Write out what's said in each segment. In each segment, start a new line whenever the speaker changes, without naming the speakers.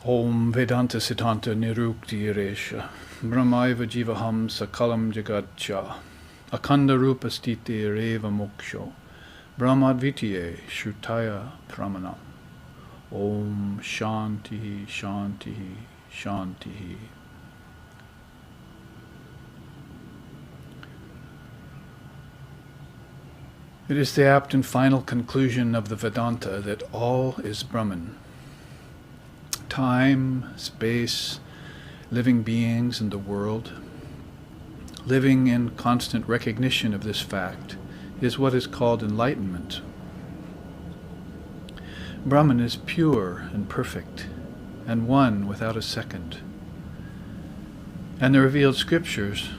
Om Vedanta Siddhanta Nirukti Resha Brahmaiva Jivaham Sakalam Jagatcha Akanda Rupa Stiti Reva Moksho Brahmadvitiye Shrutaya Pramanam. Om Shanti Shanti Shanti. It is the apt and final conclusion of the Vedanta that all is Brahman. Time, space, living beings and the world, living in constant recognition of this fact, is what is called enlightenment. Brahman is pure and perfect, and one without a second. And the revealed scriptures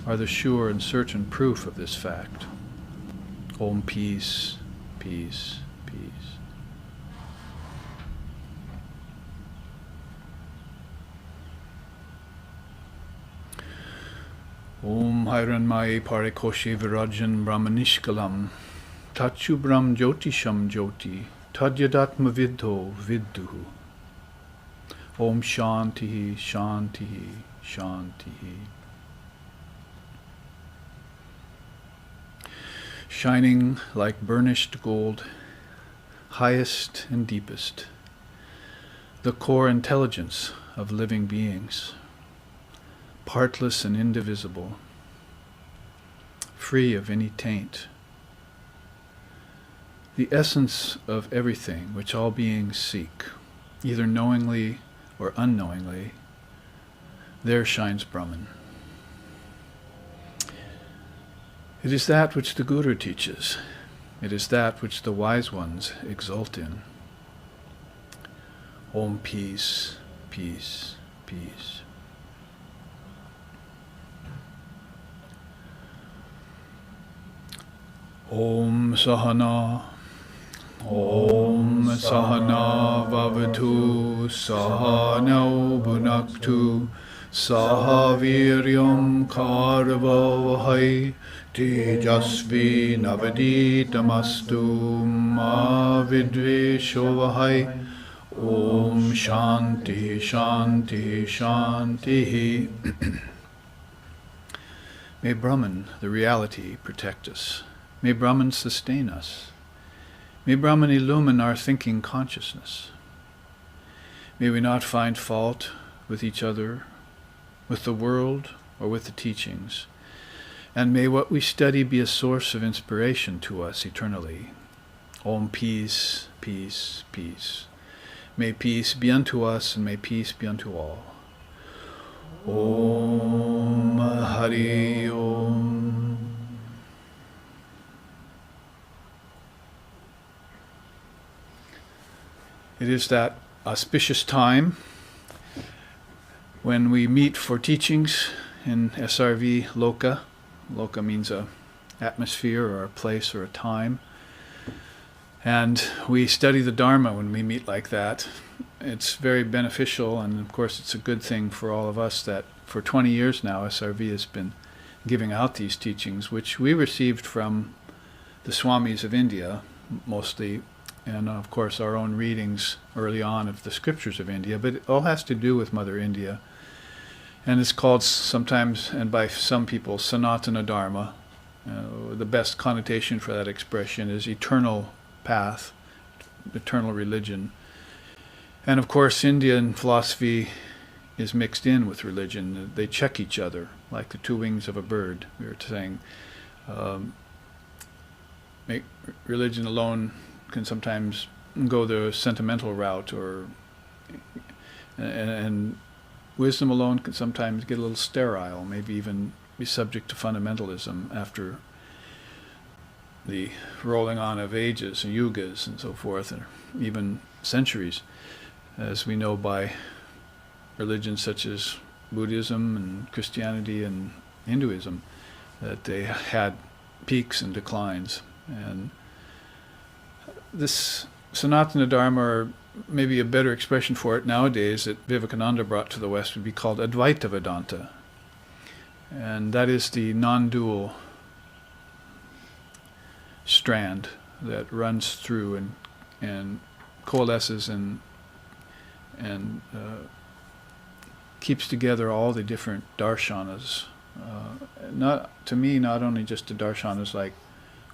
are the sure and certain proof of this fact. Om peace, peace, peace. Om Hiranmai Parikoshi Virajan Brahmanishkalam Tachu Brahm Jyotisham Jyoti Tadyadatma Vidho Vidduhu. Om Shanti Shanti Shanti. Shining like burnished gold, highest and deepest, the core intelligence of living beings, partless and indivisible, free of any taint, the essence of everything which all beings seek, either knowingly or unknowingly, there shines Brahman. It is that which the Guru teaches. It is that which the wise ones exult in. Om peace, peace, peace. Om Sahana, Om Sahana Vavatu, Sahana Bhunaktu, Sahaviryam Karvavahai, Tejasvi Navaditamastu, Ma Vidveshovahai. Om Shanti Shanti Shanti. May Brahman, the reality, protect us. May Brahman sustain us. May Brahman illumine our thinking consciousness. May we not find fault with each other, with the world, or with the teachings. And may what we study be a source of inspiration to us eternally. Om peace, peace, peace. May peace be unto us, and may peace be unto all. Om Hari Om. It is that auspicious time when we meet for teachings in SRV Loka. Loka means a atmosphere or a place or a time. And we study the Dharma when we meet like that. It's very beneficial, and of course it's a good thing for all of us that for 20 years now SRV has been giving out these teachings, which we received from the Swamis of India mostly, and of course our own readings early on of the scriptures of India, but it all has to do with Mother India. And it's called sometimes, and by some people, Sanatana Dharma. The best connotation for that expression is eternal path, eternal religion. And of course Indian philosophy is mixed in with religion. They check each other like the two wings of a bird. We were saying religion alone can sometimes go the sentimental route, and wisdom alone can sometimes get a little sterile, maybe even be subject to fundamentalism after the rolling on of ages and yugas and so forth, and even centuries, as we know by religions such as Buddhism and Christianity and Hinduism, that they had peaks and declines. And this Sanatana Dharma, or maybe a better expression for it nowadays that Vivekananda brought to the West, would be called Advaita Vedanta. And that is the non-dual strand that runs through and coalesces and and keeps together all the different darshanas. Not only just the darshanas like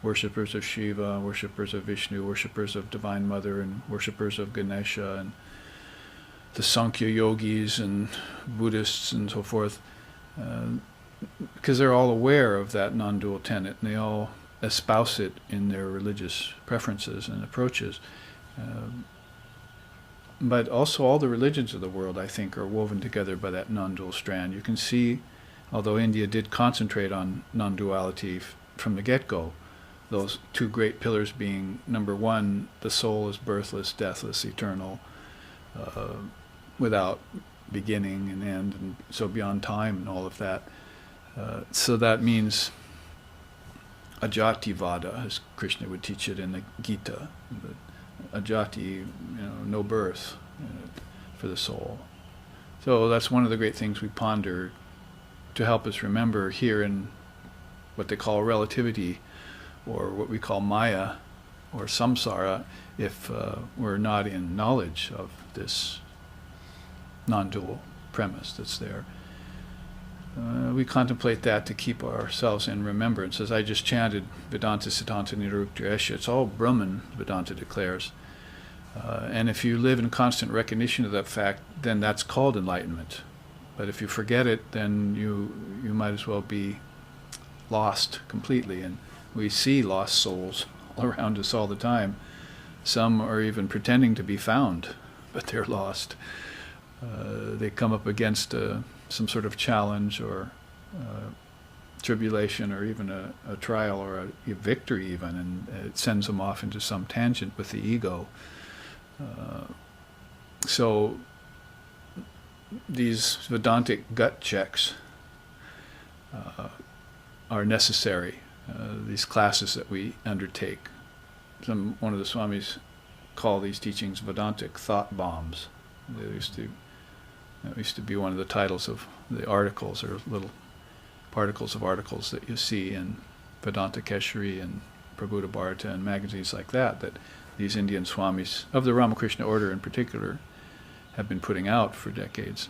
worshippers of Shiva, worshippers of Vishnu, worshippers of Divine Mother, and worshippers of Ganesha, and the Sankhya yogis and Buddhists and so forth, because they're all aware of that non-dual tenet, and they all espouse it in their religious preferences and approaches. But also all the religions of the world, I think, are woven together by that non-dual strand. You can see, although India did concentrate on non-duality from the get-go, those two great pillars being, number one, the soul is birthless, deathless, eternal, without beginning and end, and so beyond time and all of that. So that means Ajati-vada, as Krishna would teach it in the Gita. Ajati, no birth for the soul. So that's one of the great things we ponder to help us remember here in what they call relativity, or what we call Maya, or samsara, if we're not in knowledge of this non-dual premise that's there. We contemplate that to keep ourselves in remembrance. As I just chanted, Vedanta Siddhanta Nirukta Esha, it's all Brahman, Vedanta declares. And if you live in constant recognition of that fact, then that's called enlightenment. But if you forget it, then you might as well be lost completely. And we see lost souls all around us all the time. Some are even pretending to be found, but they're lost. They come up against some sort of challenge or tribulation, or even a trial or a victory even, and it sends them off into some tangent with the ego. So these Vedantic gut checks are necessary, these classes that we undertake. One of the Swamis call these teachings Vedantic thought bombs. That used to be one of the titles of the articles, or little particles of articles that you see in Vedanta Keshari and Prabhupada Bharata and magazines like that these Indian Swamis, of the Ramakrishna order in particular, have been putting out for decades.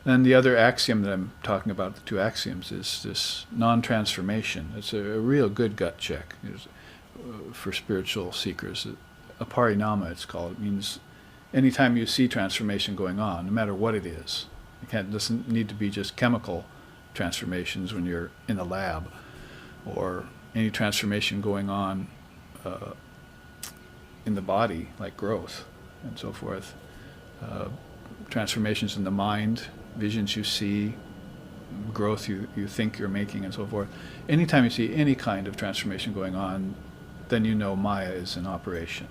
And the other axiom that I'm talking about, the two axioms, is this non-transformation. It's a real good gut check for spiritual seekers. A parinama, it's called. It means anytime you see transformation going on, no matter what it is. It doesn't need to be just chemical transformations when you're in the lab, or any transformation going on in the body, like growth and so forth. Transformations in the mind, visions you see, growth you think you're making, and so forth. Anytime you see any kind of transformation going on, then you know Maya is in operation.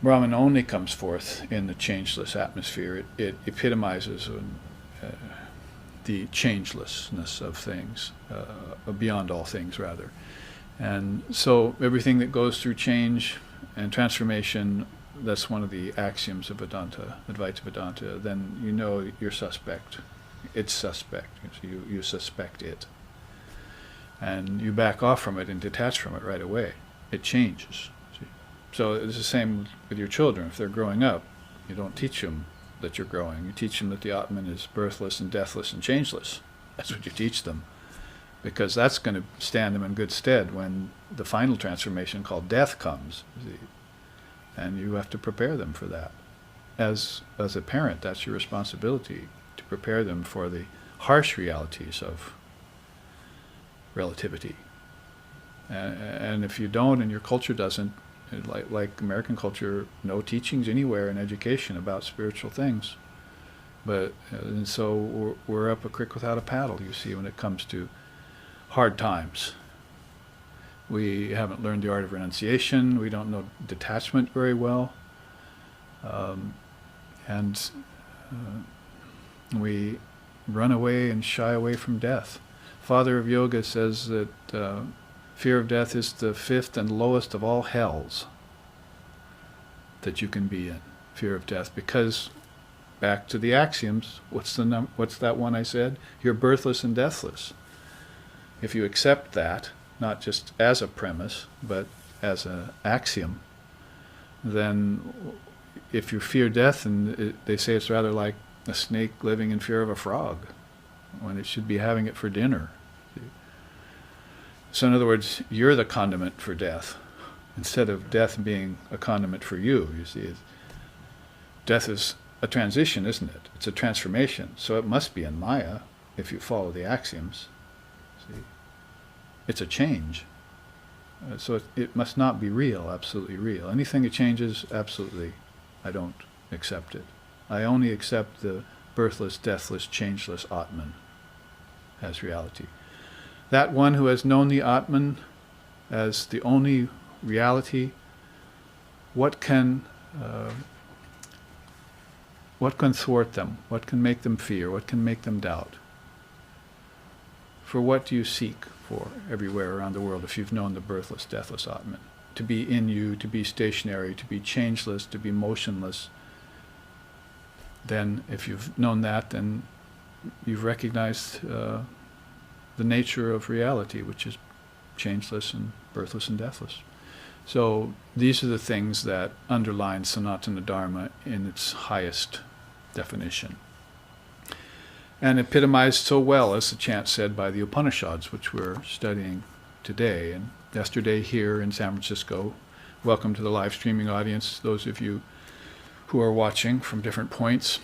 Brahman only comes forth in the changeless atmosphere. It epitomizes the changelessness of things, beyond all things, rather. And so everything that goes through change and transformation, that's one of the axioms of Vedanta, Advaita Vedanta. Then you know you're suspect. It's suspect. So you suspect it. And you back off from it and detach from it right away. It changes. So it's the same with your children. If they're growing up, you don't teach them that you're growing. You teach them that the Atman is birthless and deathless and changeless. That's what you teach them, because that's going to stand them in good stead when the final transformation called death comes. And you have to prepare them for that. As a parent, that's your responsibility, to prepare them for the harsh realities of relativity. And if you don't, and your culture doesn't, like American culture, no teachings anywhere in education about spiritual things. And so we're up a creek without a paddle, you see, when it comes to hard times. We haven't learned the art of renunciation. We don't know detachment very well. And we run away and shy away from death. Father of Yoga says that fear of death is the fifth and lowest of all hells that you can be in, fear of death, because back to the axioms, what's that one I said? You're birthless and deathless. If you accept that, not just as a premise, but as an axiom, then if you fear death, and they say it's rather like a snake living in fear of a frog, when it should be having it for dinner. So in other words, you're the condiment for death, instead of death being a condiment for you. You see, death is a transition, isn't it? It's a transformation. So it must be in Maya, if you follow the axioms. See, it's a change. So it must not be real, absolutely real. Anything that changes, absolutely, I don't accept it. I only accept the birthless, deathless, changeless Atman as reality. That one who has known the Atman as the only reality, what can thwart them? What can make them fear? What can make them doubt? For what do you seek for everywhere around the world if you've known the birthless, deathless Atman? To be in you, to be stationary, to be changeless, to be motionless. Then if you've known that, then you've recognized the nature of reality, which is changeless and birthless and deathless. So these are the things that underline Sanatana Dharma in its highest definition. And epitomized so well, as the chant said, by the Upanishads, which we're studying today and yesterday here in San Francisco. Welcome to the live streaming audience, those of you who are watching from different points.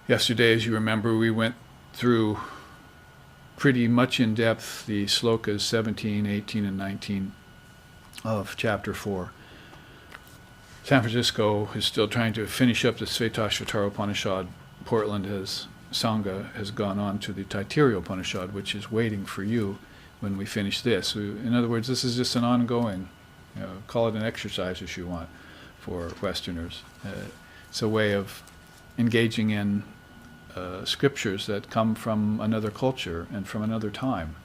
Yesterday, as you remember, we went through pretty much in depth the slokas 17, 18, and 19 of chapter 4. San Francisco is still trying to finish up the Shvetashvatara Upanishad. Portland Sangha has gone on to the Taittiriya Upanishad, which is waiting for you when we finish this. In other words, this is just an ongoing, call it an exercise if you want, for Westerners. It's a way of engaging in scriptures that come from another culture and from another time,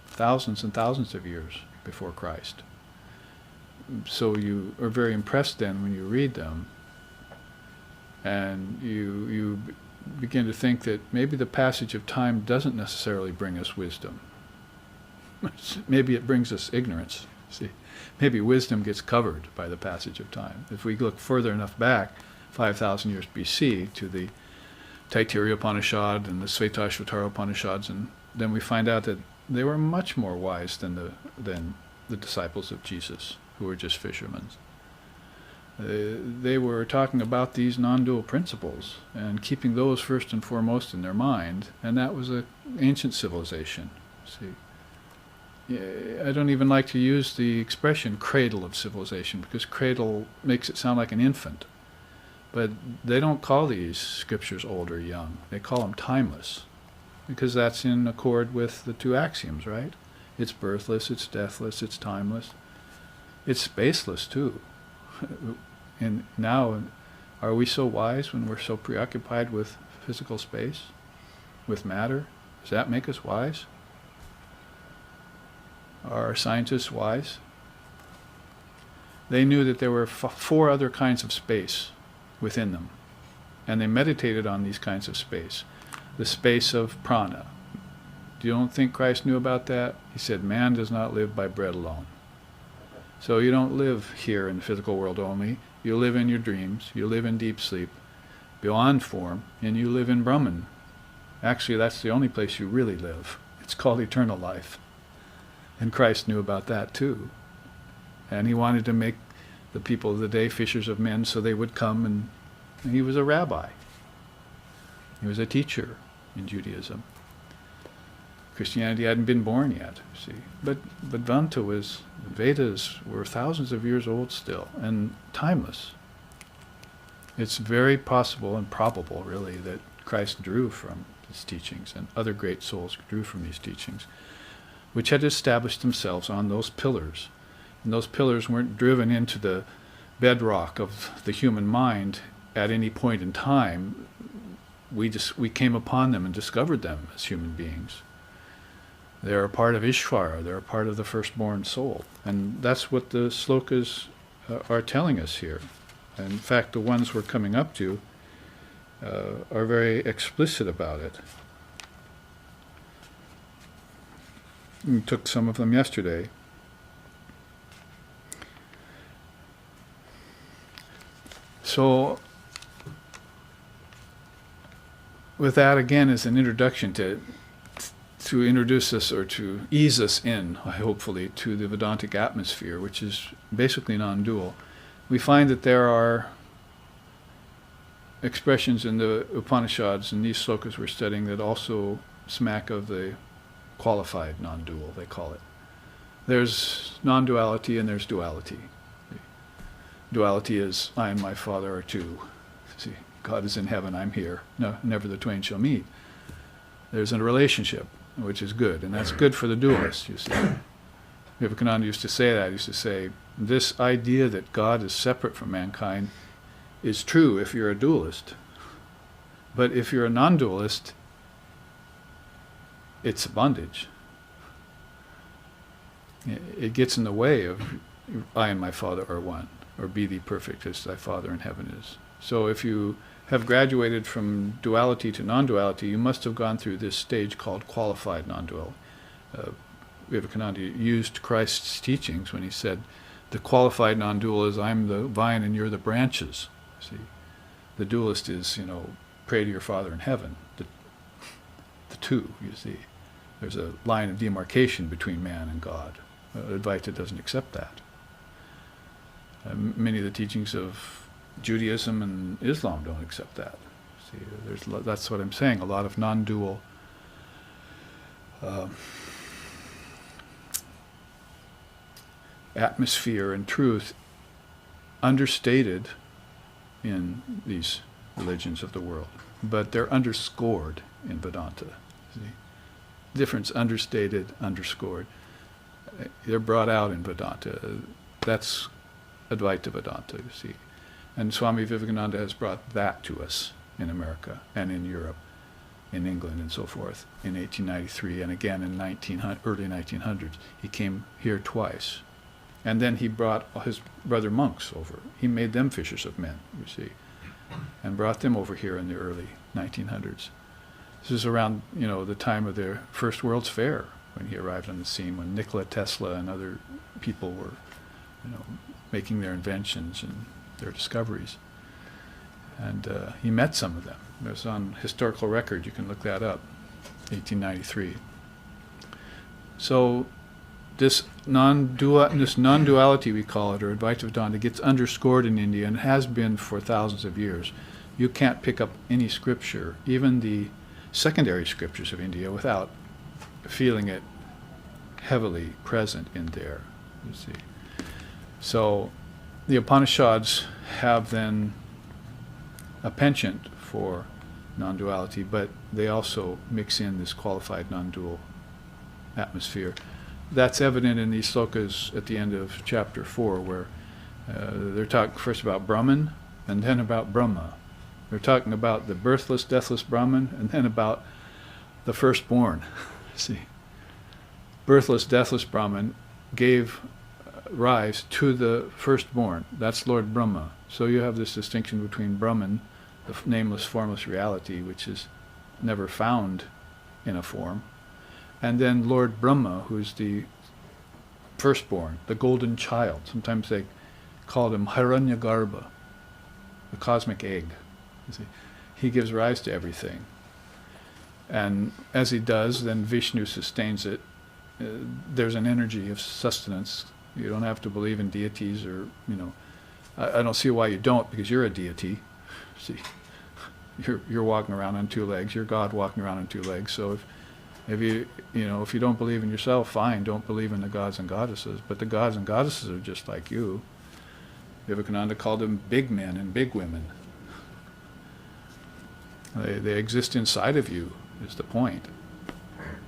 thousands and thousands of years before Christ. So you are very impressed then when you read them, and you begin to think that maybe the passage of time doesn't necessarily bring us wisdom. Maybe it brings us ignorance. See, maybe wisdom gets covered by the passage of time. If we look further enough back, 5,000 years BC, to the Taittiriya Upanishad and the Shvetashvatara Upanishads, and then we find out that they were much more wise than the disciples of Jesus, who were just fishermen. They were talking about these non-dual principles and keeping those first and foremost in their mind, and that was an ancient civilization. See, I don't even like to use the expression cradle of civilization, because cradle makes it sound like an infant. But they don't call these scriptures old or young. They call them timeless, because that's in accord with the two axioms, right? It's birthless, it's deathless, it's timeless. It's spaceless too. And now, are we so wise when we're so preoccupied with physical space, with matter? Does that make us wise? Are scientists wise? They knew that there were 4 other kinds of space within them, and they meditated on these kinds of space. The space of prana. Do you don't think Christ knew about that? He said, man does not live by bread alone. So you don't live here in the physical world only. You live in your dreams. You live in deep sleep, beyond form, and you live in Brahman. Actually, that's the only place you really live. It's called eternal life. And Christ knew about that too. And he wanted to make the people of the day fishers of men, so they would come, and he was a rabbi. He was a teacher in Judaism. Christianity hadn't been born yet, see. But the Vedas were thousands of years old still, and timeless. It's very possible and probable, really, that Christ drew from his teachings, and other great souls drew from these teachings, which had established themselves on those pillars. And those pillars weren't driven into the bedrock of the human mind at any point in time. We came upon them and discovered them as human beings. They're a part of Ishvara, they're a part of the firstborn soul. And that's what the slokas are telling us here. In fact, the ones we're coming up to are very explicit about it. We took some of them yesterday. So with that, again, as an introduction to introduce us or to ease us in, hopefully, to the Vedantic atmosphere, which is basically non-dual, we find that there are expressions in the Upanishads and these slokas we're studying that also smack of the qualified non-dual, they call it. There's non-duality and there's duality. Duality is, I and my Father are two. See, God is in heaven, I'm here. No, never the twain shall meet. There's a relationship, which is good, and that's good for the dualist, you see. Vivekananda used to say that. He used to say, this idea that God is separate from mankind is true if you're a dualist. But if you're a non-dualist, it's a bondage. It gets in the way of I and my Father are one, or be thee perfect as thy Father in heaven is. So if you have graduated from duality to non-duality, you must have gone through this stage called qualified non-duality. Vivekananda used Christ's teachings when he said, the qualified non-dual is I'm the vine and you're the branches. See, the dualist is, pray to your Father in heaven. The two, you see. There's a line of demarcation between man and God. Advaita doesn't accept that. Many of the teachings of Judaism and Islam don't accept that. See, that's what I'm saying. A lot of non-dual atmosphere and truth understated in these religions of the world, but they're underscored in Vedanta. See? Difference understated, underscored. They're brought out in Vedanta. That's Advaita Vedanta, you see. And Swami Vivekananda has brought that to us in America and in Europe, in England and so forth, in 1893 and again in early 1900s. He came here twice. And then he brought his brother monks over. He made them fishers of men, you see, and brought them over here in the early 1900s. This is around, the time of the First World's Fair when he arrived on the scene, when Nikola Tesla and other people were, making their inventions and their discoveries. And he met some of them. It was on historical record. You can look that up, 1893. So this non-duality, we call it, or Advaita Vedanta, gets underscored in India and has been for thousands of years. You can't pick up any scripture, even the secondary scriptures of India, without feeling it heavily present in there, you see. So the Upanishads have then a penchant for non-duality, but they also mix in this qualified non-dual atmosphere. That's evident in these slokas at the end of chapter 4, where they're talking first about Brahman and then about Brahma. They're talking about the birthless, deathless Brahman and then about the firstborn. See, birthless, deathless Brahman gave rise to the firstborn. That's Lord Brahma. So you have this distinction between Brahman, the nameless, formless reality, which is never found in a form, and then Lord Brahma, who's the firstborn, the golden child. Sometimes they call him Hiranyagarbha, the cosmic egg. You see, he gives rise to everything. And as he does, then Vishnu sustains it. There's an energy of sustenance. You don't have to believe in deities or, I don't see why you don't, because you're a deity. See, you're walking around on two legs. You're God walking around on two legs. So if you don't believe in yourself, fine, don't believe in the gods and goddesses. But the gods and goddesses are just like you. Vivekananda called them big men and big women. They exist inside of you, is the point.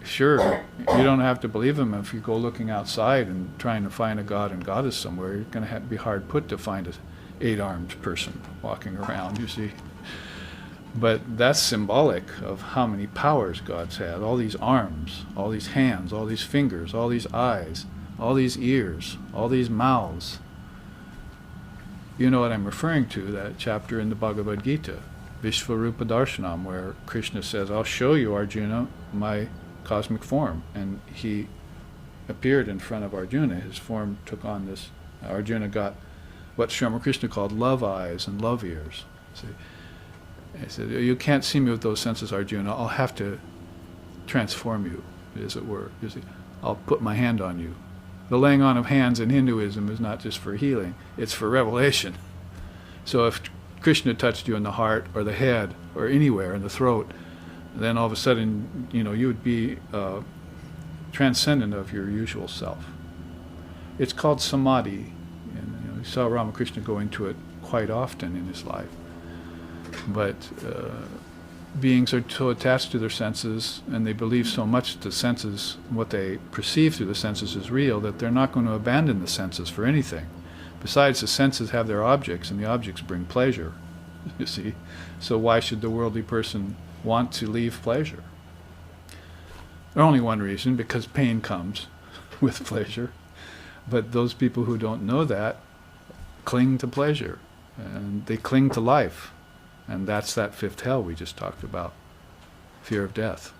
Sure, you don't have to believe them if you go looking outside and trying to find a god and goddess somewhere. You're going to be hard put to find an 8-armed person walking around, you see. But that's symbolic of how many powers God's had. All these arms, all these hands, all these fingers, all these eyes, all these ears, all these mouths. You know what I'm referring to, that chapter in the Bhagavad Gita, Vishvarupa Darshanam, where Krishna says, I'll show you, Arjuna, my cosmic form. And he appeared in front of Arjuna. His form took on this. Arjuna got what Sri Ramakrishna called love eyes and love ears. See? He said, you can't see me with those senses, Arjuna. I'll have to transform you, as it were. You see, I'll put my hand on you. The laying on of hands in Hinduism is not just for healing, it's for revelation. So if Krishna touched you in the heart or the head or anywhere in the throat, then all of a sudden, you would be transcendent of your usual self. It's called samadhi, and you saw Ramakrishna go into it quite often in his life. But beings are so attached to their senses, and they believe so much the senses, what they perceive through the senses is real, that they're not going to abandon the senses for anything. Besides, the senses have their objects, and the objects bring pleasure, you see. So why should the worldly person want to leave pleasure? There's only one reason, because pain comes with pleasure. But those people who don't know that cling to pleasure, and they cling to life. And that's that fifth hell we just talked about, fear of death.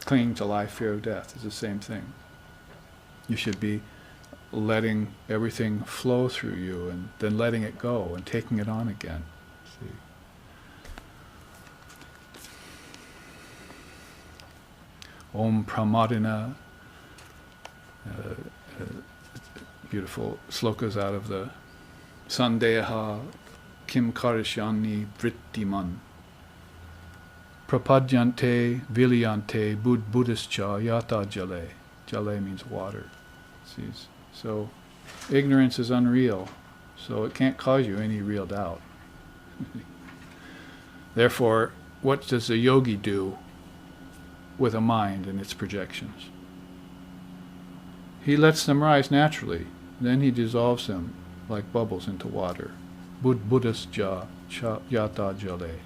Clinging to life, fear of death is the same thing. You should be letting everything flow through you and then letting it go and taking it on again. See? Om Pramadina, beautiful slokas out of the Sandeha Kim Karishyani Vrittiman Prapadyante Vilyante Buddhischa Yata Jale. Jale means water. See? So ignorance is unreal, so it can't cause you any real doubt. Therefore, what does a yogi do with a mind and its projections? He lets them rise naturally, then he dissolves them like bubbles into water. Buddhischa Yata Jale.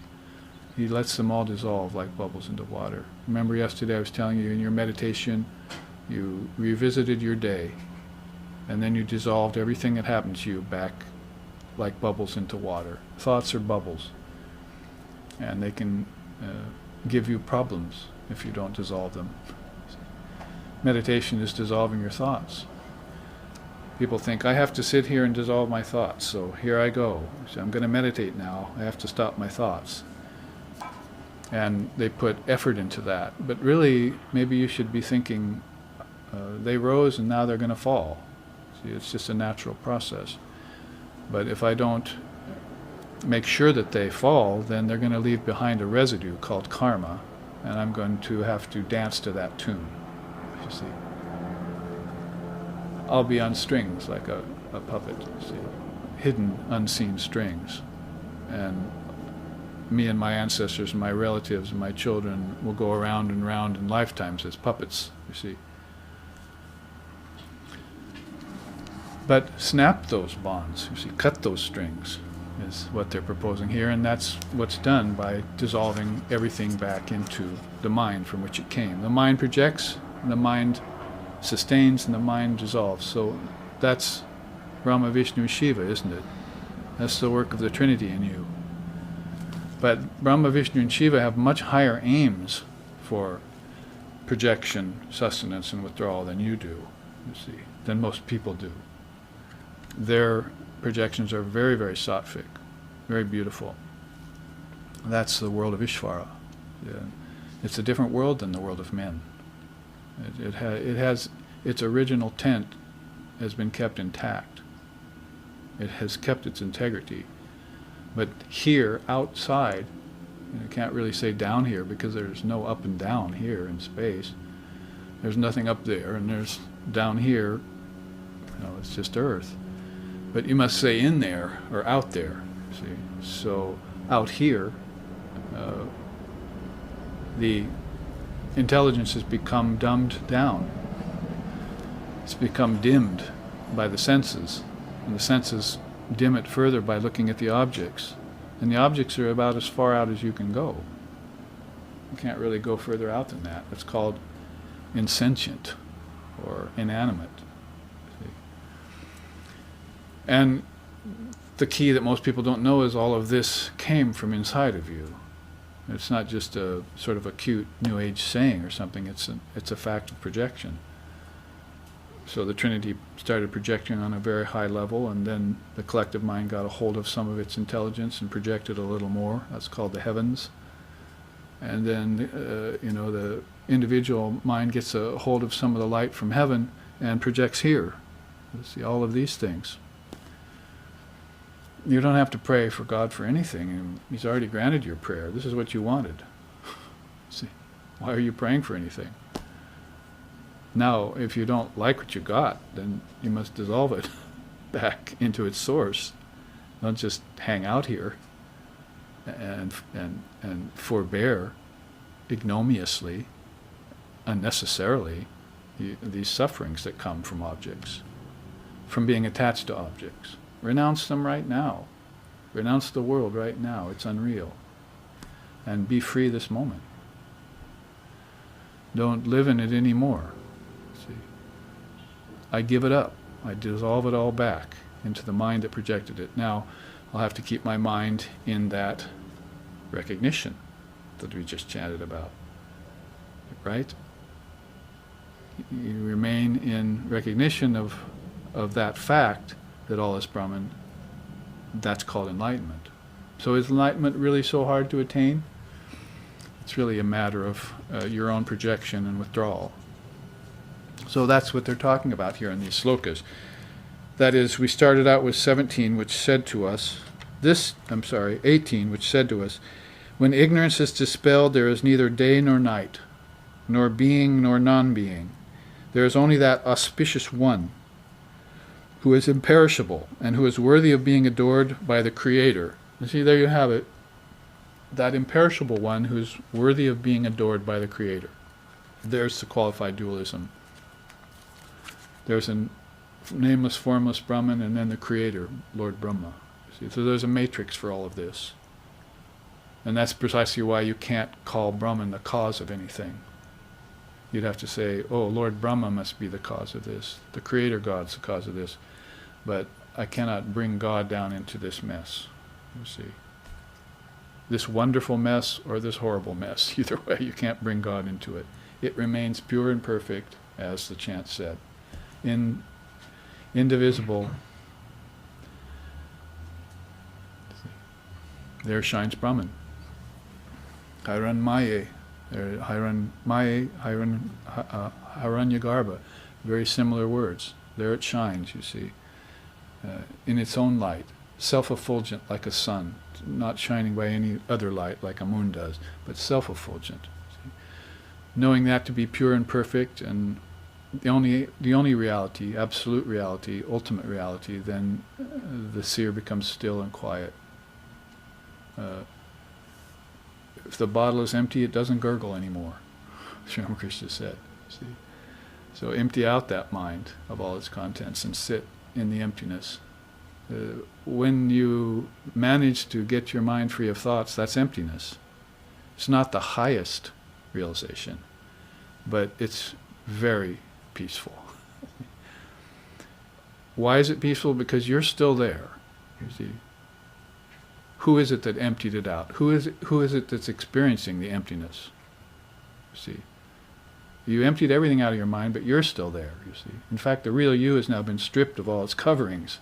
He lets them all dissolve like bubbles into water. Remember yesterday I was telling you in your meditation, you revisited your day, and then you dissolved everything that happened to you back like bubbles into water. Thoughts are bubbles, and they can give you problems if you don't dissolve them. Meditation is dissolving your thoughts. People think, I have to sit here and dissolve my thoughts, so here I go. So I'm going to meditate now. I have to stop my thoughts. And they put effort into that. But really, maybe you should be thinking, they rose and now they're going to fall. See, it's just a natural process. But if I don't make sure that they fall, then they're going to leave behind a residue called karma, and I'm going to have to dance to that tune, you see. I'll be on strings like a puppet, you see, hidden, unseen strings. And me and my ancestors and my relatives and my children will go around and round in lifetimes as puppets, you see. But snap those bonds, you see, cut those strings is what they're proposing here, and that's what's done by dissolving everything back into the mind from which it came. The mind projects, and the mind sustains, and the mind dissolves. So that's Brahma, Vishnu, Shiva, isn't it? That's the work of the Trinity in you. But Brahma, Vishnu, and Shiva have much higher aims for projection, sustenance, and withdrawal than you do, you see, than most people do. Their projections are very, very sattvic, very beautiful. That's the world of Ishvara. Yeah. It's a different world than the world of men. It has its original tent has been kept intact. It has kept its integrity. But here, outside, you can't really say down here because there's no up and down here in space. There's nothing up there, and there's down here, it's just earth. But you must say in there or out there, see. So out here, the intelligence has become dumbed down. It's become dimmed by the senses, and the senses dim it further by looking at the objects. And the objects are about as far out as you can go. You can't really go further out than that. It's called insentient or inanimate. See? And the key that most people don't know is all of this came from inside of you. It's not just a sort of a cute New Age saying or something. It's a fact of projection. So the Trinity started projecting on a very high level, and then the collective mind got a hold of some of its intelligence and projected a little more. That's called the heavens. And then, the individual mind gets a hold of some of the light from heaven and projects here. You see all of these things. You don't have to pray for God for anything. He's already granted your prayer. This is what you wanted. See, why are you praying for anything? Now, if you don't like what you got, then you must dissolve it back into its source. Don't just hang out here and forbear ignominiously, unnecessarily, these sufferings that come from objects, from being attached to objects. Renounce them right now. Renounce the world right now. It's unreal. And be free this moment. Don't live in it anymore. See, I give it up. I dissolve it all back into the mind that projected it. Now, I'll have to keep my mind in that recognition that we just chatted about. Right? You remain in recognition of that fact that all is Brahman. That's called enlightenment. So is enlightenment really so hard to attain? It's really a matter of your own projection and withdrawal. So that's what they're talking about here in these slokas. That is, we started out with 17, which said to us, 18, which said to us, when ignorance is dispelled, there is neither day nor night, nor being nor non-being. There is only that auspicious one, who is imperishable and who is worthy of being adored by the Creator. You see, there you have it. That imperishable one who is worthy of being adored by the Creator. There's the qualified dualism. There's a nameless, formless Brahman, and then the Creator, Lord Brahma. See, so there's a matrix for all of this. And that's precisely why you can't call Brahman the cause of anything. You'd have to say, oh, Lord Brahma must be the cause of this. The Creator God's the cause of this. But I cannot bring God down into this mess, you see. This wonderful mess or this horrible mess. Either way, you can't bring God into it. It remains pure and perfect, as the chant said. Indivisible. There shines Brahman. Hiran Maye. Hiran Maye, Hiranyagarbha. Very similar words. There it shines, you see. In its own light. Self-effulgent like a sun. Not shining by any other light like a moon does, but self-effulgent. See? Knowing that to be pure and perfect and the only reality, absolute reality, ultimate reality, then the seer becomes still and quiet. If the bottle is empty, it doesn't gurgle anymore, Sri Ramakrishna said. See? So empty out that mind of all its contents and sit in the emptiness. When you manage to get your mind free of thoughts, that's emptiness. It's not the highest realization, but it's very peaceful. Why is it peaceful? Because you're still there, you see. Who is it that emptied it out? Who is it that's experiencing the emptiness? You see. You emptied everything out of your mind, but you're still there, you see. In fact, the real you has now been stripped of all its coverings.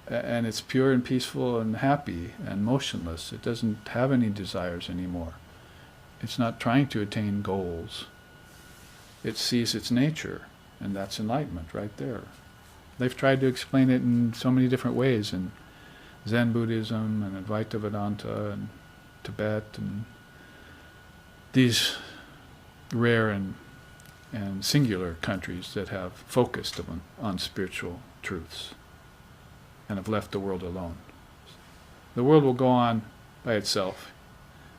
And it's pure and peaceful and happy and motionless. It doesn't have any desires anymore. It's not trying to attain goals. It sees its nature, and that's enlightenment right there. They've tried to explain it in so many different ways in Zen Buddhism and Advaita Vedanta and Tibet and these rare and singular countries that have focused on spiritual truths and have left the world alone. The world will go on by itself.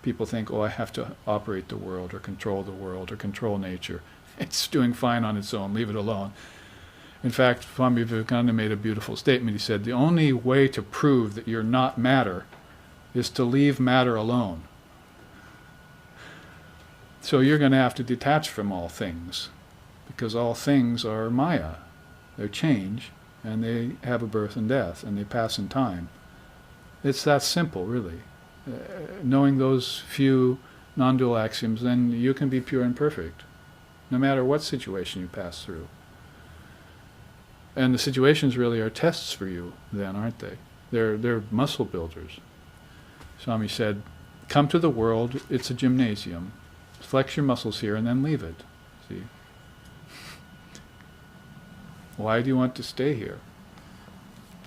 People think, oh, I have to operate the world or control nature. It's doing fine on its own, leave it alone. In fact, Swami Vivekananda made a beautiful statement. He said, the only way to prove that you're not matter is to leave matter alone. So you're going to have to detach from all things, because all things are Maya. They're change, and they have a birth and death, and they pass in time. It's that simple, really. Knowing those few non-dual axioms, then you can be pure and perfect, no matter what situation you pass through. And the situations really are tests for you then, aren't they? They're muscle builders. Swami said, come to the world, it's a gymnasium. Flex your muscles here and then leave it. See? Why do you want to stay here?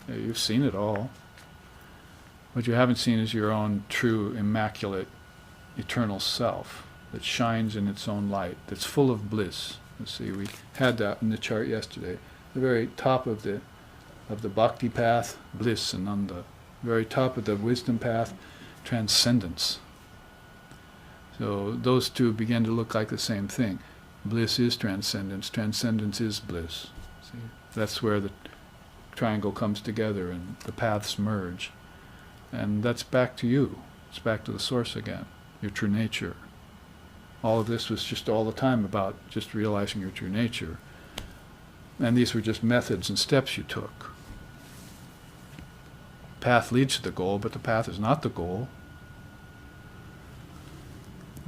You've seen it all. What you haven't seen is your own true, immaculate, eternal self that shines in its own light, that's full of bliss. You see, we had that in the chart yesterday. The very top of the Bhakti path, bliss, and on the very top of the wisdom path, transcendence. So those two begin to look like the same thing. Bliss is transcendence. Transcendence is bliss. See, that's where the triangle comes together and the paths merge. And that's back to you. It's back to the source again, your true nature. All of this was just all the time about just realizing your true nature. And these were just methods and steps you took. Path leads to the goal, but the path is not the goal.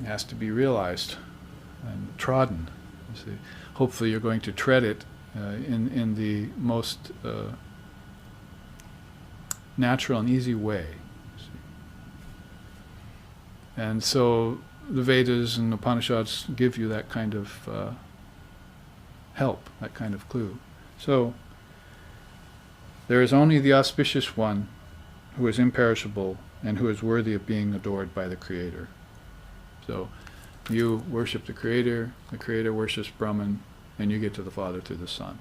It has to be realized and trodden. You see. Hopefully you're going to tread it in the most natural and easy way. See. And so the Vedas and the Upanishads give you that kind of help, that kind of clue. So there is only the auspicious one who is imperishable and who is worthy of being adored by the Creator. So you worship the Creator worships Brahman, and you get to the Father through the Son.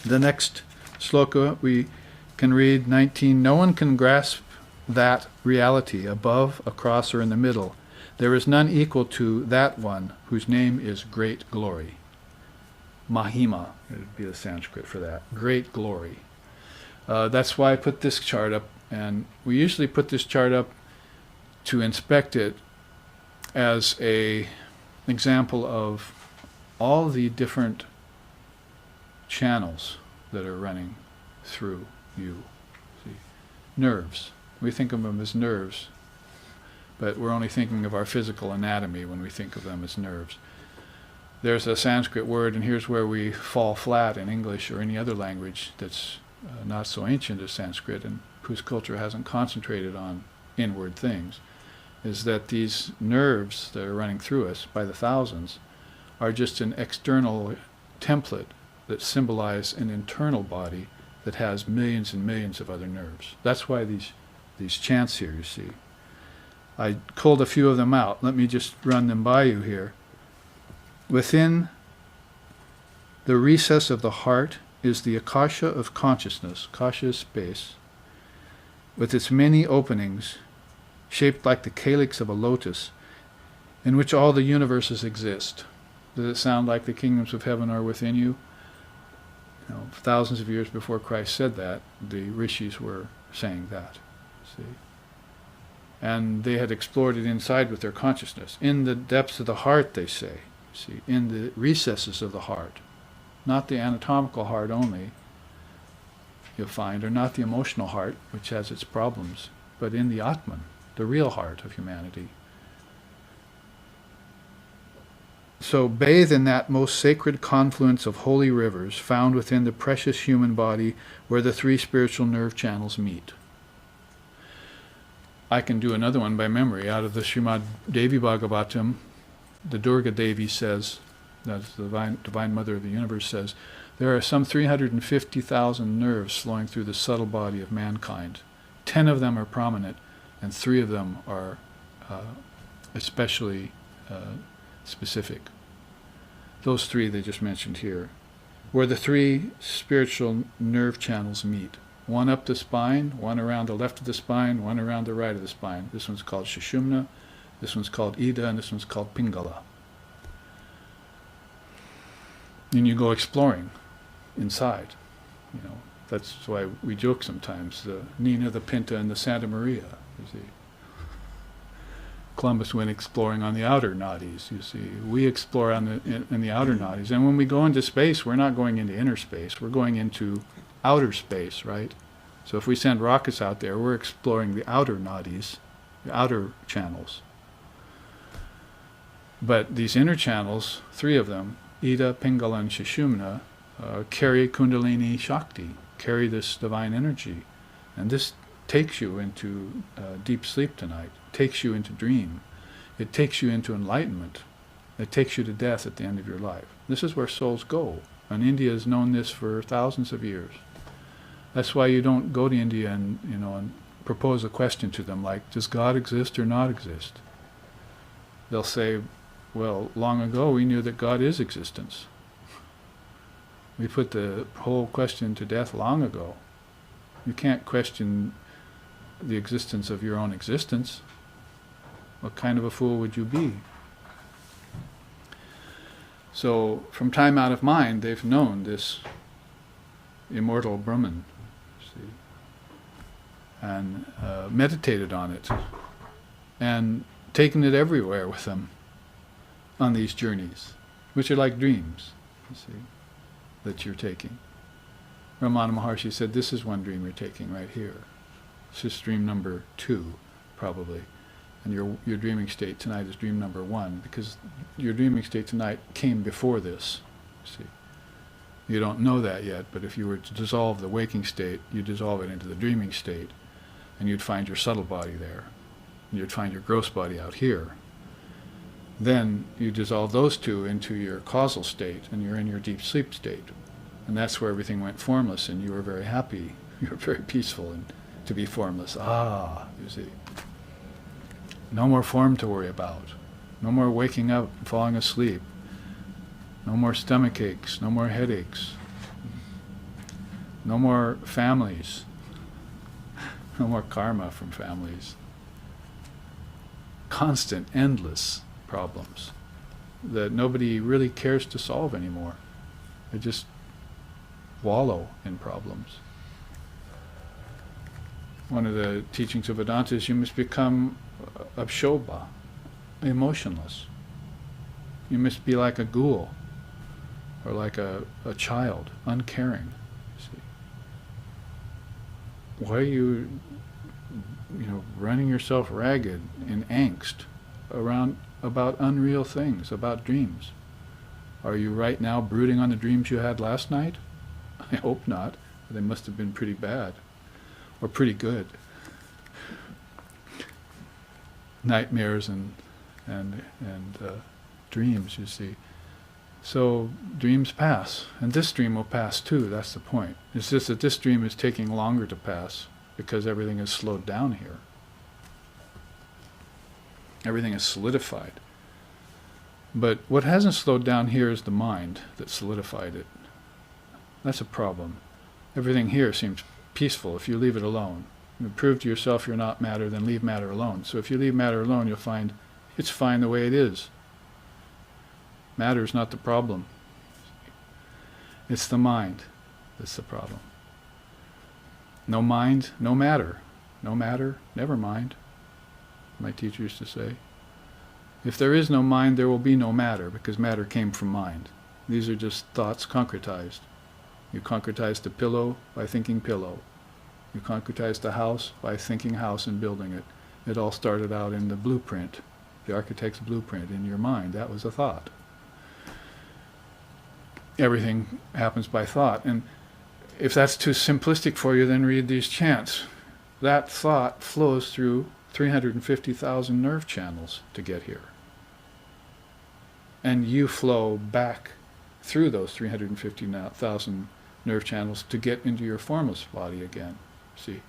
The next sloka we can read 19. No one can grasp that reality above, across, or in the middle. There is none equal to that one whose name is great glory. Mahima, it would be the Sanskrit for that. Great glory. That's why I put this chart up, and we usually put this chart up to inspect it as an example of all the different channels that are running through you. See? Nerves. We think of them as nerves, but we're only thinking of our physical anatomy when we think of them as nerves. There's a Sanskrit word, and here's where we fall flat in English or any other language that's not so ancient as Sanskrit and whose culture hasn't concentrated on inward things, is that these nerves that are running through us by the thousands are just an external template that symbolize an internal body that has millions and millions of other nerves. That's why these chants here, you see. I culled a few of them out. Let me just run them by you here. Within the recess of the heart is the akasha of consciousness. Akasha is space, with its many openings, shaped like the calyx of a lotus, in which all the universes exist. Does it sound like the kingdoms of heaven are within you? You know, thousands of years before Christ said that, the rishis were saying that. See? And they had explored it inside with their consciousness. In the depths of the heart, they say. See, in the recesses of the heart. Not the anatomical heart only, you'll find, or not the emotional heart, which has its problems, but in the Atman, the real heart of humanity. So bathe in that most sacred confluence of holy rivers found within the precious human body where the three spiritual nerve channels meet. I can do another one by memory out of the Srimad Devi Bhagavatam. The Durga Devi says, that's the Divine Mother of the Universe says, there are some 350,000 nerves flowing through the subtle body of mankind. 10 of them are prominent, and 3 of them are especially specific. Those 3 they just mentioned here, where the 3 spiritual nerve channels meet. One up the spine, one around the left of the spine, one around the right of the spine. This one's called Sushumna, this one's called Ida, and this one's called Pingala. And you go exploring inside. You know, that's why we joke sometimes, the Nina, the Pinta, and the Santa Maria, you see. Columbus went exploring on the outer nadis, you see. We explore in the outer nadis. And when we go into space, we're not going into inner space. We're going into outer space, right? So if we send rockets out there, we're exploring the outer nadis, the outer channels. But these inner channels, 3 of them, Ida, Pingala, and Sushumna, carry Kundalini Shakti, carry this divine energy. And this takes you into deep sleep tonight, takes you into dream. It takes you into enlightenment. It takes you to death at the end of your life. This is where souls go. And India has known this for thousands of years. That's why you don't go to India and propose a question to them like, does God exist or not exist? They'll say, well, long ago we knew that God is existence. We put the whole question to death long ago. You can't question the existence of your own existence. What kind of a fool would you be? So, from time out of mind, they've known this immortal Brahman, see, and meditated on it, and taken it everywhere with them on these journeys, which are like dreams, you see, that you're taking. Ramana Maharshi said, this is one dream you're taking right here. This is dream number 2, probably. And your dreaming state tonight is dream number 1, because your dreaming state tonight came before this. See, you don't know that yet, but if you were to dissolve the waking state, you dissolve it into the dreaming state, and you'd find your subtle body there, and you'd find your gross body out here. Then you dissolve those 2 into your causal state, and you're in your deep sleep state, and that's where everything went formless, and you were very happy. You were very peaceful, and to be formless. You see. No more form to worry about. No more waking up and falling asleep. No more stomach aches. No more headaches. No more families. No more karma from families. Constant, endless problems that nobody really cares to solve anymore. They just wallow in problems. One of the teachings of Vedanta is you must become abshobha, emotionless. You must be like a ghoul, or like a child, uncaring. See? Why are you running yourself ragged in angst about unreal things, about dreams? Are you right now brooding on the dreams you had last night? I hope not. They must have been pretty bad, or pretty good. Nightmares and dreams, you see. So dreams pass, and this dream will pass too. That's the point. It's just that this dream is taking longer to pass because everything is slowed down here. Everything is solidified. But what hasn't slowed down here is the mind that solidified it. That's a problem. Everything here seems peaceful if you leave it alone. You prove to yourself you're not matter, then leave matter alone. So if you leave matter alone, you'll find it's fine the way it is. Matter is not the problem. It's the mind that's the problem. No mind, no matter. No matter, never mind. My teacher used to say. If there is no mind, there will be no matter, because matter came from mind. These are just thoughts concretized. You concretize the pillow by thinking pillow. You concretize the house by thinking house and building it. It all started out in the blueprint, the architect's blueprint in your mind. That was a thought. Everything happens by thought. And if that's too simplistic for you, then read these chants. That thought flows through 350,000 nerve channels to get here. And you flow back through those 350,000 nerve channels to get into your formless body again. See?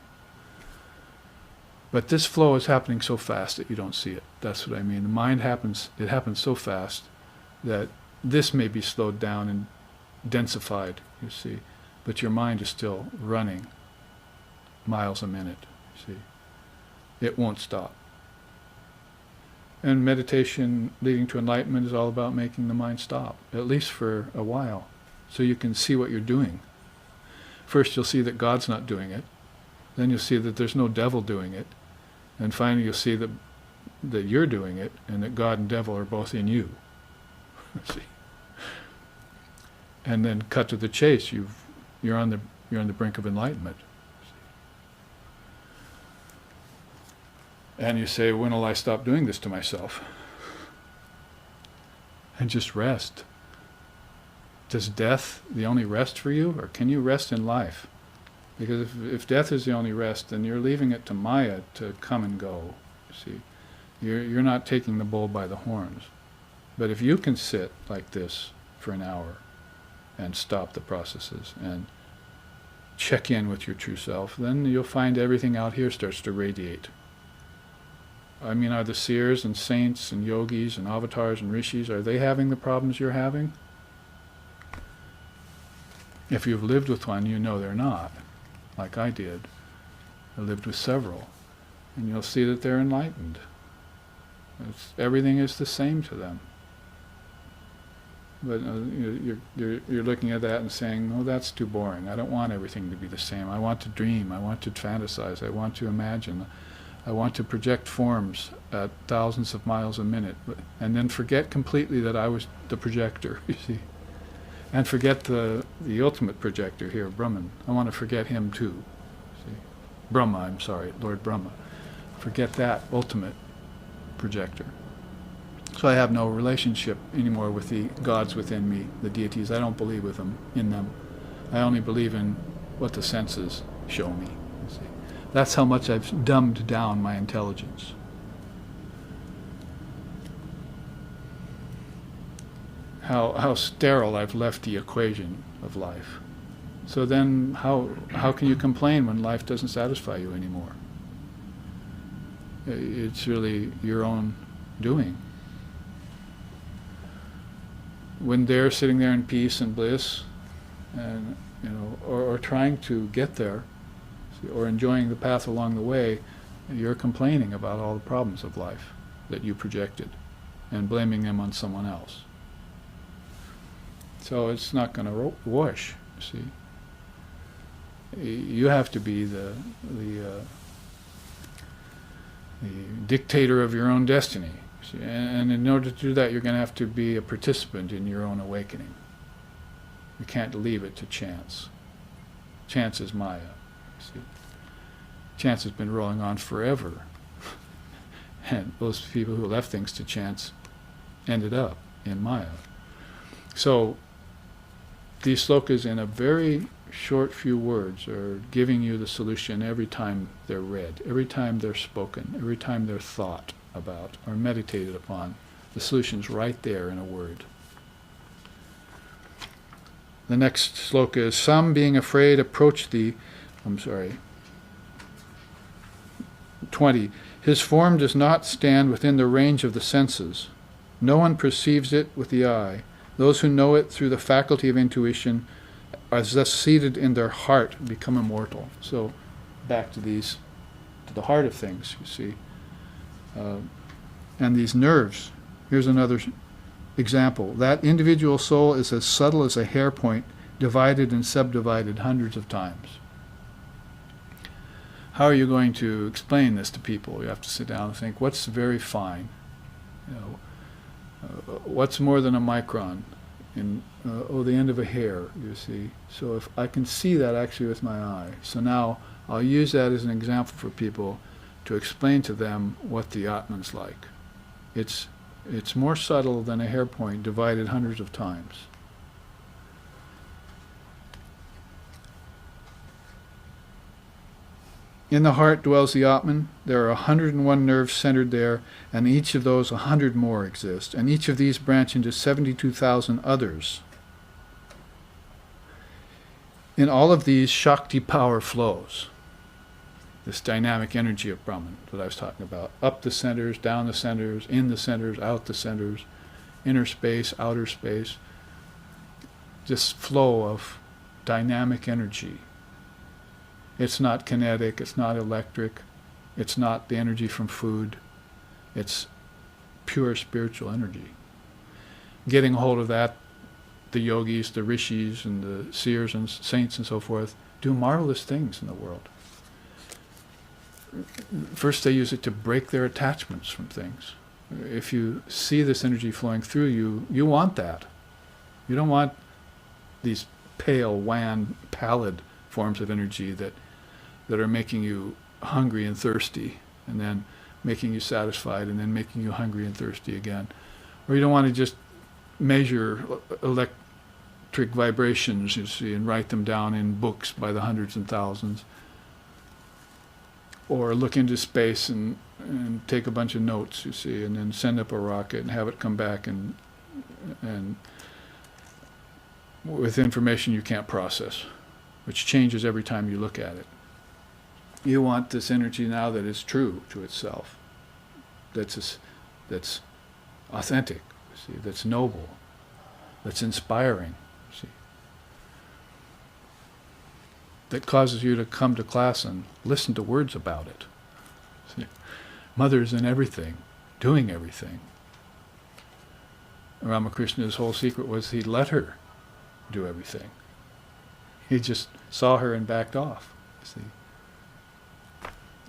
But this flow is happening so fast that you don't see it. That's what I mean. The mind happens so fast that this may be slowed down and densified, you see, but your mind is still running miles a minute, you see. It won't stop. And meditation leading to enlightenment is all about making the mind stop, at least for a while, so you can see what you're doing. First you'll see that God's not doing it, then you'll see that there's no devil doing it, and finally you'll see that you're doing it, and that God and devil are both in you. See? And then cut to the chase, you're on the brink of enlightenment. And you say, when will I stop doing this to myself? and just rest. Is death the only rest for you, or can you rest in life? Because if death is the only rest, then you're leaving it to Maya to come and go. See, you're not taking the bull by the horns. But if you can sit like this for an hour and stop the processes and check in with your true self, then you'll find everything out here starts to radiate. I mean, are the seers and saints and yogis and avatars and rishis, are they having the problems you're having? If you've lived with one, you know they're not, like I did. I lived with several, and you'll see that they're enlightened. Everything is the same to them. But you're looking at that and saying, "Oh, that's too boring. I don't want everything to be the same. I want to dream. I want to fantasize. I want to imagine. I want to project forms at thousands of miles a minute, and then forget completely that I was the projector." You see. And forget the ultimate projector here, Brahman. I want to forget him too. See? Brahma, I'm sorry, Lord Brahma. Forget that ultimate projector. So I have no relationship anymore with the gods within me, the deities. I don't believe in them. I only believe in what the senses show me. You see? That's how much I've dumbed down my intelligence. How sterile I've left the equation of life. So then how can you complain when life doesn't satisfy you anymore? It's really your own doing. When they're sitting there in peace and bliss, and or trying to get there, or enjoying the path along the way, you're complaining about all the problems of life that you projected, and blaming them on someone else. So it's not going to wash. See, you have to be the dictator of your own destiny. See? And in order to do that, you're going to have to be a participant in your own awakening. You can't leave it to chance. Chance is Maya. See? Chance has been rolling on forever. And those people who left things to chance ended up in Maya. So these slokas, in a very short few words, are giving you the solution every time they're read, every time they're spoken, every time they're thought about or meditated upon. The solution's right there in a word. The next sloka is, "Some, being afraid, approach thee." 20. "His form does not stand within the range of the senses. No one perceives it with the eye. Those who know it through the faculty of intuition are thus seated in their heart, become immortal." So back to the heart of things, you see. And these nerves. Here's another example. "That individual soul is as subtle as a hair point, divided and subdivided hundreds of times." How are you going to explain this to people? You have to sit down and think, what's very fine? What's more than a micron in the end of a hair, you see. So if I can see that actually with my eye, so now I'll use that as an example for people to explain to them what the Atman's like. It's more subtle than a hair point divided hundreds of times. In the heart dwells the Atman. There are 101 nerves centered there, and each of those 100 more exist, and each of these branch into 72,000 others. In all of these, Shakti power flows. This dynamic energy of Brahman that I was talking about. Up the centers, down the centers, in the centers, out the centers, inner space, outer space. This flow of dynamic energy. It's not kinetic, it's not electric, it's not the energy from food, it's pure spiritual energy. Getting a hold of that, the yogis, the rishis, and the seers and saints and so forth do marvelous things in the world. First they use it to break their attachments from things. If you see this energy flowing through you, you want that. You don't want these pale, wan, pallid forms of energy that are making you hungry and thirsty, and then making you satisfied, and then making you hungry and thirsty again. Or you don't want to just measure electric vibrations, you see, and write them down in books by the hundreds and thousands. Or look into space and take a bunch of notes, you see, and then send up a rocket and have it come back and with information you can't process, which changes every time you look at it. You want this energy now that is true to itself, that's authentic, you see, that's noble, that's inspiring, you see, that causes you to come to class and listen to words about it. See? Mother's in everything, doing everything. Ramakrishna's whole secret was he let her do everything. He just saw her and backed off. See?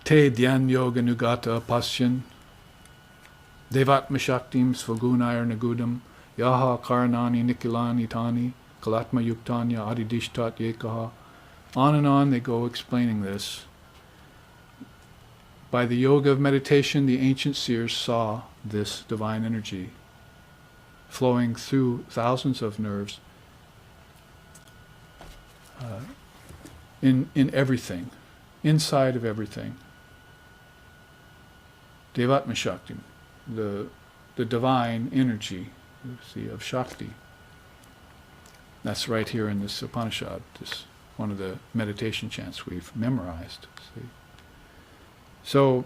Te Adhyatma Yoga Nugata Pasyan Devatma Shaktim Svagunayar Nagudam Yaha Karanani Nikilani Tani Kalatma Yuktanya Adidishtat Yekaha. On and on they go explaining this. By the yoga of meditation, the ancient seers saw this divine energy flowing through thousands of nerves in everything, inside of everything. Devatma Shakti, the divine energy, you see, of Shakti. That's right here in this Upanishad, this one of the meditation chants we've memorized. See? So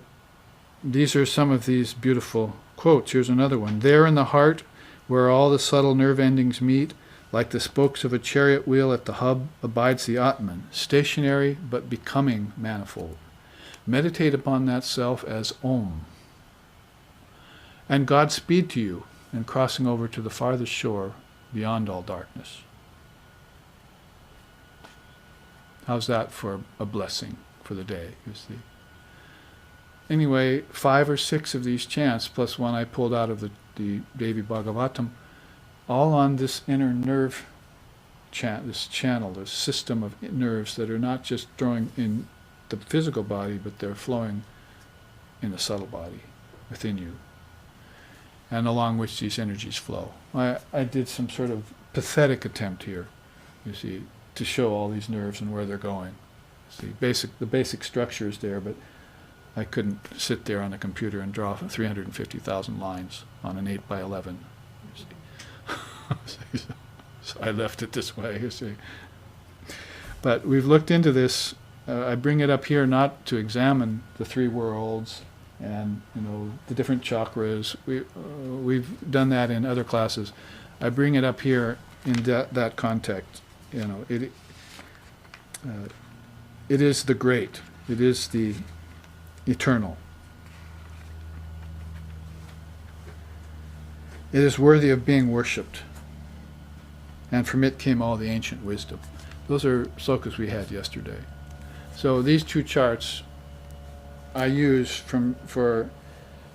these are some of these beautiful quotes. Here's another one. There in the heart, where all the subtle nerve endings meet, like the spokes of a chariot wheel at the hub, abides the Atman, stationary but becoming manifold. Meditate upon that self as Om. And Godspeed to you in crossing over to the farthest shore beyond all darkness. How's that for a blessing for the day, you see? Anyway, 5 or 6 of these chants, plus one I pulled out of the Devi Bhagavatam, all on this inner nerve this channel, this system of nerves that are not just flowing in the physical body, but they're flowing in the subtle body within you, and along which these energies flow. I did some sort of pathetic attempt here, you see, to show all these nerves and where they're going. See, the basic structure is there, but I couldn't sit there on a computer and draw 350,000 lines on an 8 by 11. You see. So I left it this way, you see. But we've looked into this. I bring it up here not to examine the 3 worlds and the different chakras. We've done that in other classes. I bring it up here in that context. It is the great. It is the eternal. It is worthy of being worshipped, and from it came all the ancient wisdom. Those are slokas we had yesterday. So these 2 charts I use for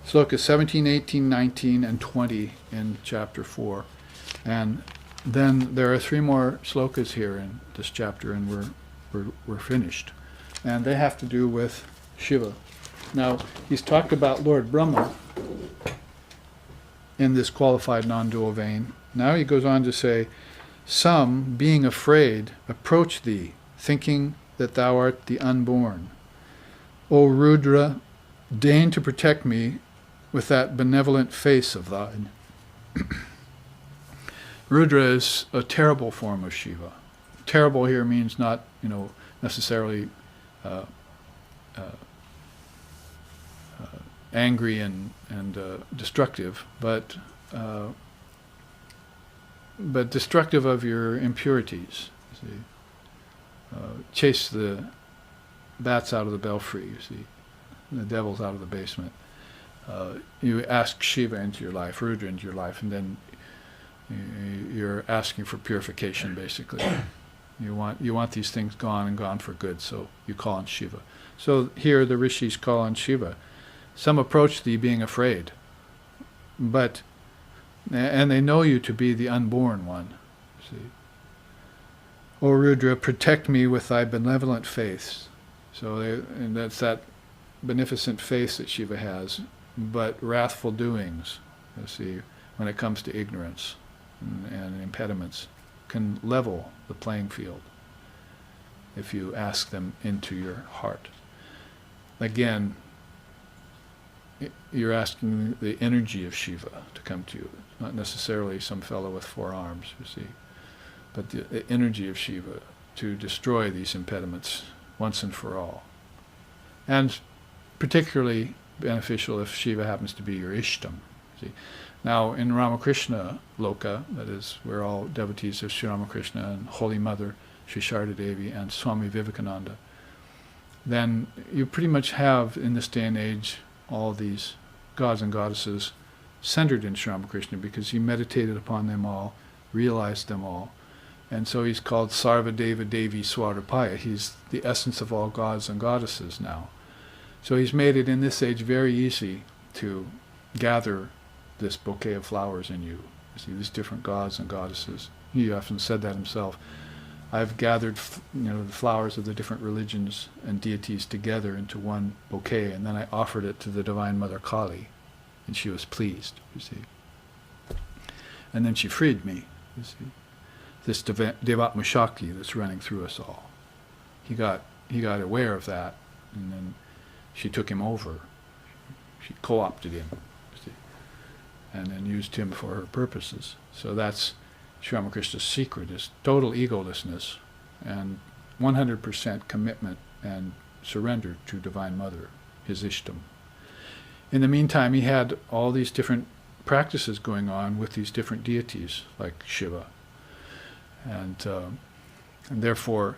slokas 17, 18, 19, and 20 in chapter 4. And then there are 3 more slokas here in this chapter, and we're finished. And they have to do with Shiva. Now, he's talked about Lord Brahma in this qualified non-dual vein. Now he goes on to say, some, being afraid, approach thee, thinking that thou art the unborn. O Rudra, deign to protect me with that benevolent face of thine. Rudra is a terrible form of Shiva. Terrible here means not, necessarily angry and destructive, but destructive of your impurities. You see, chase the bats out of the belfry. You see, the devils out of the basement. You ask Shiva into your life, Rudra into your life, and then you're asking for purification. Basically, you want these things gone and gone for good. So you call on Shiva. So here the rishis call on Shiva. Some approach thee being afraid, and they know you to be the unborn one. See, O Rudra, protect me with thy benevolent face. So and that's that beneficent face that Shiva has, but wrathful doings. You see, when it comes to ignorance, and impediments can level the playing field if you ask them into your heart. Again, you're asking the energy of Shiva to come to you, not necessarily some fellow with 4 arms, you see, but the energy of Shiva to destroy these impediments once and for all. And particularly beneficial if Shiva happens to be your Ishtam. See? Now, in Ramakrishna Loka, that is, we're all devotees of Sri Ramakrishna and Holy Mother, Sri Sharda Devi, and Swami Vivekananda, then you pretty much have, in this day and age, all these gods and goddesses centered in Sri Ramakrishna, because he meditated upon them all, realized them all. And so he's called Sarva Deva Devi Swarupaya. He's the essence of all gods and goddesses now. So he's made it in this age very easy to gather this bouquet of flowers in you. You see, these different gods and goddesses. He often said that himself. I've gathered, the flowers of the different religions and deities together into one bouquet, and then I offered it to the Divine Mother Kali, and she was pleased, you see. And then she freed me, you see. This Devatma Shakti that's running through us all. He got aware of that, and then she took him over. She co-opted him, you see, and then used him for her purposes. So that's Sri Ramakrishna's secret, is total egolessness and 100% commitment and surrender to Divine Mother, his Ishtam. In the meantime, he had all these different practices going on with these different deities, like Shiva. And therefore,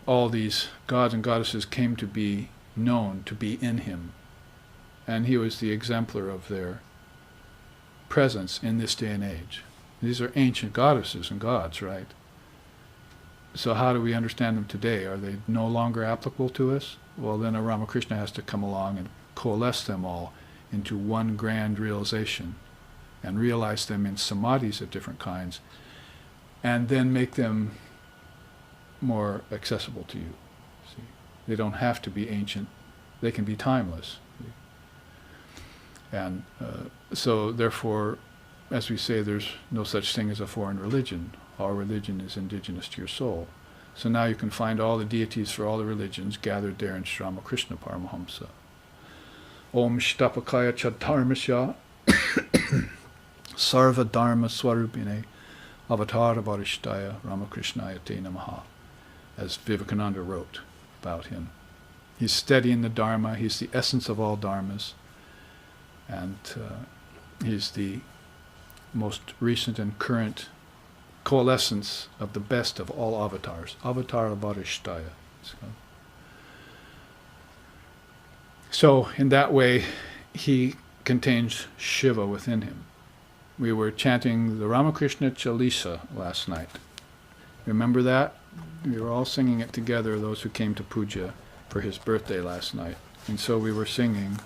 all these gods and goddesses came to be known to be in him. And he was the exemplar of their presence in this day and age. These are ancient goddesses and gods, right? So how do we understand them today? Are they no longer applicable to us? Well, then a Ramakrishna has to come along and coalesce them all into one grand realization and realize them in samadhis of different kinds, and then make them more accessible to you. See? They don't have to be ancient. They can be timeless. See? And so therefore, as we say, there's no such thing as a foreign religion. All religion is indigenous to your soul. So now you can find all the deities for all the religions gathered there in Sri Ramakrishna Paramahamsa. Om Shtapakaya Chatarmasya Sarva Dharma Swarupine Avatara Varishtaya Ramakrishnaya Te Namaha, as Vivekananda wrote about him. He's steady in the Dharma. He's the essence of all Dharmas. And he's the most recent and current coalescence of the best of all avatars. Avatara Varishtaya. So in that way, he contains Shiva within him. We were chanting the Ramakrishna Chalisa last night. Remember that? We were all singing it together, those who came to puja for his birthday last night. And so we were singing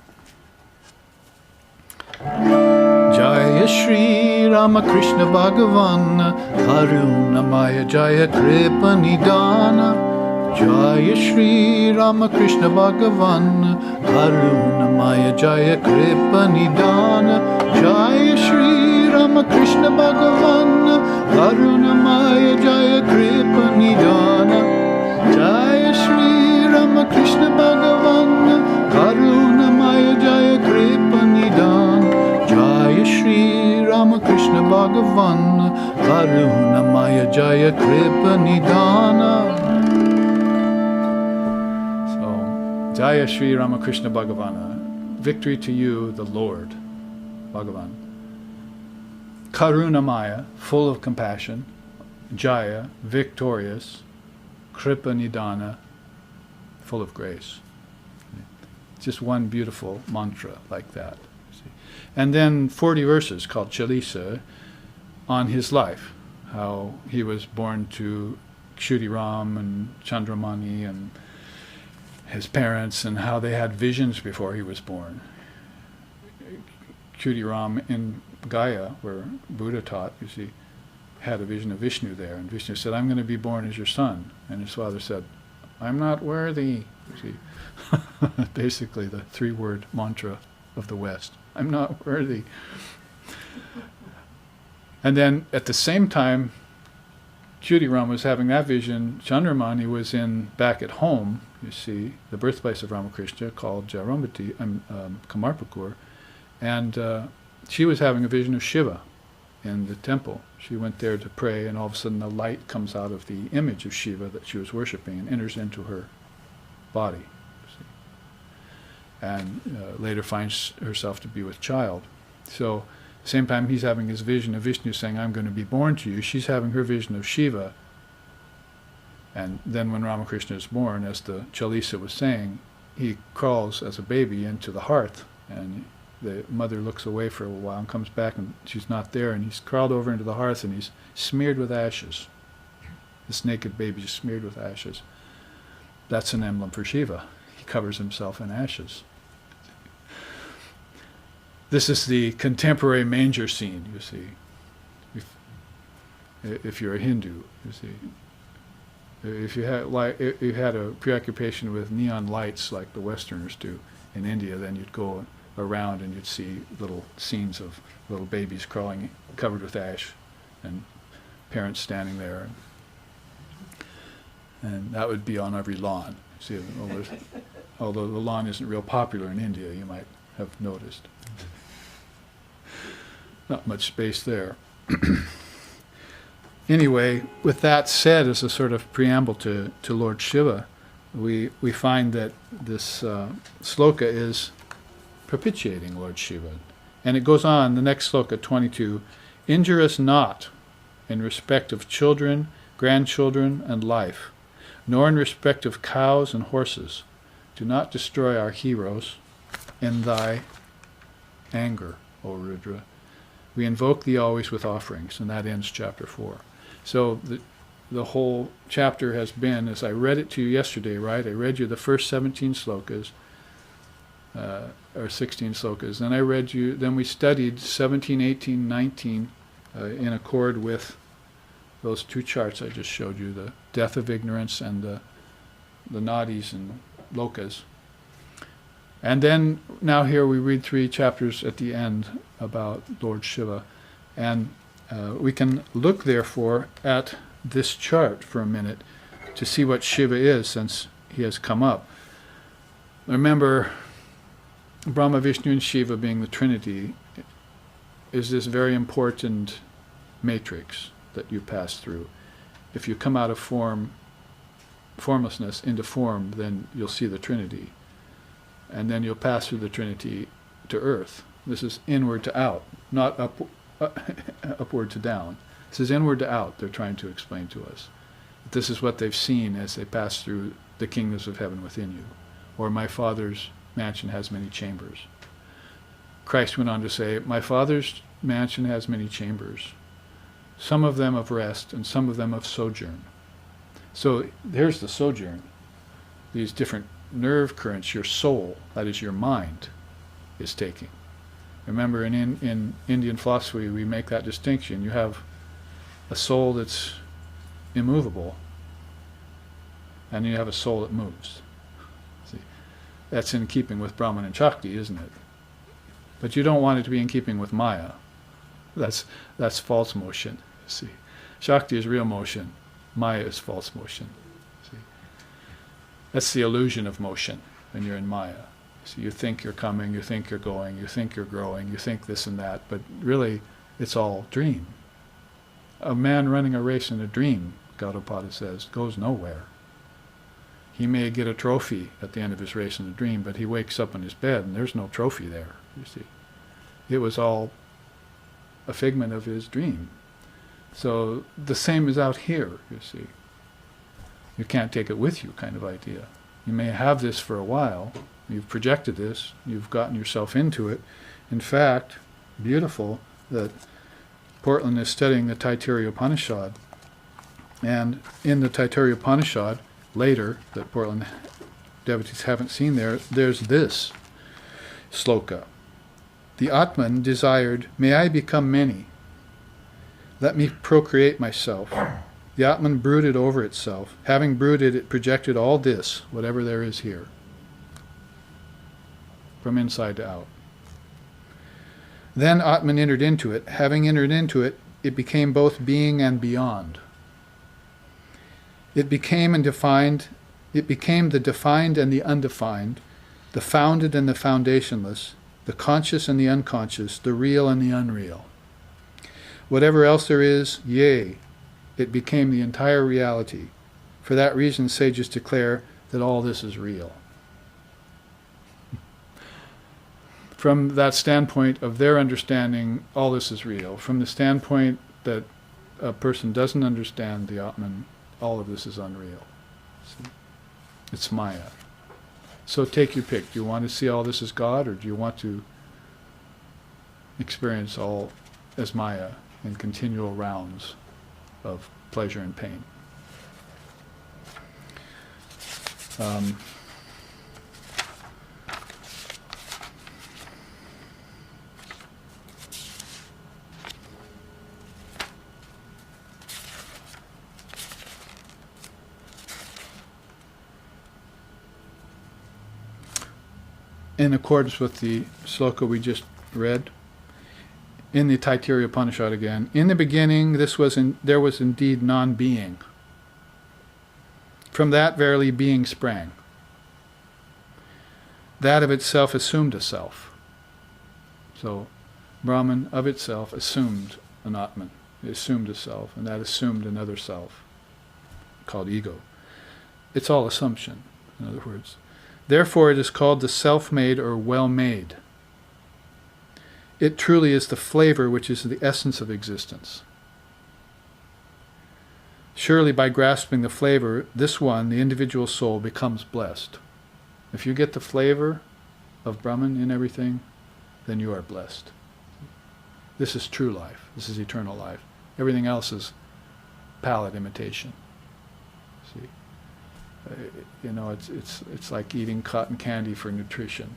Jaya Shri Ramakrishna Bhagavan Karunamaya Jaya Kripa Nidana Jaya Shri Ramakrishna Bhagavan Karunamaya Jaya Kripa Nidana Jaya Shri Ramakrishna Bhagavan Karunamaya Jaya Kripa Nidana Jaya Shri Ramakrishna Bhagavan Karunamaya Jaya Kripa Nidana Jaya Shri Ramakrishna Bhagavan Karunamaya Jaya Kripa Nidana. Jaya Shri Ramakrishna Bhagavana, victory to you, the Lord, Bhagavan. Karunamaya, full of compassion. Jaya, victorious. Kripa Nidana, full of grace. Just one beautiful mantra like that. And then 40 verses called Chalisa on his life, how he was born to Kshudiram and Chandramani and his parents, and how they had visions before he was born. Kshudiram in Gaya, where Buddha taught, you see, had a vision of Vishnu there, and Vishnu said, I'm going to be born as your son. And his father said, I'm not worthy. You see, basically the 3-word mantra of the West. I'm not worthy. And then at the same time, Chudiram was having that vision. Chandramani was back at home, you see, the birthplace of Ramakrishna, called Kamarpukur, and she was having a vision of Shiva in the temple. She went there to pray, and all of a sudden the light comes out of the image of Shiva that she was worshipping and enters into her body, you see, and later finds herself to be with child. So same time he's having his vision of Vishnu saying, I'm going to be born to you, she's having her vision of Shiva. And then when Ramakrishna is born, as the Chalisa was saying, he crawls as a baby into the hearth, and the mother looks away for a while and comes back and she's not there, and he's crawled over into the hearth and he's smeared with ashes. This naked baby is smeared with ashes. That's an emblem for Shiva. He covers himself in ashes. This is the contemporary manger scene, you see. If you're a Hindu, you see. If you had a preoccupation with neon lights like the Westerners do in India, then you'd go around and you'd see little scenes of little babies crawling, covered with ash, and parents standing there. And that would be on every lawn. See, although the lawn isn't real popular in India, you might have noticed. Not much space there. Anyway, with that said, as a sort of preamble to Lord Shiva, we find that this sloka is propitiating Lord Shiva. And it goes on, the next sloka, 22, injure us not in respect of children, grandchildren, and life, nor in respect of cows and horses. Do not destroy our heroes in thy anger, O Rudra. We invoke thee always with offerings, and that ends chapter 4. So the whole chapter has been, as I read it to you yesterday, right? I read you the first 17 slokas, or 16 slokas. Then we studied 17, 18, 19 in accord with those two charts I just showed you, the death of ignorance and the nadis and lokas. And then now here we read 3 chapters at the end about Lord Shiva. And we can look therefore at this chart for a minute to see what Shiva is, since he has come up. Remember, Brahma, Vishnu, and Shiva being the Trinity is this very important matrix that you pass through. If you come out of formlessness into form, then you'll see the Trinity. And then you'll pass through the Trinity to earth. This is inward to out, not upward to down. This is inward to out, they're trying to explain to us. This is what they've seen as they pass through the kingdoms of heaven within you. Or my Father's mansion has many chambers. Christ went on to say, my Father's mansion has many chambers, some of them of rest and some of them of sojourn. So there's the sojourn. These different nerve currents, your soul, that is your mind, is taking. Remember, in Indian philosophy, we make that distinction. You have a soul that's immovable, and you have a soul that moves. See, that's in keeping with Brahman and Shakti, isn't it? But you don't want it to be in keeping with Maya. That's false motion. See, Shakti is real motion. Maya is false motion. See, that's the illusion of motion when you're in Maya. So you think you're coming, you think you're going, you think you're growing, you think this and that, but really it's all dream. A man running a race in a dream, Gaudapada says, goes nowhere. He may get a trophy at the end of his race in a dream, but he wakes up in his bed and there's no trophy there, you see. It was all a figment of his dream. So the same is out here, you see. You can't take it with you kind of idea. You may have this for a while. You've projected this. You've gotten yourself into it. In fact, beautiful that Portland is studying the Taittiriya Upanishad. And in the Taittiriya Upanishad, later, that Portland devotees haven't seen there, there's this sloka. The Atman desired, may I become many. Let me procreate myself. The Atman brooded over itself. Having brooded, it projected all this, whatever there is here, from inside to out. Then Atman entered into it. Having entered into it, it became both being and beyond. It became the defined and the undefined, the founded and the foundationless, the conscious and the unconscious, the real and the unreal. Whatever else there is, yea, it became the entire reality. For that reason, sages declare that all this is real. From that standpoint of their understanding, all this is real. From the standpoint that a person doesn't understand the Atman, all of this is unreal. See? It's Maya. So take your pick. Do you want to see all this as God, or do you want to experience all as Maya in continual rounds of pleasure and pain? In accordance with the sloka we just read, in the Taittiriya Upanishad again, in the beginning there was indeed non-being. From that verily being sprang. That of itself assumed a self. So Brahman of itself assumed an Atman. It assumed a self, and that assumed another self, called ego. It's all assumption, in other words. Therefore it is called the self-made or well-made. It truly is the flavor which is the essence of existence. Surely by grasping the flavor, this one, the individual soul, becomes blessed. If you get the flavor of Brahman in everything, then you are blessed. This is true life. This is eternal life. Everything else is palate imitation. See? It's like eating cotton candy for nutrition.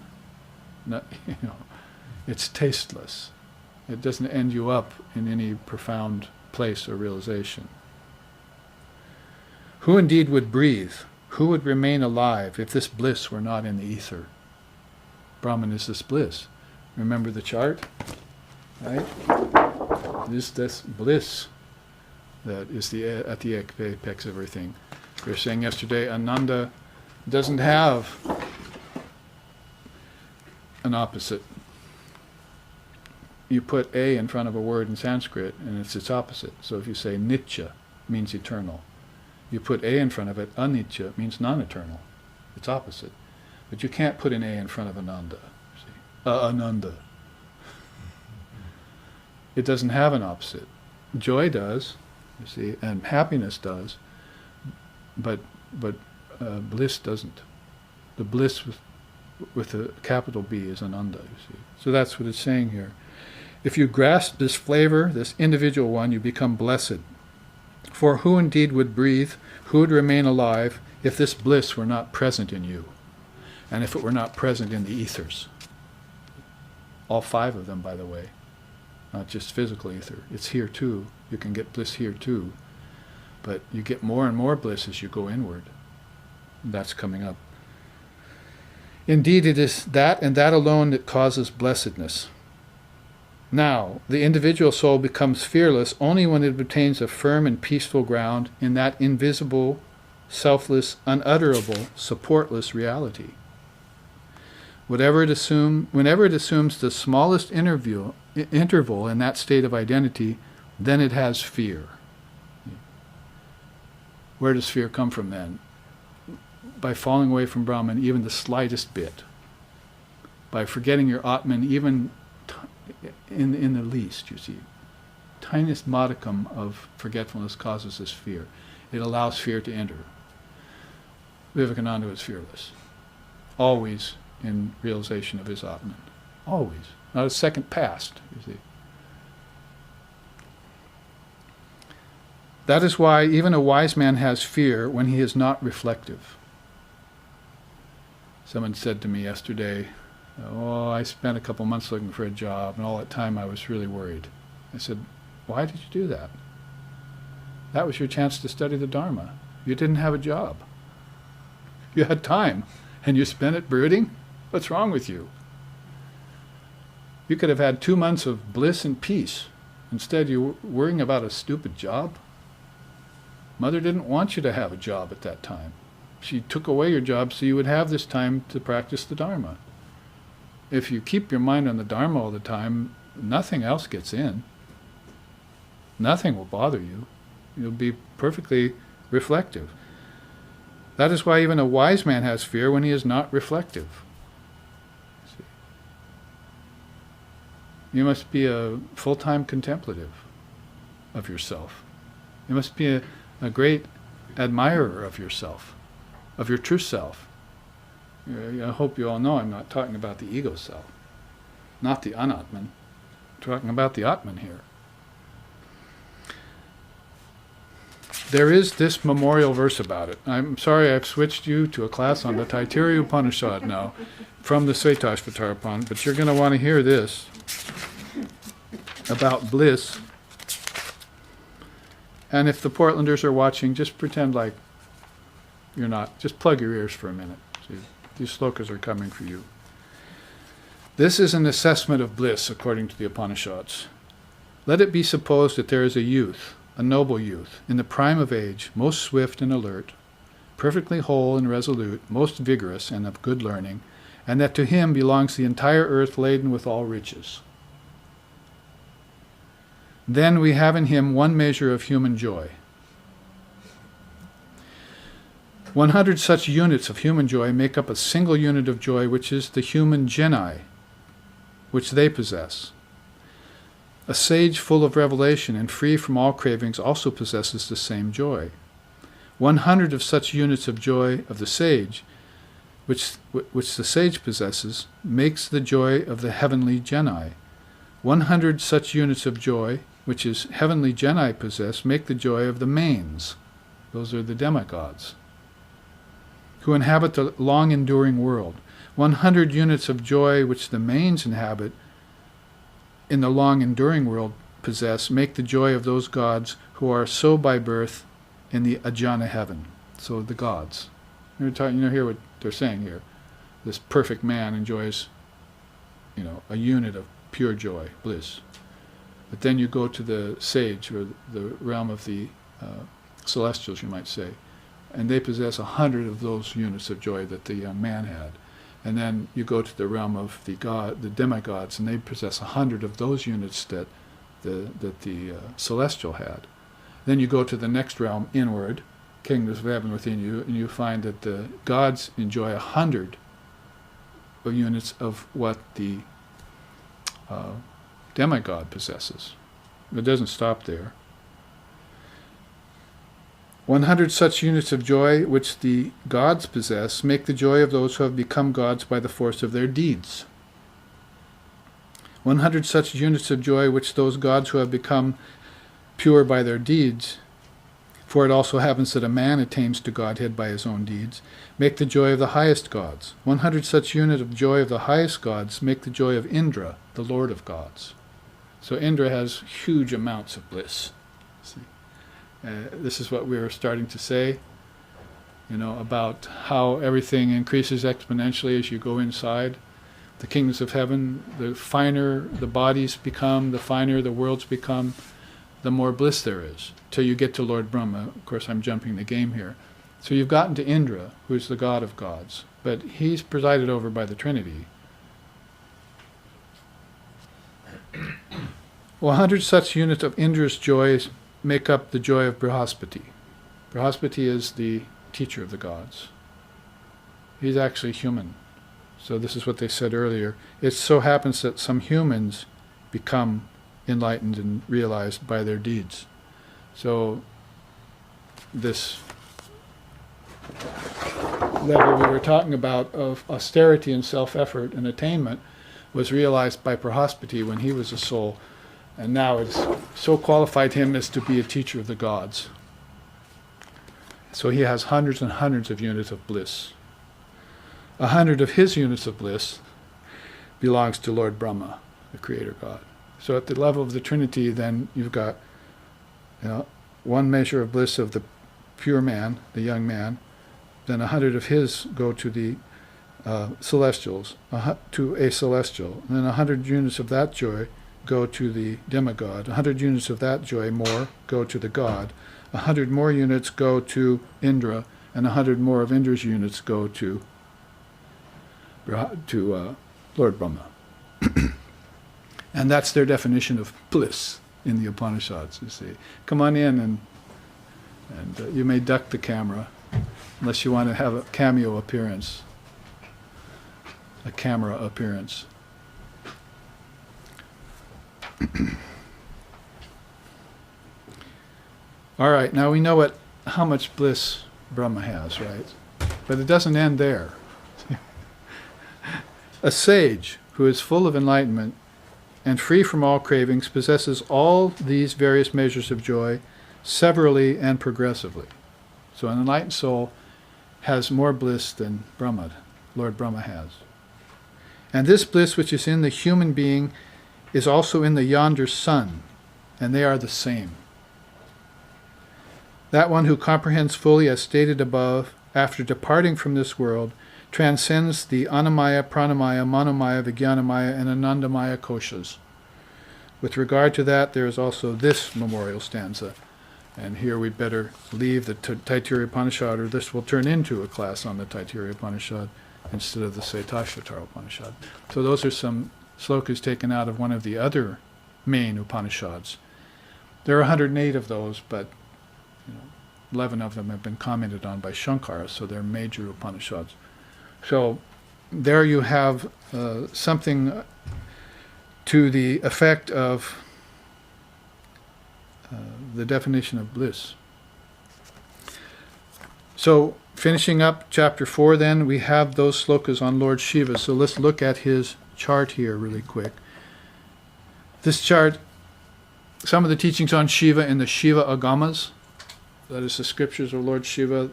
It's tasteless. It doesn't end you up in any profound place or realization. Who indeed would breathe? Who would remain alive if this bliss were not in the ether? Brahman is this bliss. Remember the chart? Right? This bliss that is at the apex of everything. We were saying yesterday, Ananda doesn't have an opposite. You put a in front of a word in Sanskrit and it's its opposite. So if you say nitya, means eternal. You put a in front of it, anitya, means non-eternal. It's opposite. But you can't put an a in front of Ananda. See? Ananda. It doesn't have an opposite. Joy does, you see, and happiness does. But bliss doesn't. The bliss with a capital B is Ananda, you see. So that's what it's saying here. If you grasp this flavor, this individual one, you become blessed. For who indeed would breathe, who would remain alive, if this bliss were not present in you, and if it were not present in the ethers? All 5 of them, by the way. Not just physical ether. It's here too. You can get bliss here too. But you get more and more bliss as you go inward. That's coming up. Indeed, it is that and that alone that causes blessedness. Now, the individual soul becomes fearless only when it obtains a firm and peaceful ground in that invisible, selfless, unutterable, supportless reality. Whenever it assumes the smallest interval in that state of identity, then it has fear. Where does fear come from then? By falling away from Brahman even the slightest bit. By forgetting your Atman even in the least, you see. Tiniest modicum of forgetfulness causes this fear. It allows fear to enter. Vivekananda was fearless. Always in realization of his Atman. Always. Not a second passed, you see. That is why even a wise man has fear when he is not reflective. Someone said to me yesterday, "Oh, I spent a couple months looking for a job, and all that time I was really worried." I said, "Why did you do that? That was your chance to study the Dharma. You didn't have a job. You had time, and you spent it brooding? What's wrong with you? You could have had 2 months of bliss and peace Instead, you're worrying about a stupid job. Mother didn't want you to have a job at that time. She took away your job so you would have this time to practice the Dharma. If you keep your mind on the Dharma all the time, nothing else gets in. Nothing will bother you. You'll be perfectly reflective. That is why even a wise man has fear when he is not reflective. See? You must be a full-time contemplative of yourself. You must be a great admirer of yourself, of your true self. I hope you all know I'm not talking about the ego self, not the anatman. I'm talking about the Atman here. There is this memorial verse about it. I'm sorry I've switched you to a class on the Taittiriya Upanishad now from the Shvetashvatara Upanishad, but you're going to want to hear this about bliss. And if the Portlanders are watching, just pretend like you're not. Just plug your ears for a minute. See, these slokas are coming for you. This is an assessment of bliss according to the Upanishads. Let it be supposed that there is a youth, a noble youth, in the prime of age, most swift and alert, perfectly whole and resolute, most vigorous and of good learning, and that to him belongs the entire earth laden with all riches. Then we have in him one measure of human joy. 100 such units of human joy make up a single unit of joy, which is the human genai, which they possess. A sage full of revelation and free from all cravings also possesses the same joy. 100 of such units of joy of the sage, which the sage possesses, makes the joy of the heavenly genai. 100 such units of joy, which is heavenly genai possess, make the joy of the manes. Those are the demigods, who inhabit the long-enduring world. 100 units of joy, which the manes inhabit in the long-enduring world possess, make the joy of those gods who are so by birth in the ajna heaven. So the gods. Hear what they're saying here. This perfect man enjoys, a unit of pure joy, bliss. But then you go to the sage, or the realm of the celestials, you might say, and they possess 100 of those units of joy that the young man had. And then you go to the realm of the demigods, and they possess 100 of those units that the celestial had. Then you go to the next realm, inward, kingdoms of heaven within you, and you find that the gods enjoy 100 units of what the demigod possesses. It doesn't stop there. 100 such units of joy which the gods possess make the joy of those who have become gods by the force of their deeds. 100 such units of joy which those gods who have become pure by their deeds, for it also happens that a man attains to Godhead by his own deeds, make the joy of the highest gods. 100 such units of joy of the highest gods make the joy of Indra, the Lord of gods. So Indra has huge amounts of bliss. See? This is what we were starting to say, about how everything increases exponentially as you go inside. The kingdoms of heaven, the finer the bodies become, the finer the worlds become, the more bliss there is, till you get to Lord Brahma. Of course, I'm jumping the game here. So you've gotten to Indra, who is the god of gods, but he's presided over by the Trinity. 100 such units of Indra's joys make up the joy of Brihaspati. Brihaspati is the teacher of the gods. He's actually human. So this is what they said earlier. It so happens that some humans become enlightened and realized by their deeds. So this level we were talking about of austerity and self-effort and attainment was realized by Brihaspati when he was a soul. And now it's so qualified him as to be a teacher of the gods. So he has hundreds and hundreds of units of bliss. 100 of his units of bliss belongs to Lord Brahma, the creator God. So at the level of the Trinity, then you've got one measure of bliss of the pure man, the young man. Then 100 of his go to the celestials, to a celestial. And then 100 units of that joy go to the demigod. 100 units of that joy more go to the god. 100 more units go to Indra, and 100 more of Indra's units go to Lord Brahma. And that's their definition of bliss in the Upanishads, you see. Come on in, and you may duck the camera, unless you want to have a cameo appearance, a camera appearance. All right, now we know how much bliss Brahma has, right? But it doesn't end there. A sage who is full of enlightenment and free from all cravings possesses all these various measures of joy severally and progressively. So an enlightened soul has more bliss than Brahma, Lord Brahma has. And this bliss which is in the human being is also in the yonder sun, and they are the same. That one who comprehends fully, as stated above, after departing from this world, transcends the Annamaya, Pranamaya, Manomaya, Vijnanamaya, and Anandamaya koshas. With regard to that, there is also this memorial stanza. And here we'd better leave the Taittiriya Upanishad, or this will turn into a class on the Taittiriya Upanishad instead of the Shvetashvatara Upanishad. So those are some slokas taken out of one of the other main Upanishads. There are 108 of those, but 11 of them have been commented on by Shankara, so they're major Upanishads. So there you have something to the effect of the definition of bliss. So finishing up chapter 4 then, we have those slokas on Lord Shiva. So let's look at his chart here really quick. This chart, some of the teachings on Shiva in the Shiva Agamas, that is the scriptures of Lord Shiva,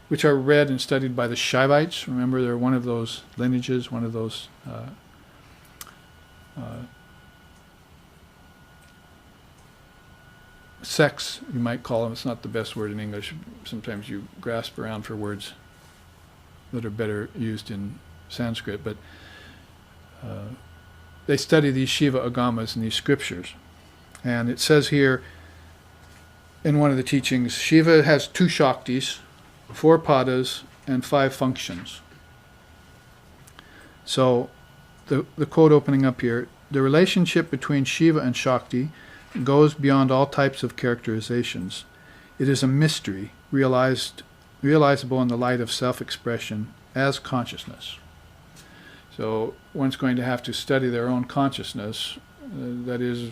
which are read and studied by the Shaivites. Remember, they're one of those lineages, one of those sects, you might call them. It's not the best word in English. Sometimes you grasp around for words that are better used in Sanskrit, but they study these Shiva Agamas and these scriptures. And it says here in one of the teachings, Shiva has 2 Shaktis, 4 padas, and 5 functions. So the quote opening up here, the relationship between Shiva and Shakti goes beyond all types of characterizations. It is a mystery realizable in the light of self-expression as consciousness. So one's going to have to study their own consciousness, that is,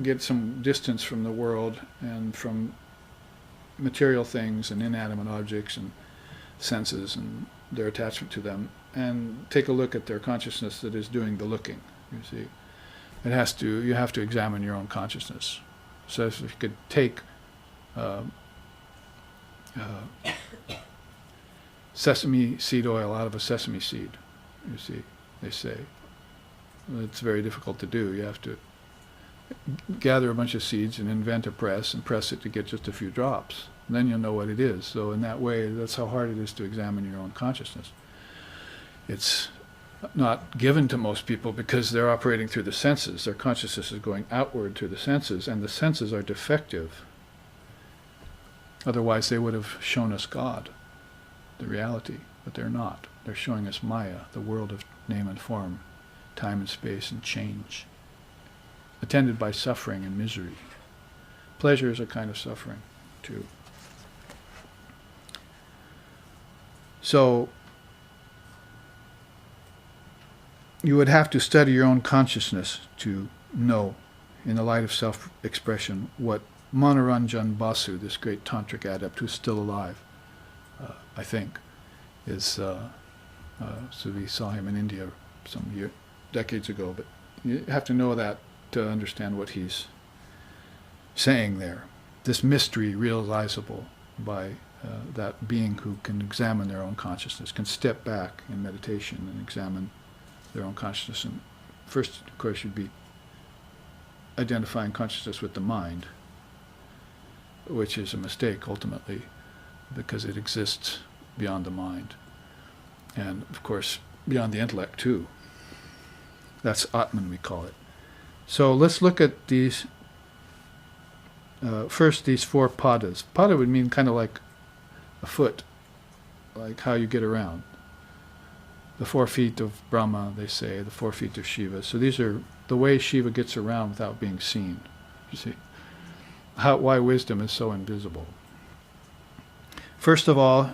get some distance from the world and from material things and inanimate objects and senses and their attachment to them, and take a look at their consciousness that is doing the looking. You see, you have to examine your own consciousness. So if you could take sesame seed oil out of a sesame seed, you see, they say it's very difficult to do. You have to gather a bunch of seeds and invent a press and press it to get just a few drops. And then you'll know what it is. So in that way, that's how hard it is to examine your own consciousness. It's not given to most people because they're operating through the senses. Their consciousness is going outward through the senses, and the senses are defective. Otherwise, they would have shown us God, the reality, but they're not. They're showing us Maya, the world of name and form, time and space and change, attended by suffering and misery. Pleasure is a kind of suffering, too. So, you would have to study your own consciousness to know, in the light of self-expression, what Manoranjan Basu, this great tantric adept who's still alive, I think, is, so we saw him in India some decades ago, but you have to know that to understand what he's saying there. This mystery realizable by that being who can examine their own consciousness, can step back in meditation and examine their own consciousness. And first, of course, you'd be identifying consciousness with the mind, which is a mistake ultimately, because it exists beyond the mind. And, of course, beyond the intellect, too. That's Atman, we call it. So let's look at these, first these 4 padas. Pada would mean kind of like a foot, like how you get around. The 4 feet of Brahma, they say, the 4 feet of Shiva. So these are the way Shiva gets around without being seen. You see why wisdom is so invisible. First of all,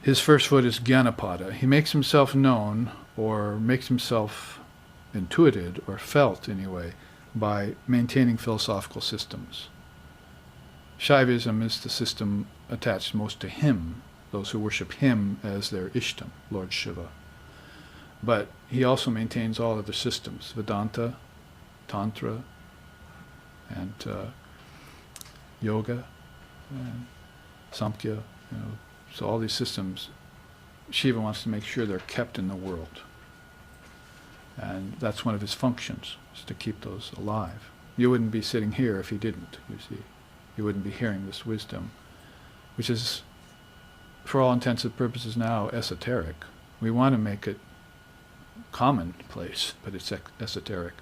his first foot is Jnanapada. He makes himself known, or makes himself intuited, or felt anyway, by maintaining philosophical systems. Shaivism is the system attached most to him, those who worship him as their Ishtam, Lord Shiva. But he also maintains all other systems, Vedanta, Tantra, and Yoga, and Samkhya. So all these systems, Shiva wants to make sure they're kept in the world. And that's one of his functions, is to keep those alive. You wouldn't be sitting here if he didn't, you see. You wouldn't be hearing this wisdom, which is, for all intents and purposes now, esoteric. We want to make it commonplace, but it's esoteric.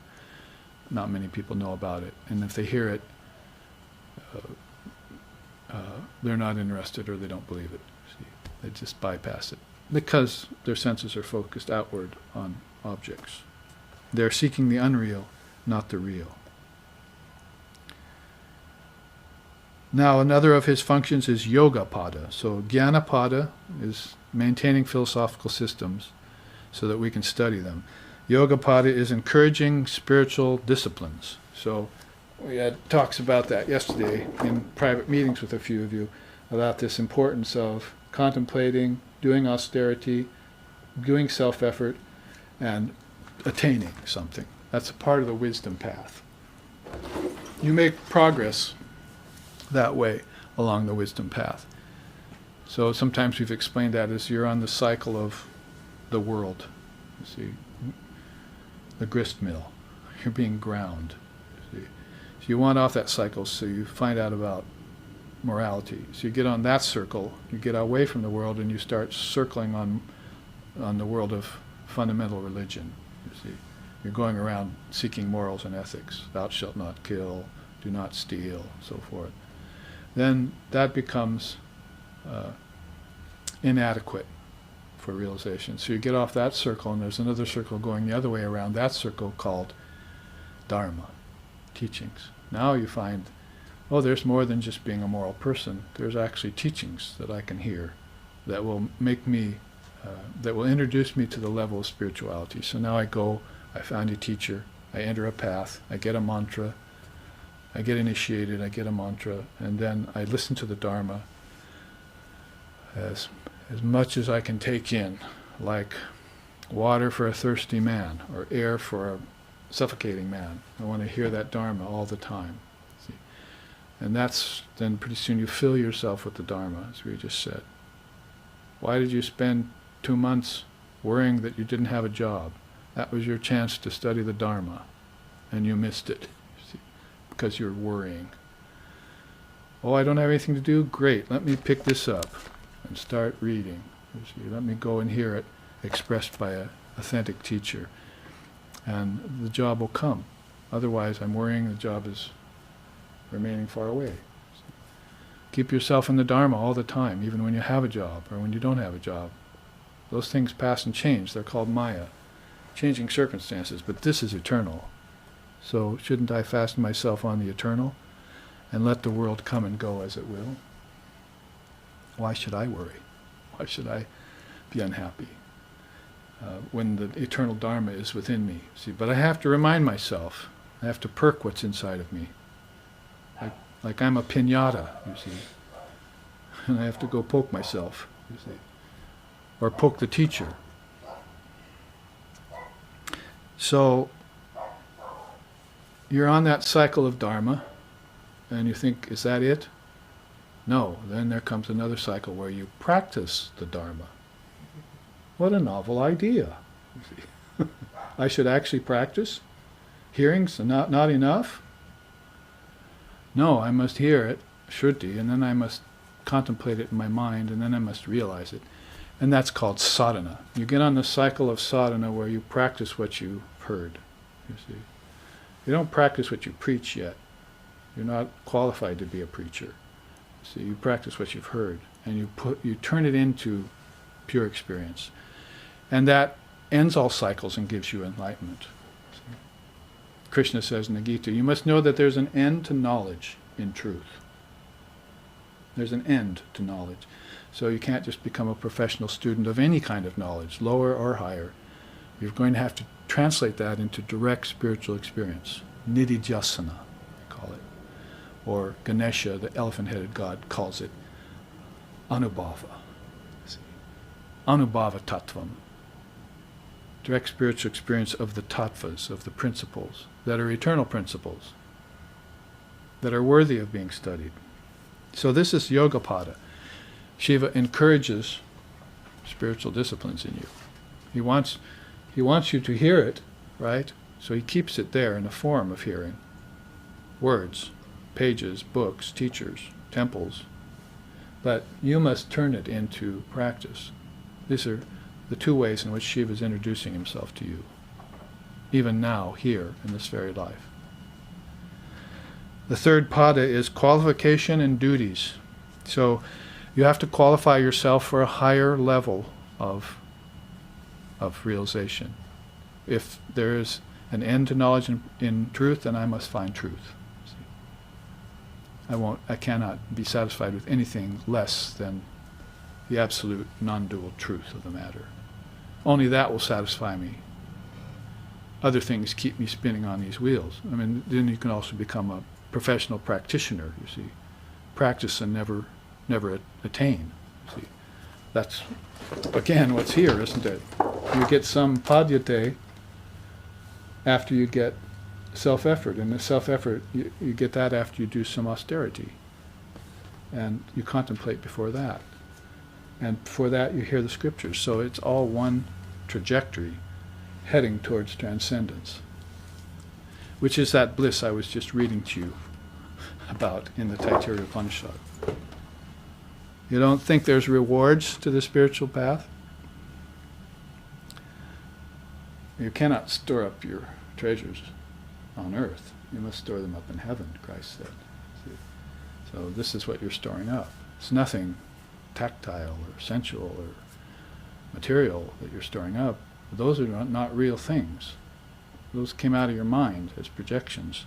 Not many people know about it. And if they hear it, they're not interested, or they don't believe it. See? They just bypass it, because their senses are focused outward on objects. They're seeking the unreal, not the real. Now, another of his functions is Yoga Pada. So Jnana Pada is maintaining philosophical systems so that we can study them. Yoga Pada is encouraging spiritual disciplines. So we had talks about that yesterday in private meetings with a few of you, about this importance of contemplating, doing austerity, doing self-effort, and attaining something. That's a part of the wisdom path. You make progress that way along the wisdom path. So sometimes we've explained that as you're on the cycle of the world. You see, the grist mill. You're being ground. You see. So you want off that cycle, so you find out about morality. So you get on that circle, you get away from the world, and you start circling on the world of fundamental religion. You see, you're going around seeking morals and ethics. Thou shalt not kill, do not steal, so forth. Then that becomes inadequate for realization. So you get off that circle, and there's another circle going the other way around that circle called Dharma, teachings. Now you find, oh, there's more than just being a moral person. There's actually teachings that I can hear that will make me, that will introduce me to the level of spirituality. So now I go, I find a teacher, I enter a path, I get a mantra, I get initiated, I get a mantra, and then I listen to the Dharma as much as I can take in, like water for a thirsty man, or air for a suffocating man. I want to hear that Dharma all the time. See? And that's, then pretty soon you fill yourself with the Dharma, as we just said. Why did you spend 2 months worrying that you didn't have a job? That was your chance to study the Dharma, and you missed it. Because you're worrying. Oh, I don't have anything to do? Great, let me pick this up and start reading. You see, let me go and hear it expressed by an authentic teacher. And the job will come. Otherwise, I'm worrying, the job is remaining far away. Keep yourself in the Dharma all the time, even when you have a job or when you don't have a job. Those things pass and change. They're called Maya, changing circumstances, but this is eternal. So shouldn't I fasten myself on the eternal and let the world come and go as it will? Why should I worry? Why should I be unhappy when the eternal Dharma is within me? See, but I have to remind myself. I have to perk what's inside of me. Like I'm a piñata, you see. And I have to go poke myself, you see. Or poke the teacher. So you're on that cycle of Dharma, and you think, is that it? No, then there comes another cycle where you practice the Dharma. What a novel idea. I should actually practice? Hearing's not enough? No, I must hear it, Shruti, and then I must contemplate it in my mind, and then I must realize it. And that's called sadhana. You get on the cycle of sadhana where you practice what you've heard. You see, you don't practice what you preach yet. You're not qualified to be a preacher. See, you practice what you've heard, and you turn it into pure experience, and that ends all cycles and gives you enlightenment. See? Krishna says in the Gita, you must know that there's an end to knowledge in truth. There's an end to knowledge. So you can't just become a professional student of any kind of knowledge, lower or higher. You're going to have to translate that into direct spiritual experience. Nididhyasana, they call it. Or Ganesha, the elephant-headed god, calls it Anubhava. See? Anubhava tattvam. Direct spiritual experience of the tattvas, of the principles, that are eternal principles, that are worthy of being studied. So this is Yogapada. Shiva encourages spiritual disciplines in you. He wants you to hear it, right? So he keeps it there in the form of hearing. Words, pages, books, teachers, temples. But you must turn it into practice. These are the two ways in which Shiva is introducing himself to you, even now, here, in this very life. The third pada is qualification and duties. So you have to qualify yourself for a higher level of realization. If there is an end to knowledge in truth, then I must find truth. See? I cannot be satisfied with anything less than the absolute non-dual truth of the matter. Only that will satisfy me. Other things keep me spinning on these wheels. I mean, then you can also become a professional practitioner, you see. Practice and never attain, you see. That's, again, what's here, isn't it? You get some padyate after you get self-effort, and the self-effort, you get that after you do some austerity. And you contemplate before that. And before that, you hear the scriptures. So it's all one trajectory heading towards transcendence, which is that bliss I was just reading to you about in the Shvetashvatara Upanishad. You don't think there's rewards to the spiritual path? You cannot store up your treasures on earth. You must store them up in heaven, Christ said. See? So this is what you're storing up. It's nothing tactile or sensual or material that you're storing up. Those are not real things. Those came out of your mind as projections.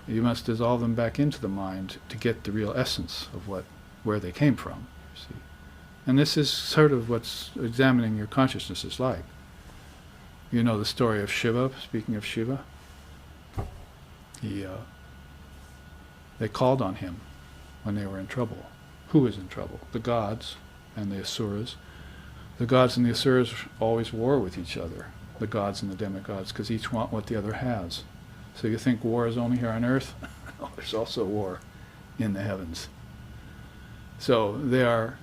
You must dissolve them back into the mind to get the real essence of where they came from, you see. And this is sort of what's examining your consciousness is like. You know the story of Shiva, speaking of Shiva. They called on him when they were in trouble. Who was in trouble? The gods and the asuras. The gods and the asuras always war with each other, the gods and the demigods, because each want what the other has. So you think war is only here on earth? No, there's also war in the heavens. So they are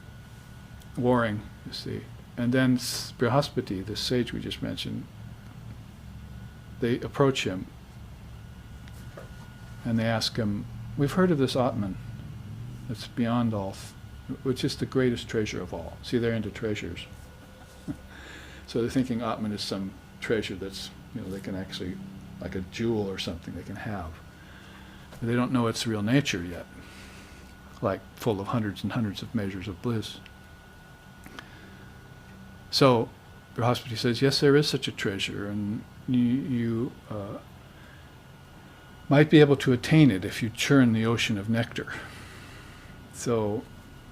warring, you see. And then Brihaspati, the sage we just mentioned, they approach him and they ask him, we've heard of this Atman that's beyond all, which is the greatest treasure of all. See, they're into treasures. So they're thinking Atman is some treasure that's, they can actually, like a jewel or something they can have. But they don't know its real nature yet, like full of hundreds and hundreds of measures of bliss. So Brihaspati says, yes, there is such a treasure, and you might be able to attain it if you churn the ocean of nectar. So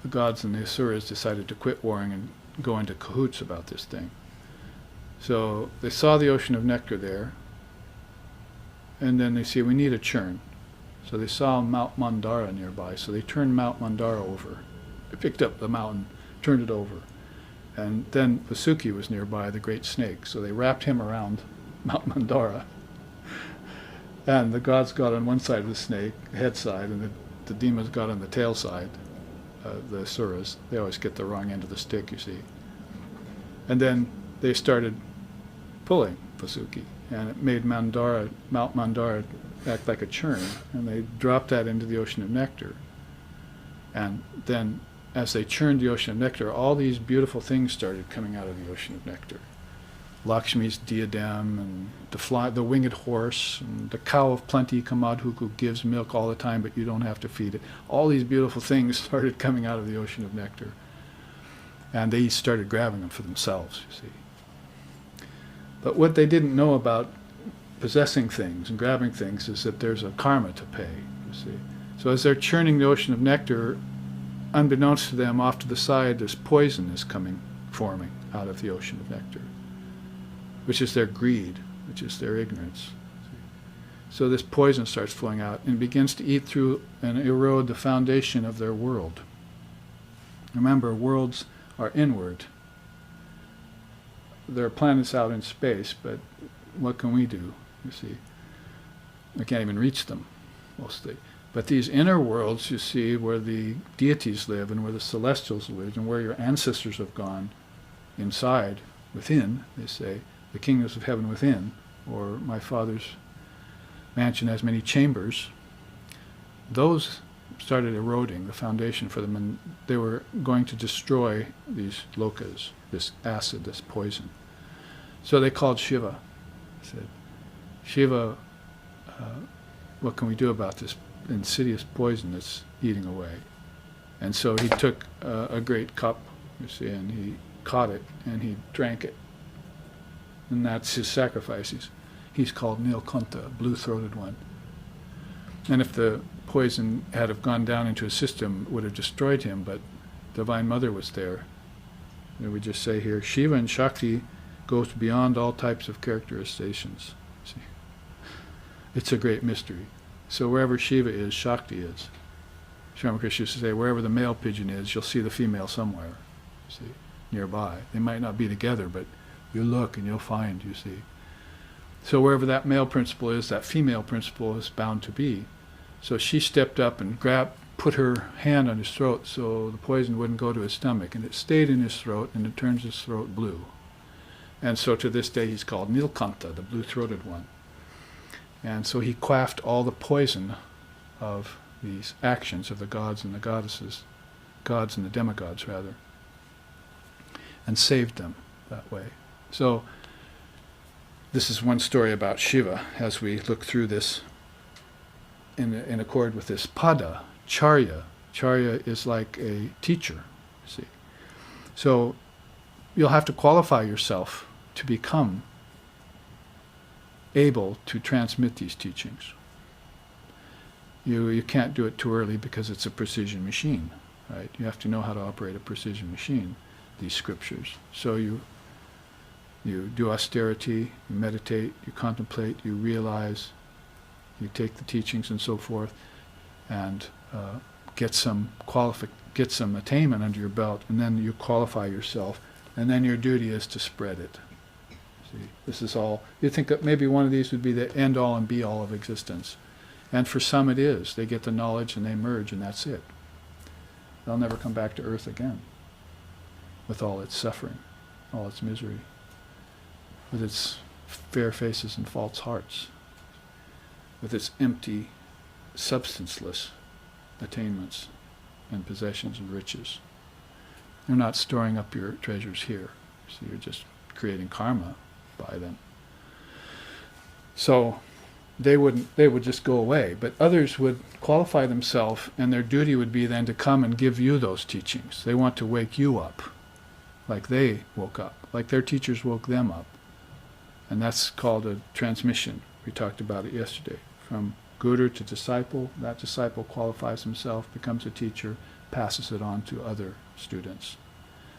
the gods and the asuras decided to quit warring and go into cahoots about this thing. So they saw the ocean of nectar there, and then they see, we need a churn. So they saw Mount Mandara nearby, so they turned Mount Mandara over. They picked up the mountain, turned it over. And then Vasuki was nearby, the great snake, so they wrapped him around Mount Mandara. And the gods got on one side of the snake, the head side, and the demons got on the tail side, the asuras. They always get the wrong end of the stick, you see. And then they started pulling Vasuki, and it made Mount Mandara act like a churn, and they dropped that into the ocean of nectar. And then, as they churned the ocean of nectar, all these beautiful things started coming out of the ocean of nectar. Lakshmi's diadem, and the winged horse, and the cow of plenty, Kamadhu, who gives milk all the time, but you don't have to feed it. All these beautiful things started coming out of the ocean of nectar. And they started grabbing them for themselves, you see. But what they didn't know about possessing things and grabbing things is that there's a karma to pay, you see. So as they're churning the ocean of nectar, unbeknownst to them, off to the side, this poison is forming out of the ocean of nectar, which is their greed, which is their ignorance. So this poison starts flowing out and begins to eat through and erode the foundation of their world. Remember, worlds are inward. There are planets out in space, but what can we do, you see? We can't even reach them, mostly. But these inner worlds, you see, where the deities live and where the celestials live and where your ancestors have gone, inside, within, they say, the kingdoms of heaven within, or my Father's mansion has many chambers, those started eroding the foundation for them, and they were going to destroy these lokas, this acid, this poison. So they called Shiva. They said, Shiva, what can we do about this insidious poison that's eating away? And so he took a great cup, you see, and he caught it, and he drank it. And that's his sacrifices. He's called Nilkanta, blue-throated one. And if the poison had have gone down into his system, it would have destroyed him, but Divine Mother was there. And we just say here, Shiva and Shakti goes beyond all types of characterizations. See? It's a great mystery. So wherever Shiva is, Shakti is. Sri Ramakrishna used to say, wherever the male pigeon is, you'll see the female somewhere, see, nearby. They might not be together, but you look and you'll find, you see. So wherever that male principle is, that female principle is bound to be. So she stepped up and put her hand on his throat so the poison wouldn't go to his stomach, and it stayed in his throat, and it turns his throat blue. And so to this day he's called Nilkanta, the blue-throated one. And so he quaffed all the poison of these actions of the gods and the goddesses, gods and the demigods rather, and saved them that way. So this is one story about Shiva as we look through this in accord with this pada, charya. Charya is like a teacher, see. So you'll have to qualify yourself to become able to transmit these teachings. You can't do it too early because it's a precision machine, right? You have to know how to operate a precision machine, these scriptures. So you do austerity, you meditate, you contemplate, you realize, you take the teachings and so forth, and get some attainment under your belt, and then you qualify yourself, and then your duty is to spread it. See, this is all. You think that maybe one of these would be the end-all and be-all of existence, and for some it is. They get the knowledge and they merge, and that's it. They'll never come back to earth again, with all its suffering, all its misery, with its fair faces and false hearts, with its empty, substanceless attainments and possessions and riches. You're not storing up your treasures here, so you're just creating karma by them. So they would just go away, but others would qualify themselves, and their duty would be then to come and give you those teachings. They want to wake you up, like they woke up, like their teachers woke them up. And that's called a transmission. We talked about it yesterday. From guru to disciple, that disciple qualifies himself, becomes a teacher, passes it on to other students,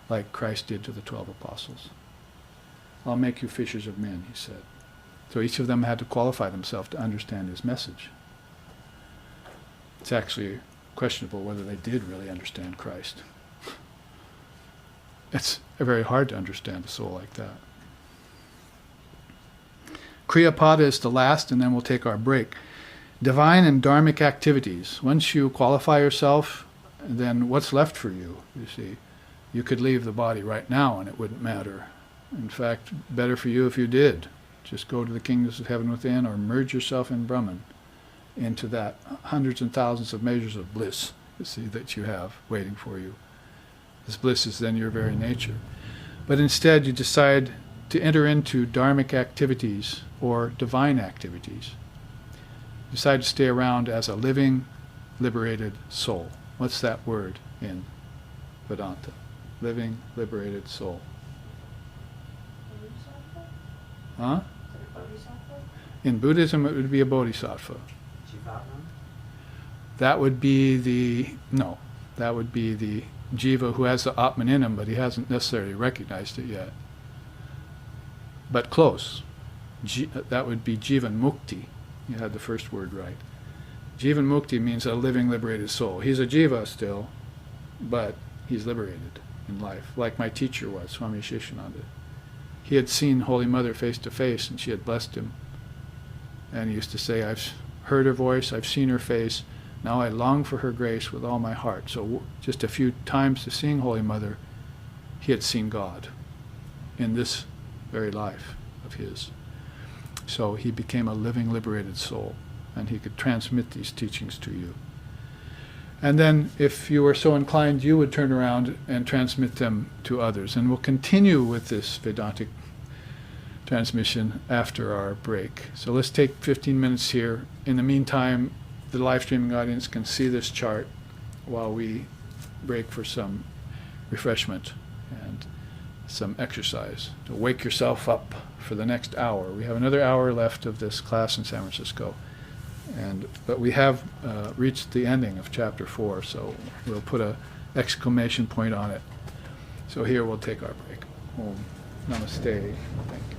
like Christ did to the 12 apostles. I'll make you fishers of men, he said. So each of them had to qualify themselves to understand his message. It's actually questionable whether they did really understand Christ. It's very hard to understand a soul like that. Kriyapada is the last, and then we'll take our break. Divine and dharmic activities. Once you qualify yourself, then what's left for you? You see, you could leave the body right now and it wouldn't matter. In fact, better for you if you did. Just go to the kingdoms of heaven within, or merge yourself in Brahman, into that hundreds and thousands of measures of bliss, you see, that you have waiting for you. This bliss is then your very nature. But instead you decide to enter into dharmic activities or divine activities. You decide to stay around as a living, liberated soul. What's that word in Vedanta? Living, liberated soul. Huh? In Buddhism, it would be a bodhisattva. That would be the jiva who has the Atman in him, but he hasn't necessarily recognized it yet. But close. That would be jivan mukti. You had the first word right. Jivan mukti means a living, liberated soul. He's a jiva still, but he's liberated in life, like my teacher was, Swami Shishananda. He had seen Holy Mother face to face, and she had blessed him. And he used to say, I've heard her voice, I've seen her face, now I long for her grace with all my heart. So just a few times to seeing Holy Mother, he had seen God in this very life of his. So he became a living, liberated soul, and he could transmit these teachings to you. And then, if you were so inclined, you would turn around and transmit them to others. And we'll continue with this Vedantic transmission after our break. So let's take 15 minutes here. In the meantime, the live streaming audience can see this chart while we break for some refreshment and some exercise to wake yourself up for the next hour. We have another hour left of this class in San Francisco. But we have reached the ending of chapter 4, so we'll put an exclamation point on it. So here we'll take our break. Om Namaste. Thank you.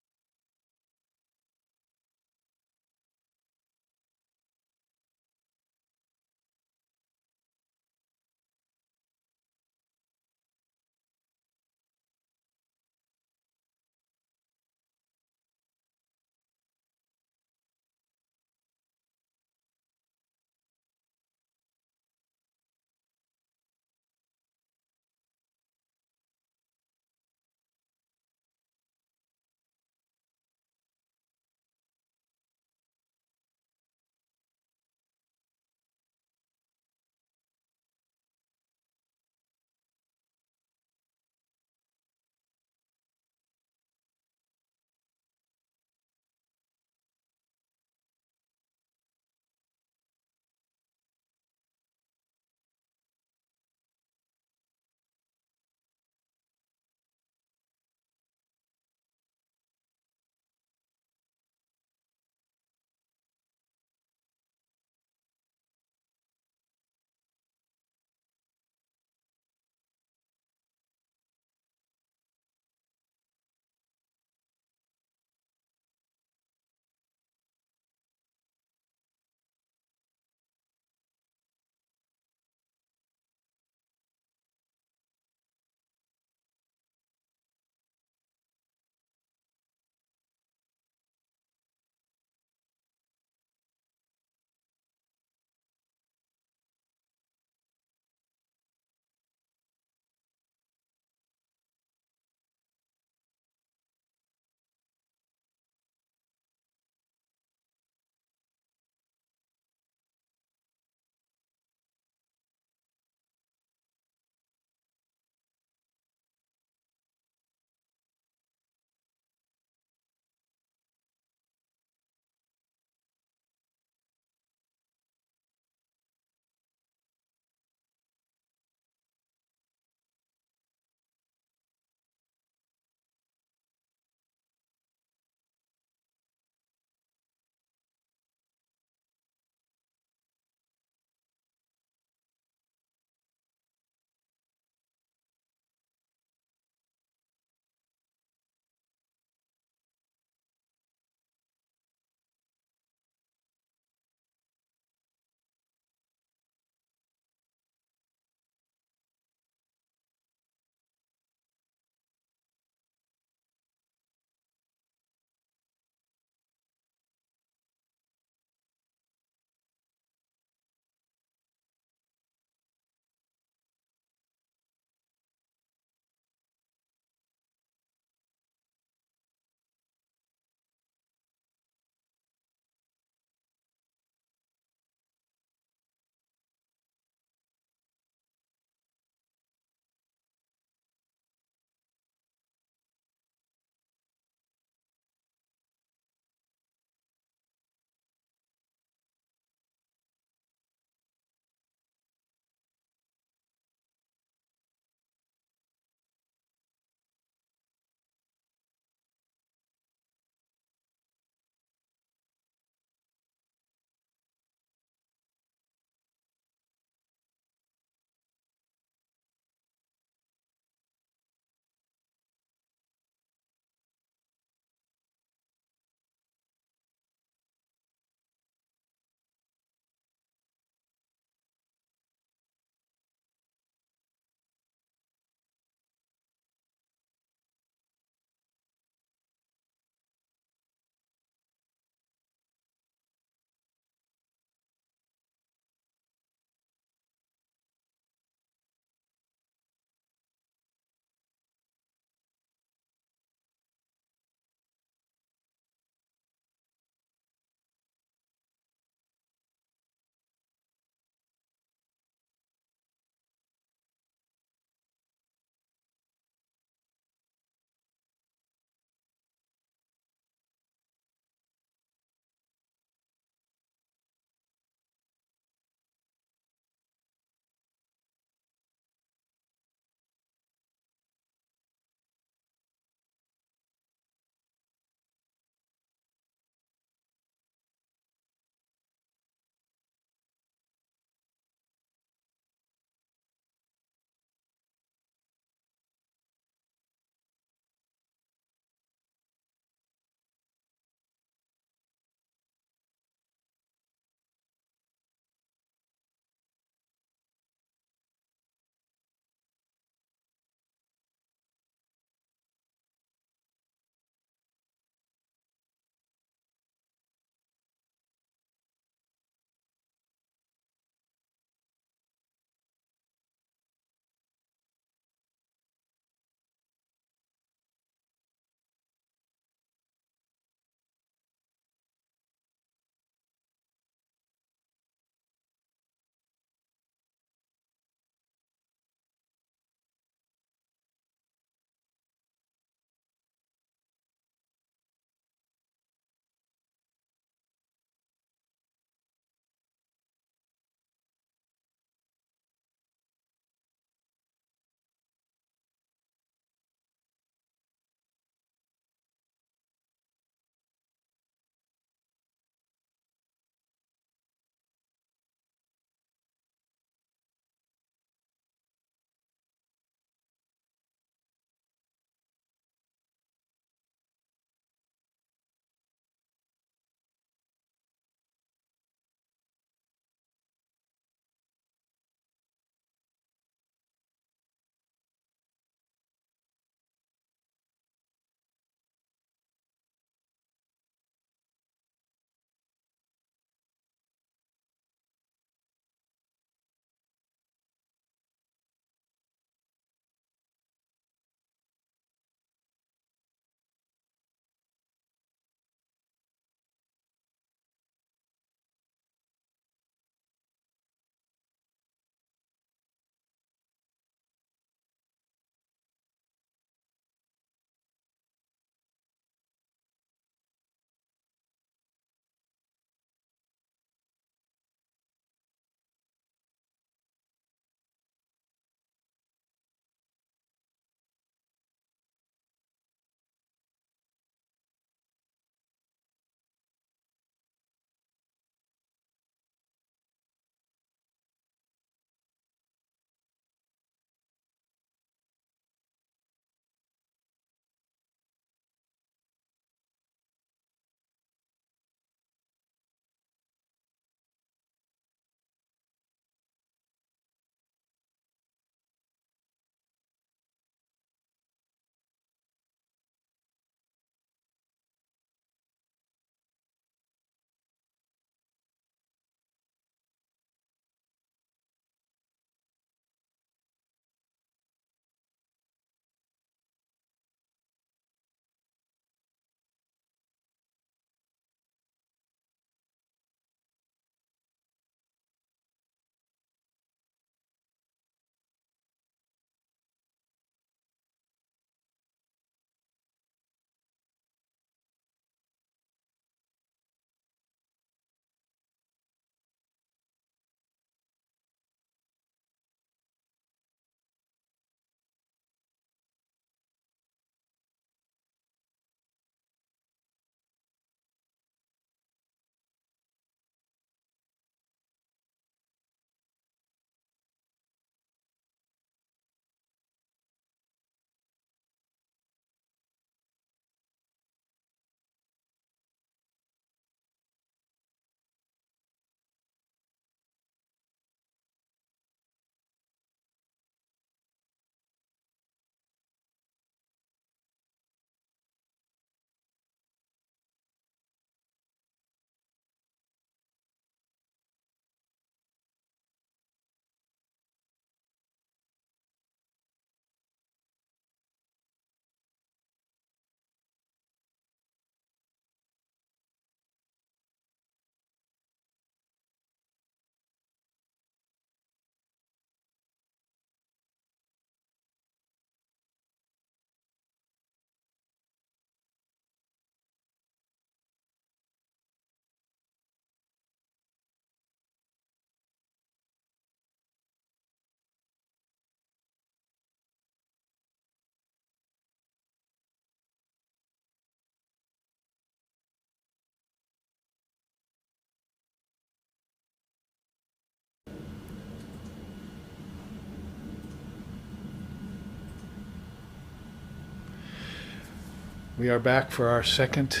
We are back for our second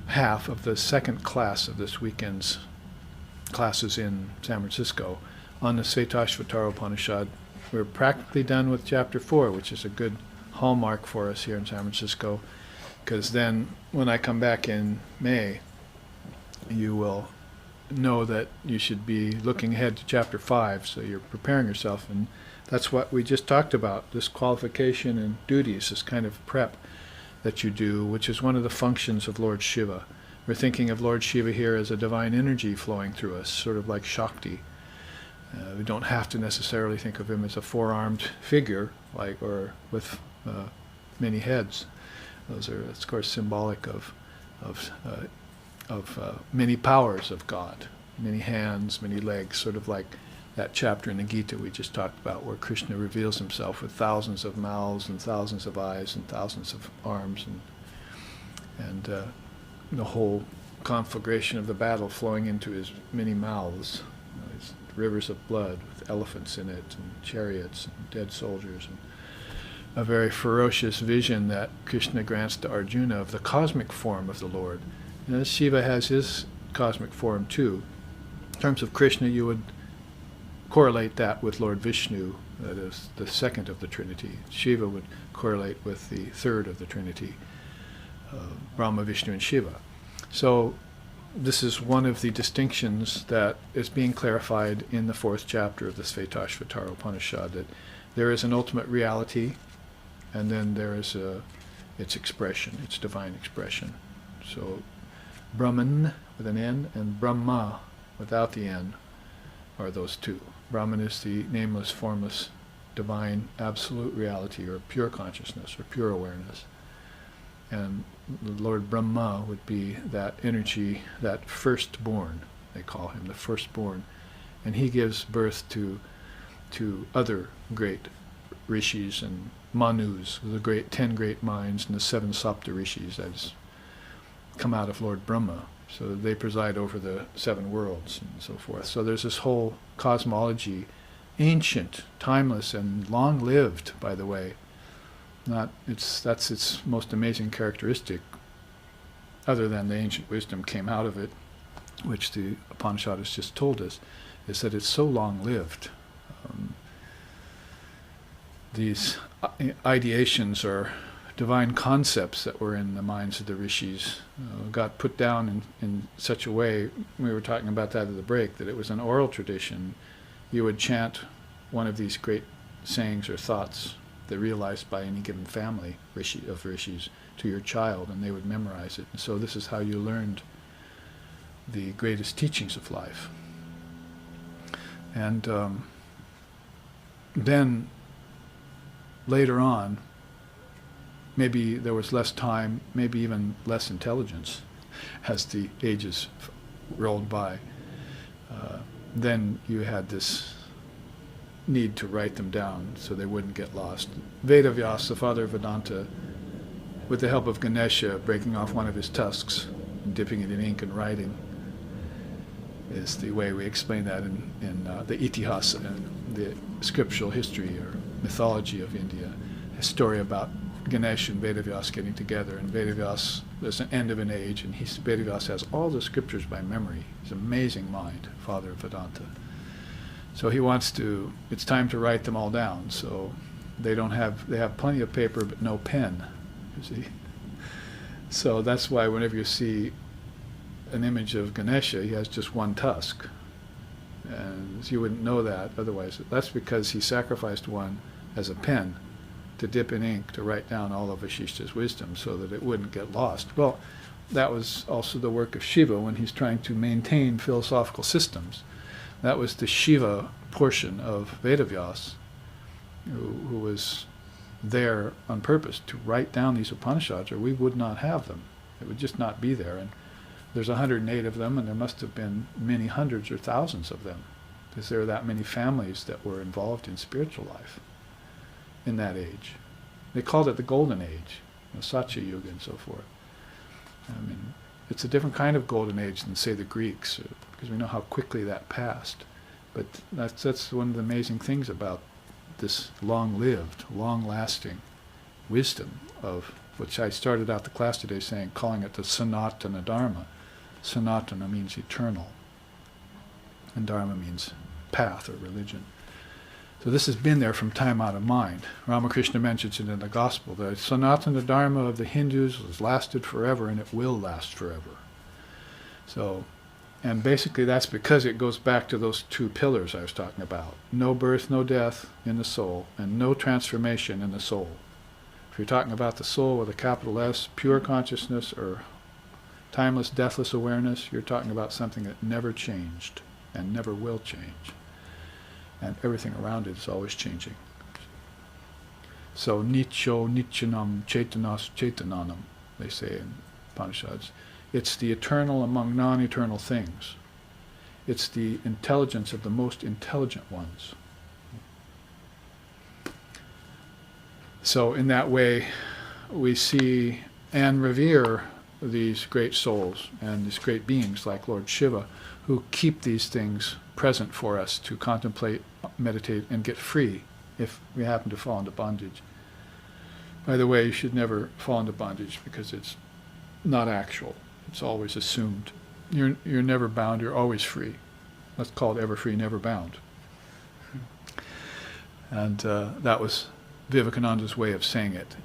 half of the second class of this weekend's classes in San Francisco on the Shvetashvatara Upanishad. We're practically done with chapter 4, which is a good hallmark for us here in San Francisco, because then when I come back in May, you will know that you should be looking ahead to chapter 5, so you're preparing yourself, and that's what we just talked about, this qualification and duties, this kind of prep that you do, which is one of the functions of Lord Shiva. We're thinking of Lord Shiva here as a divine energy flowing through us, sort of like Shakti. We don't have to necessarily think of him as a four-armed figure, or with many heads. Those are, of course, symbolic of many powers of God, many hands, many legs, sort of like that chapter in the Gita we just talked about, where Krishna reveals himself with thousands of mouths and thousands of eyes and thousands of arms, and the whole conflagration of the battle flowing into his many mouths, his rivers of blood with elephants in it and chariots and dead soldiers, and a very ferocious vision that Krishna grants to Arjuna of the cosmic form of the Lord. And Shiva has his cosmic form too. In terms of Krishna, you would correlate that with Lord Vishnu, that is the second of the Trinity. Shiva would correlate with the third of the Trinity, Brahma, Vishnu, and Shiva. So this is one of the distinctions that is being clarified in the fourth chapter of the Shvetashvatara Upanishad, that there is an ultimate reality, and then there is its expression, its divine expression. So Brahman with an N and Brahma without the N are those two. Brahman is the nameless, formless, divine, absolute reality, or pure consciousness, or pure awareness. And the Lord Brahma would be that energy, that firstborn, they call him, the firstborn. And he gives birth to other great rishis and manus, the 10 great minds, and the 7 sapta rishis that has come out of Lord Brahma. So they preside over the 7 worlds and so forth. So there's this whole cosmology, ancient, timeless, and long-lived, by the way. That's its most amazing characteristic, other than the ancient wisdom came out of it, which the Upanishad has just told us, is that it's so long-lived. These ideations are divine concepts that were in the minds of the rishis, got put down in such a way, we were talking about that at the break, that it was an oral tradition. You would chant one of these great sayings or thoughts that realized by any given family of rishis to your child, and they would memorize it. And so this is how you learned the greatest teachings of life. And then later on, maybe there was less time, maybe even less intelligence as the ages rolled by. Then you had this need to write them down so they wouldn't get lost. Vedavyas, the father of Vedanta, with the help of Ganesha breaking off one of his tusks and dipping it in ink and writing, is the way we explain that in the Itihasa, the scriptural history or mythology of India, a story about Ganesh and Vedavyas getting together, and Vedavyas, there's an end of an age, and Vedavyas has all the scriptures by memory. He's an amazing mind, father of Vedanta. So he wants to, it's time to write them all down, so they have plenty of paper but no pen, you see. So that's why whenever you see an image of Ganesha, he has just one tusk. And you wouldn't know that otherwise. That's because he sacrificed one as a pen to dip in ink to write down all of Vasishta's wisdom so that it wouldn't get lost. Well, that was also the work of Shiva when he's trying to maintain philosophical systems. That was the Shiva portion of Vedavyas, who was there on purpose to write down these Upanishads, or we would not have them. It would just not be there. And there's 108 of them, and there must have been many hundreds or thousands of them, because there are that many families that were involved in spiritual life in that age. They called it the Golden Age, Satya Yuga and so forth. I mean, it's a different kind of Golden Age than, say, the Greeks, because we know how quickly that passed. But that's one of the amazing things about this long-lived, long-lasting wisdom of which I started out the class today saying, calling it the Sanatana Dharma. Sanatana means eternal, and Dharma means path or religion. So this has been there from time out of mind. Ramakrishna mentions it in the Gospel. The Sanatana Dharma of the Hindus has lasted forever, and it will last forever. So, and basically that's because it goes back to those two pillars I was talking about. No birth, no death in the soul, and no transformation in the soul. If you're talking about the soul with a capital S, pure consciousness or timeless, deathless awareness, you're talking about something that never changed and never will change. And everything around it is always changing. So, Nityo Nityanam Chaitanas Chaitananam, they say in Upanishads. It's the eternal among non-eternal things. It's the intelligence of the most intelligent ones. So in that way, we see and revere these great souls and these great beings like Lord Shiva, who keep these things present for us to contemplate, meditate, and get free if we happen to fall into bondage. By the way, you should never fall into bondage because it's not actual. It's always assumed. You're never bound, you're always free. That's called ever free, never bound. And that was Vivekananda's way of saying it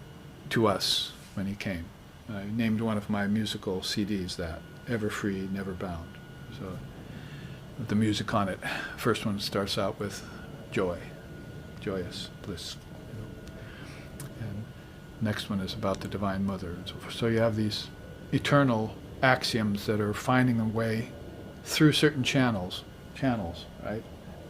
to us when he came. I named one of my musical CDs that, Ever Free, Never Bound. So the music on it, first one starts out with joy, joyous, bliss. And next one is about the Divine Mother and so forth. So you have these eternal axioms that are finding a way through certain channels, right?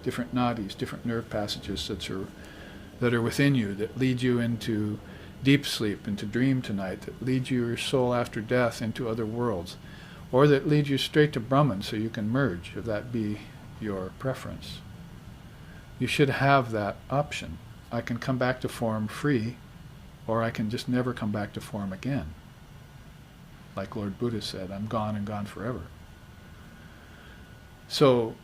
Different nadis, different nerve passages that are within you, that lead you into deep sleep, into dream tonight, that lead your soul after death into other worlds, or that lead you straight to Brahman so you can merge, if that be your preference. You should have that option. I can come back to form free, or I can just never come back to form again. Like Lord Buddha said, I'm gone and gone forever. So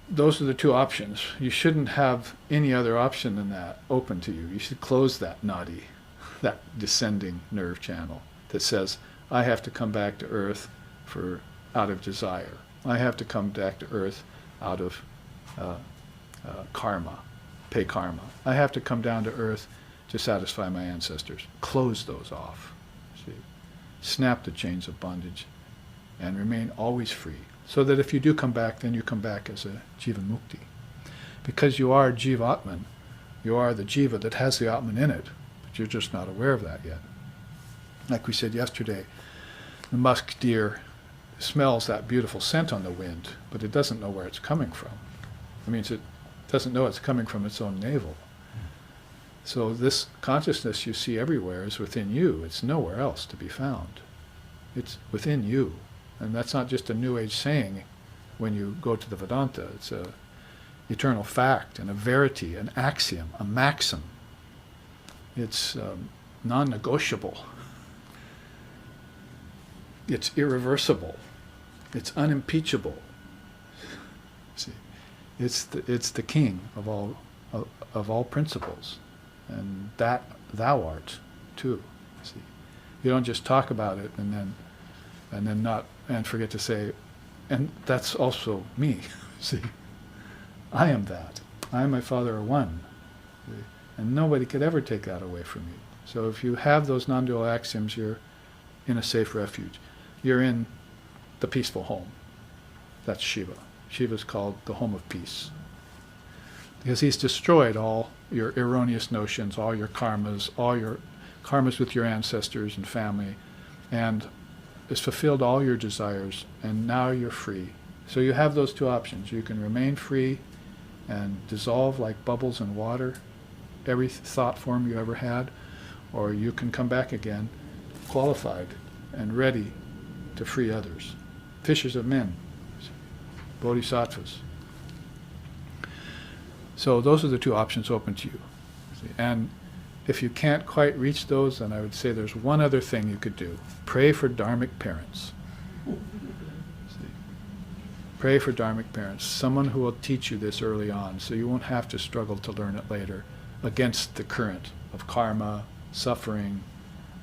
those are the two options. You shouldn't have any other option than that open to you. You should close that nadi, that descending nerve channel that says, I have to come back to earth out of desire. I have to come back to earth out of karma, pay karma. I have to come down to earth to satisfy my ancestors. Close those off. See? Snap the chains of bondage and remain always free. So that if you do come back, then you come back as a Jiva Mukti. Because you are Jivatman, you are the Jiva that has the Atman in it, but you're just not aware of that yet. Like we said yesterday, the musk deer smells that beautiful scent on the wind, but it doesn't know where it's coming from. It means it doesn't know it's coming from its own navel. So this consciousness you see everywhere is within you. It's nowhere else to be found. It's within you. And that's not just a New Age saying when you go to the Vedanta. It's a eternal fact and a verity, an axiom, a maxim. It's non-negotiable. It's irreversible. It's unimpeachable. See, it's the king of all principles, and that thou art too. See, you don't just talk about it and then not and forget to say, and that's also me. See, I am that. I and my Father are one, see? And nobody could ever take that away from you. So if you have those non-dual axioms, you're in a safe refuge. You're in the peaceful home. That's Shiva. Shiva's called the home of peace. Because he's destroyed all your erroneous notions, all your karmas with your ancestors and family, and has fulfilled all your desires, and now you're free. So you have those two options. You can remain free and dissolve like bubbles in water, every thought form you ever had, or you can come back again, qualified and ready to free others. Fishers of men, bodhisattvas. So those are the two options open to you. And if you can't quite reach those, then I would say there's one other thing you could do. Pray for dharmic parents. See? Pray for dharmic parents, someone who will teach you this early on so you won't have to struggle to learn it later against the current of karma, suffering,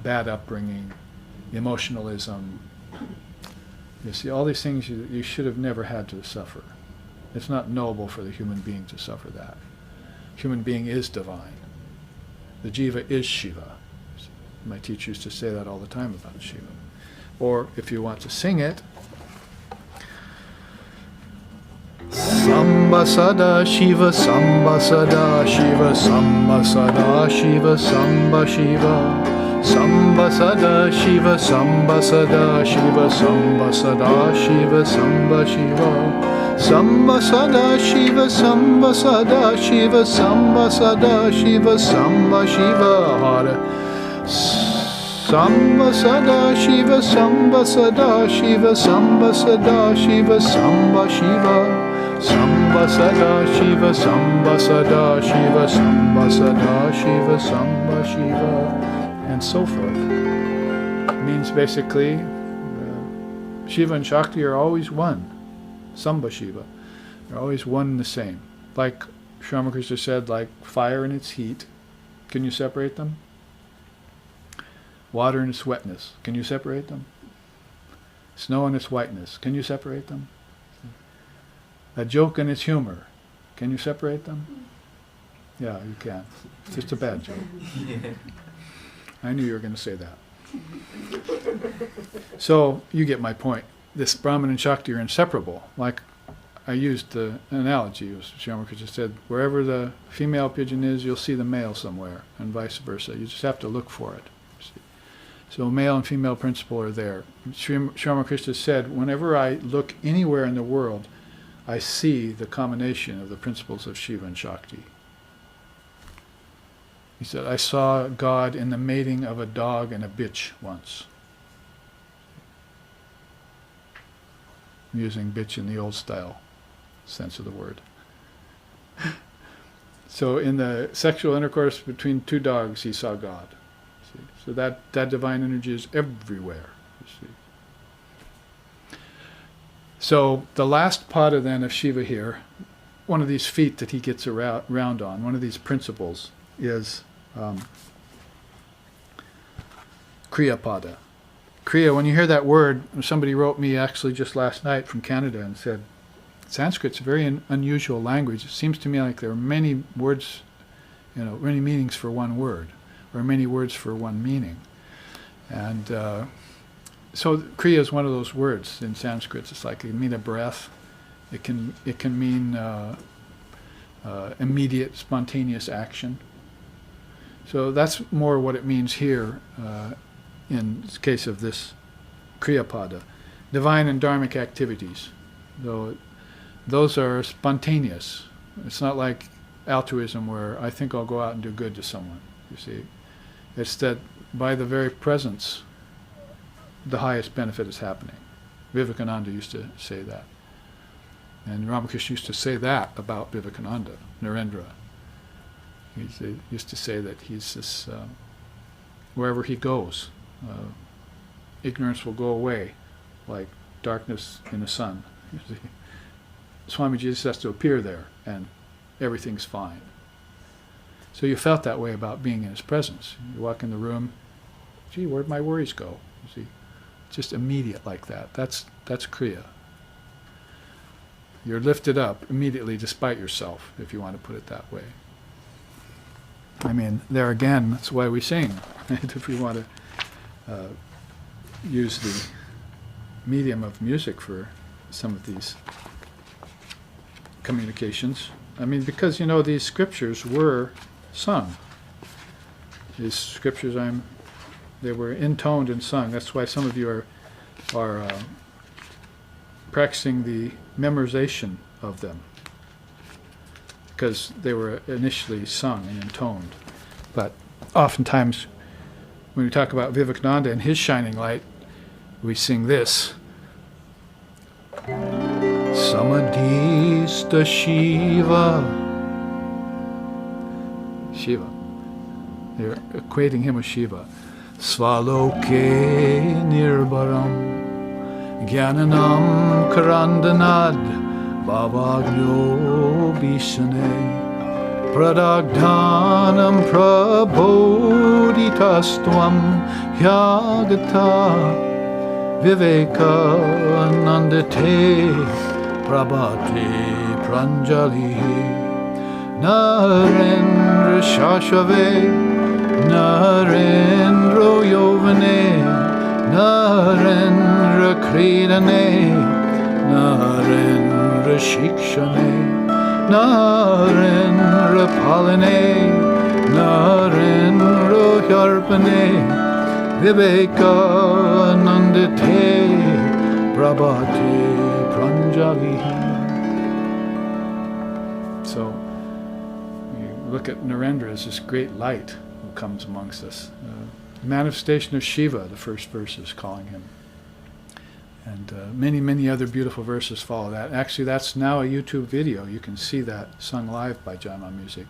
bad upbringing, emotionalism. You see, all these things you should have never had to suffer. It's not noble for the human being to suffer that. Human being is divine. The jiva is Shiva. My teacher used to say that all the time about Shiva. Or if you want to sing it, Samba Sada Shiva, Samba Sada Shiva, Samba Sada Shiva, Samba Shiva. Samba Sada Shiva, Samba Sada Shiva, Samba Sada Shiva, Samba Shiva. Samba Sada Shiva, Samba Sada Shiva, Samba Sada Shiva, Samba Shiva. Hare. Samba Sada Shiva, Samba Sada Shiva, Samba Sada Shiva, Samba Shiva. Samba Sada Shiva, Samba Sada Shiva, Samba Sada Shiva, Samba Shiva. And so forth. It means basically Shiva and Shakti are always one. Samba Shiva. They're always one and the same. Like Sri Ramakrishna said, like fire and its heat. Can you separate them? Water and its wetness. Can you separate them? Snow and its whiteness. Can you separate them? A joke and its humor. Can you separate them? Yeah, you can. It's just a bad joke. I knew you were going to say that. So, you get my point. This Brahman and Shakti are inseparable. Like I used the analogy, as Sri Ramakrishna said, wherever the female pigeon is, you'll see the male somewhere, and vice versa. You just have to look for it. So male and female principle are there. Sri Ramakrishna said, whenever I look anywhere in the world, I see the combination of the principles of Shiva and Shakti. He said, I saw God in the mating of a dog and a bitch once. I'm using bitch in the old style sense of the word. So in the sexual intercourse between two dogs, he saw God. See? So that divine energy is everywhere. You see. So the last pada then of Shiva here, one of these feet that he gets around on, one of these principles, is Kriya Pada. Kriya, when you hear that word, somebody wrote me actually just last night from Canada and said, Sanskrit's a very unusual language. It seems to me like there are many words, many meanings for one word, or many words for one meaning. And so Kriya is one of those words in Sanskrit. It's like it can mean a breath. It can mean immediate, spontaneous action. So that's more what it means here in the case of this Kriya Pada. Divine and dharmic activities, though those are spontaneous. It's not like altruism where I think I'll go out and do good to someone, you see. It's that by the very presence, the highest benefit is happening. Vivekananda used to say that. And Ramakrishna used to say that about Vivekananda, Narendra. He used to say that he's this, wherever he goes, ignorance will go away like darkness in the sun. Swamiji just has to appear there and everything's fine. So you felt that way about being in his presence. You walk in the room, gee, where'd my worries go? You see, just immediate like that. That's Kriya. You're lifted up immediately despite yourself, if you want to put it that way. I mean, there again, that's why we sing. If we want to use the medium of music for some of these communications. I mean, because, these scriptures were sung. These scriptures, they were intoned and sung. That's why some of you are practicing the memorization of them, because they were initially sung and intoned. But oftentimes, when we talk about Vivekananda and his shining light, we sing this. Samadhista Shiva. Shiva. They're equating him with Shiva. Svaloke nirbaram Jnananam karandanad Bhavagyo bishane. Pradagdhanam prabodhitastvam hyagata vivekanandate prabhate pranjali narendra shashave narendra yovane narendra kridane narendra shikshane narendra palane narendra hyarpane vivekanandate prabhate pranjali. So you look at Narendra as this great light who comes amongst us. The manifestation of Shiva, the first verse is calling him. And many, many other beautiful verses follow that. Actually, that's now a YouTube video. You can see that sung live by Jama Music.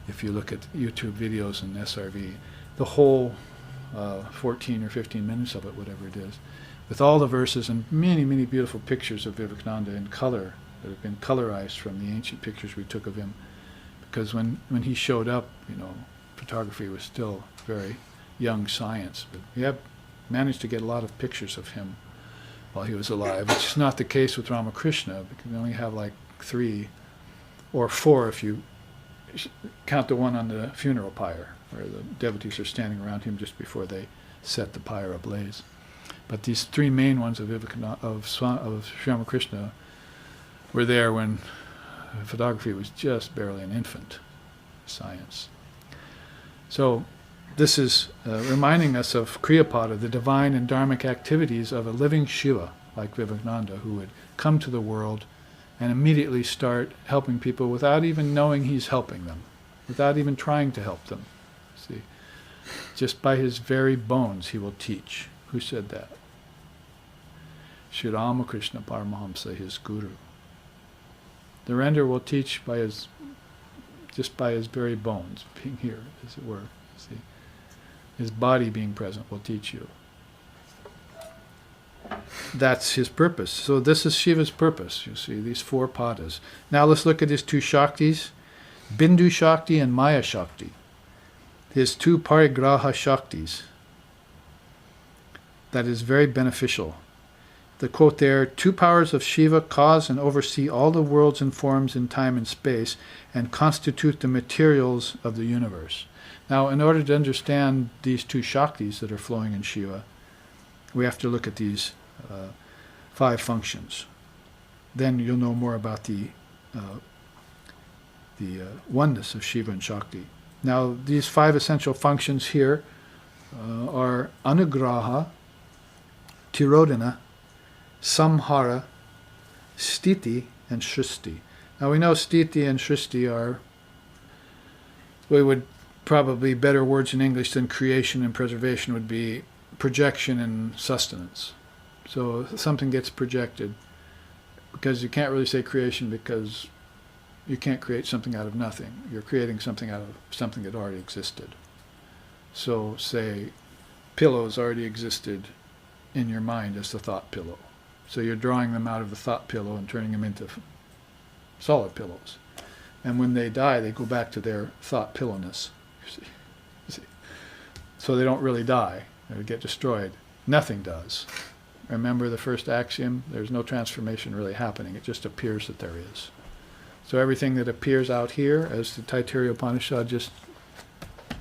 If you look at YouTube videos in SRV, the whole 14 or 15 minutes of it, whatever it is, with all the verses and many, many beautiful pictures of Vivekananda in color that have been colorized from the ancient pictures we took of him. Because when he showed up, photography was still very young science. But we have managed to get a lot of pictures of him while he was alive, which is not the case with Ramakrishna, because we only have like 3 or 4 if you count the one on the funeral pyre, where the devotees are standing around him just before they set the pyre ablaze. But these 3 main ones of Sri Ramakrishna were there when photography was just barely an infant science. So this is reminding us of Kriyapada, the divine and dharmic activities of a living Shiva like Vivekananda, who would come to the world and immediately start helping people without even knowing he's helping them, without even trying to help them. See, just by his very bones he will teach. Who said that? Sri Ramakrishna Paramahamsa, his guru. Narendra will teach just by his very bones being here, as it were. See, his body being present will teach you. That's his purpose. So this is Shiva's purpose, you see, these 4 padas. Now let's look at his 2 Shaktis, Bindu Shakti and Maya Shakti. His 2 Parigraha Shaktis. That is very beneficial. The quote there, 2 powers of Shiva cause and oversee all the worlds and forms in time and space and constitute the materials of the universe. Now, in order to understand these 2 Shaktis that are flowing in Shiva, we have to look at these 5 functions. Then you'll know more about the oneness of Shiva and Shakti. Now, these 5 essential functions here are Anugraha, Tirodhana, Samhara, Sthiti, and Shristi. Now we know Sthiti and Shristi are, we would probably better words in English than creation and preservation would be projection and sustenance. So something gets projected, because you can't really say creation because you can't create something out of nothing. You're creating something out of something that already existed. So say pillows already existed in your mind as the thought pillow. So you're drawing them out of the thought pillow and turning them into solid pillows. And when they die, they go back to their thought pillowness. You see. So they don't really die. They get destroyed. Nothing does. Remember the first axiom? There's no transformation really happening. It just appears that there is. So everything that appears out here, as the Taittiriya Upanishad just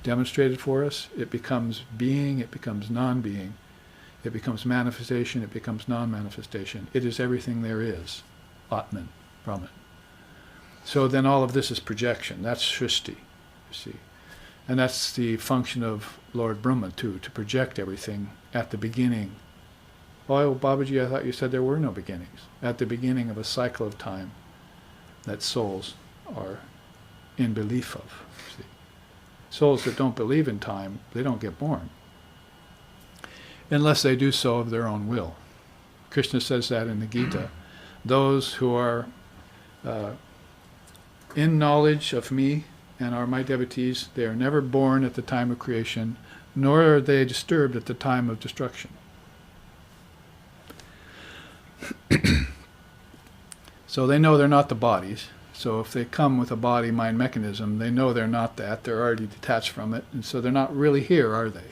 demonstrated for us, it becomes being, it becomes non-being. It becomes manifestation, it becomes non-manifestation. It is everything there is, Atman, Brahman. So then all of this is projection. That's Shristi, you see. And that's the function of Lord Brahma too, to project everything at the beginning. Oh, Babaji, I thought you said there were no beginnings. At the beginning of a cycle of time that souls are in belief of. See. Souls that don't believe in time, they don't get born, unless they do so of their own will. Krishna says that in the Gita. Those who are in knowledge of me and are my devotees, they are never born at the time of creation, nor are they disturbed at the time of destruction. So they know they're not the bodies. So if they come with a body-mind mechanism, they know they're not that. They're already detached from it. And so they're not really here, are they?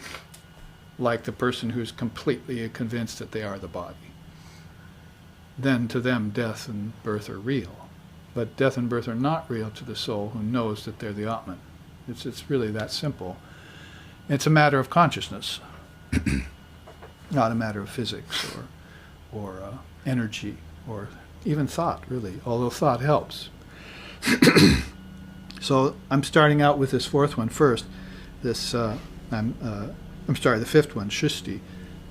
Like the person who's completely convinced that they are the body. Then to them, death and birth are real. But death and birth are not real to the soul who knows that they're the Atman. It's really that simple. It's a matter of consciousness, not a matter of physics or energy or even thought, really, although thought helps. So I'm starting out with this fourth one first. The fifth one, Shrishti,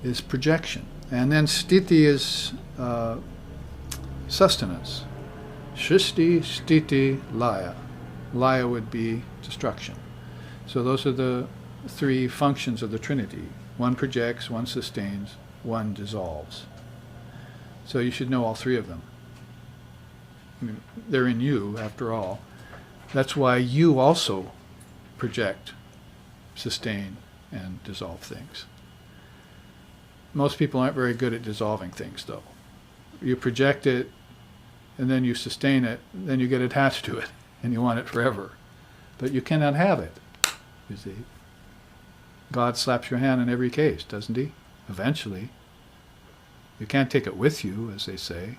is projection. And then Sthiti is sustenance. Shrishti, Sthiti, Laya. Laya would be destruction. So those are the three functions of the Trinity. One projects, one sustains, one dissolves. So you should know all three of them. I mean, they're in you, after all. That's why you also project, sustain, and dissolve things. Most people aren't very good at dissolving things, though. You project it, and then you sustain it, then you get attached to it, and you want it forever. But you cannot have it, you see. God slaps your hand in every case, doesn't he? Eventually. You can't take it with you, as they say.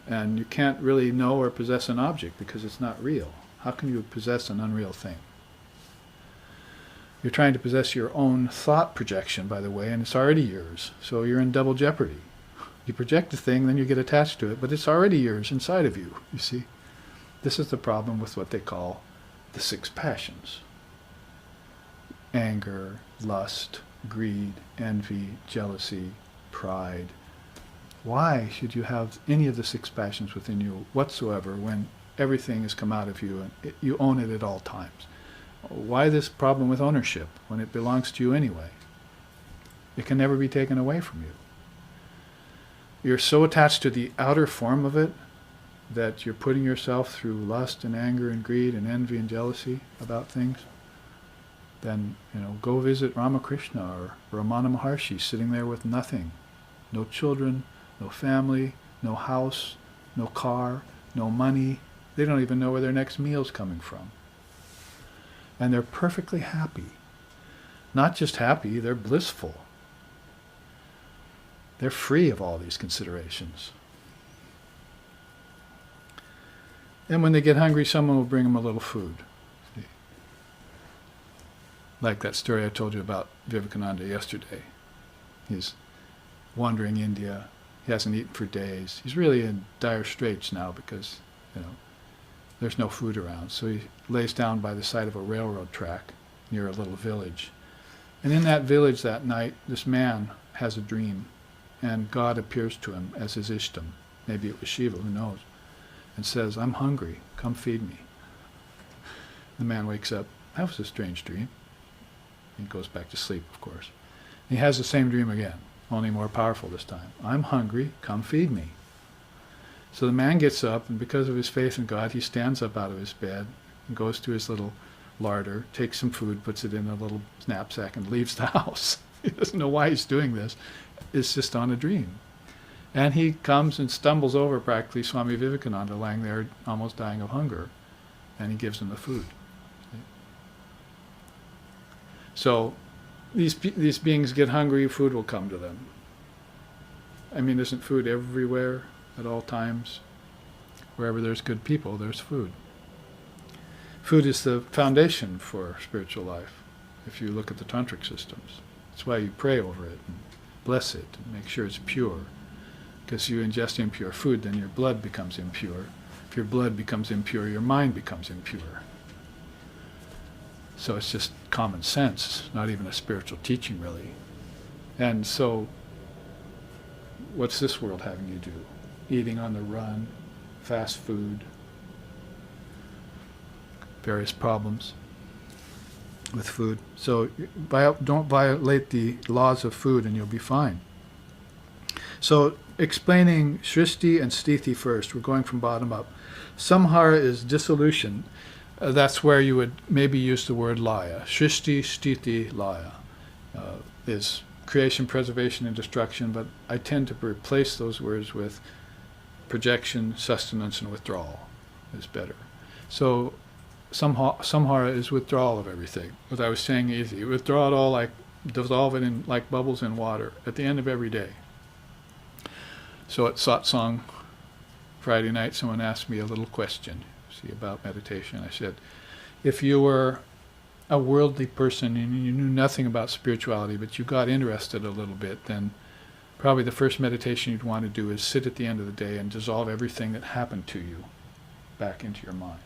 And you can't really know or possess an object because it's not real. How can you possess an unreal thing? You're trying to possess your own thought projection, by the way, and it's already yours. So you're in double jeopardy. You project a thing, then you get attached to it, but it's already yours inside of you, you see. This is the problem with what they call the six passions. Anger, lust, greed, envy, jealousy, pride. Why should you have any of the six passions within you whatsoever when everything has come out of you and you own it at all times? Why this problem with ownership when it belongs to you anyway? It can never be taken away from you. You're so attached to the outer form of it that you're putting yourself through lust and anger and greed and envy and jealousy about things. Then, go visit Ramakrishna or Ramana Maharshi sitting there with nothing. No children, no family, no house, no car, no money. They don't even know where their next meal's coming from. And they're perfectly happy. Not just happy, they're blissful. They're free of all these considerations. And when they get hungry, someone will bring them a little food. Like that story I told you about Vivekananda yesterday. He's wandering India. He hasn't eaten for days. He's really in dire straits now because, there's no food around. So he lays down by the side of a railroad track near a little village. And in that village that night, this man has a dream. And God appears to him as his Ishtam. Maybe it was Shiva, who knows. And says, "I'm hungry. Come feed me." The man wakes up. That was a strange dream. He goes back to sleep, of course. He has the same dream again, only more powerful this time. "I'm hungry. Come feed me." So the man gets up, and because of his faith in God, he stands up out of his bed and goes to his little larder, takes some food, puts it in a little knapsack, and leaves the house. He doesn't know why he's doing this. It's just on a dream. And he comes and stumbles over practically Swami Vivekananda lying there almost dying of hunger, and he gives him the food. So these beings get hungry, food will come to them. I mean, isn't food everywhere at all times? Wherever there's good people, there's food. Food is the foundation for spiritual life, if you look at the tantric systems. That's why you pray over it and bless it and make sure it's pure. Because you ingest impure food, then your blood becomes impure. If your blood becomes impure, your mind becomes impure. So it's just common sense, not even a spiritual teaching, really. And so, what's this world having you do? Eating on the run, fast food, various problems with food. So don't violate the laws of food and you'll be fine. So explaining Shrishti and Sthiti first, we're going from bottom up. Samhara is dissolution. That's where you would maybe use the word Laya. Shrishti, Sthiti, Laya is creation, preservation, and destruction, but I tend to replace those words with projection, sustenance, and withdrawal. is better. So samhara is withdrawal of everything. As I was saying, easy. Withdraw it all, like dissolve it in like bubbles in water at the end of every day. So at satsang Friday night, someone asked me a little question, about meditation. I said, if you were a worldly person and you knew nothing about spirituality, but you got interested a little bit, then probably the first meditation you'd want to do is sit at the end of the day and dissolve everything that happened to you back into your mind.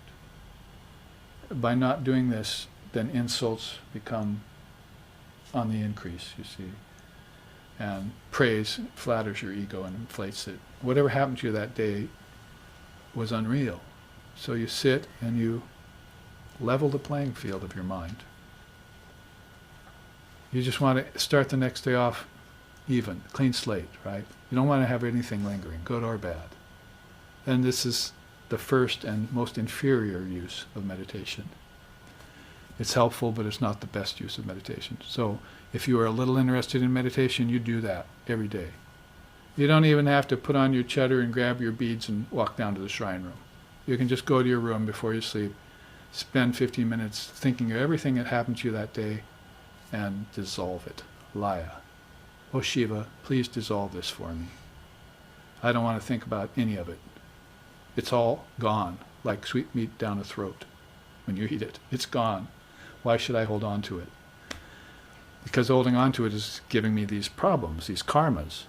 By not doing this, then insults become on the increase, you see. And praise flatters your ego and inflates it. Whatever happened to you that day was unreal. So you sit and you level the playing field of your mind. You just want to start the next day off even, clean slate, right? You don't want to have anything lingering, good or bad. And this is the first and most inferior use of meditation. It's helpful, but it's not the best use of meditation. So if you are a little interested in meditation, you do that every day. You don't even have to put on your cheddar and grab your beads and walk down to the shrine room. You can just go to your room before you sleep, spend 15 minutes thinking of everything that happened to you that day, and dissolve it. Laya. Oh Shiva, please dissolve this for me. I don't want to think about any of it. It's all gone, like sweet meat down a throat. When you eat it, it's gone. Why should I hold on to it? Because holding on to it is giving me these problems, these karmas.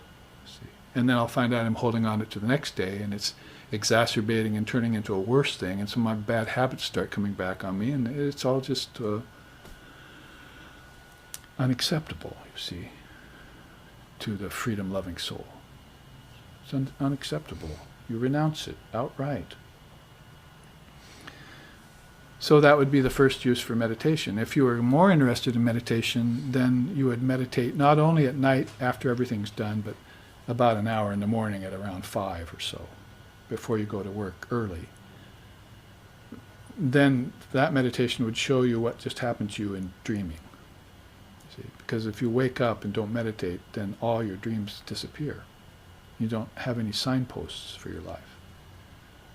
See? And then I'll find out I'm holding on to it the next day, and it's exacerbating and turning into a worse thing, and some of my bad habits start coming back on me, and it's all just unacceptable, you see, to the freedom-loving soul. It's unacceptable. You renounce it outright. So that would be the first use for meditation. If you were more interested in meditation, then you would meditate not only at night after everything's done, but about an hour in the morning at around 5 or so, before you go to work early. Then that meditation would show you what just happened to you in dreaming. See? Because if you wake up and don't meditate, then all your dreams disappear. You don't have any signposts for your life.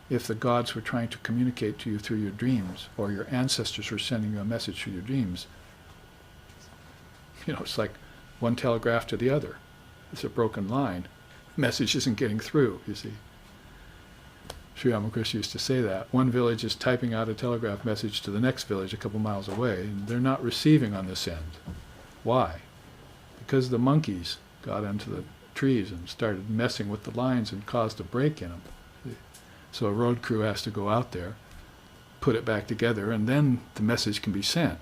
If the gods were trying to communicate to you through your dreams, or your ancestors were sending you a message through your dreams, it's like one telegraph to the other. It's a broken line. Message isn't getting through, you see. Sri Ramakrishna used to say that. One village is typing out a telegraph message to the next village a couple miles away, and they're not receiving on this end. Why? Because the monkeys got into the trees and started messing with the lines and caused a break in them. So a road crew has to go out there, put it back together, and then the message can be sent.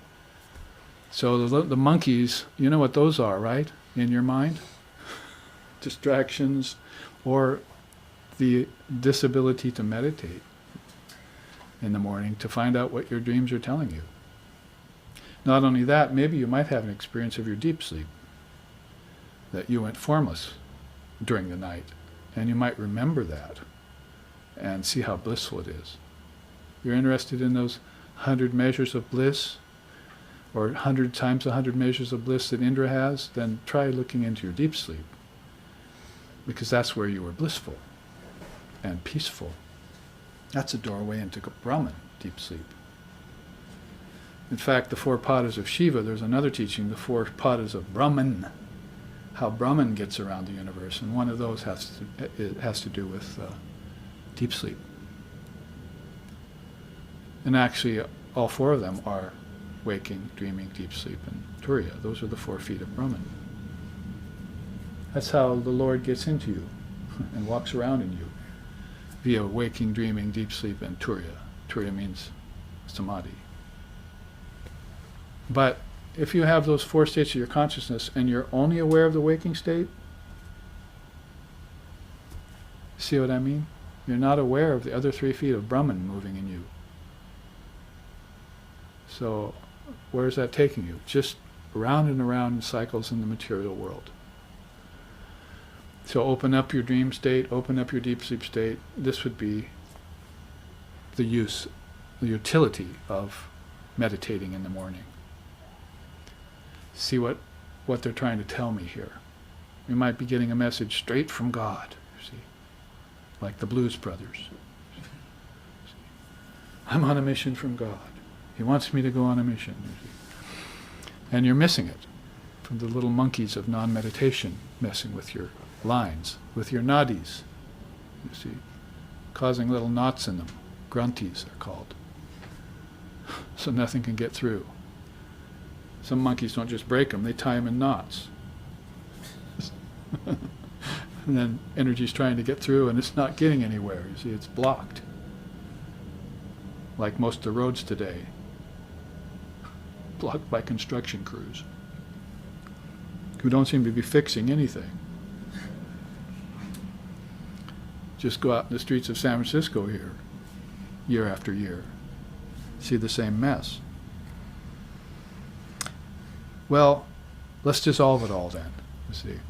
So the monkeys, you know what those are, right? In your mind? Distractions, or the disability to meditate in the morning to find out what your dreams are telling you. Not only that, maybe you might have an experience of your deep sleep, that you went formless during the night, and you might remember that and see how blissful it is. You're interested in those 100 measures of bliss, or 100 times 100 measures of bliss that Indra has, then try looking into your deep sleep, because that's where you were blissful and peaceful. That's a doorway into Brahman, deep sleep. In fact, the 4 padas of Shiva, there's another teaching, the 4 padas of Brahman, how Brahman gets around the universe, and one of those has to do with deep sleep. And actually, all 4 of them are waking, dreaming, deep sleep, and Turiya. Those are the 4 feet of Brahman. That's how the Lord gets into you and walks around in you, via waking, dreaming, deep sleep, and Turiya. Turiya means samadhi. But if you have those 4 states of your consciousness and you're only aware of the waking state, see what I mean? You're not aware of the other 3 feet of Brahman moving in you. So where's that taking you? Just around and around in cycles in the material world. So open up your dream state, open up your deep sleep state. This would be the use, the utility of meditating in the morning. See what they're trying to tell me here. We might be getting a message straight from God, you see, like the Blues Brothers. I'm on a mission from God. He wants me to go on a mission. And you're missing it from the little monkeys of non-meditation messing with your lines, with your nadis, you see, causing little knots in them. Granthis are called. So nothing can get through. Some monkeys don't just break them, they tie them in knots. And then energy's trying to get through and it's not getting anywhere. You see, it's blocked. Like most of the roads today. Blocked by construction crews who don't seem to be fixing anything. Just go out in the streets of San Francisco here, year after year. See the same mess. Well, let's dissolve it all then, you see.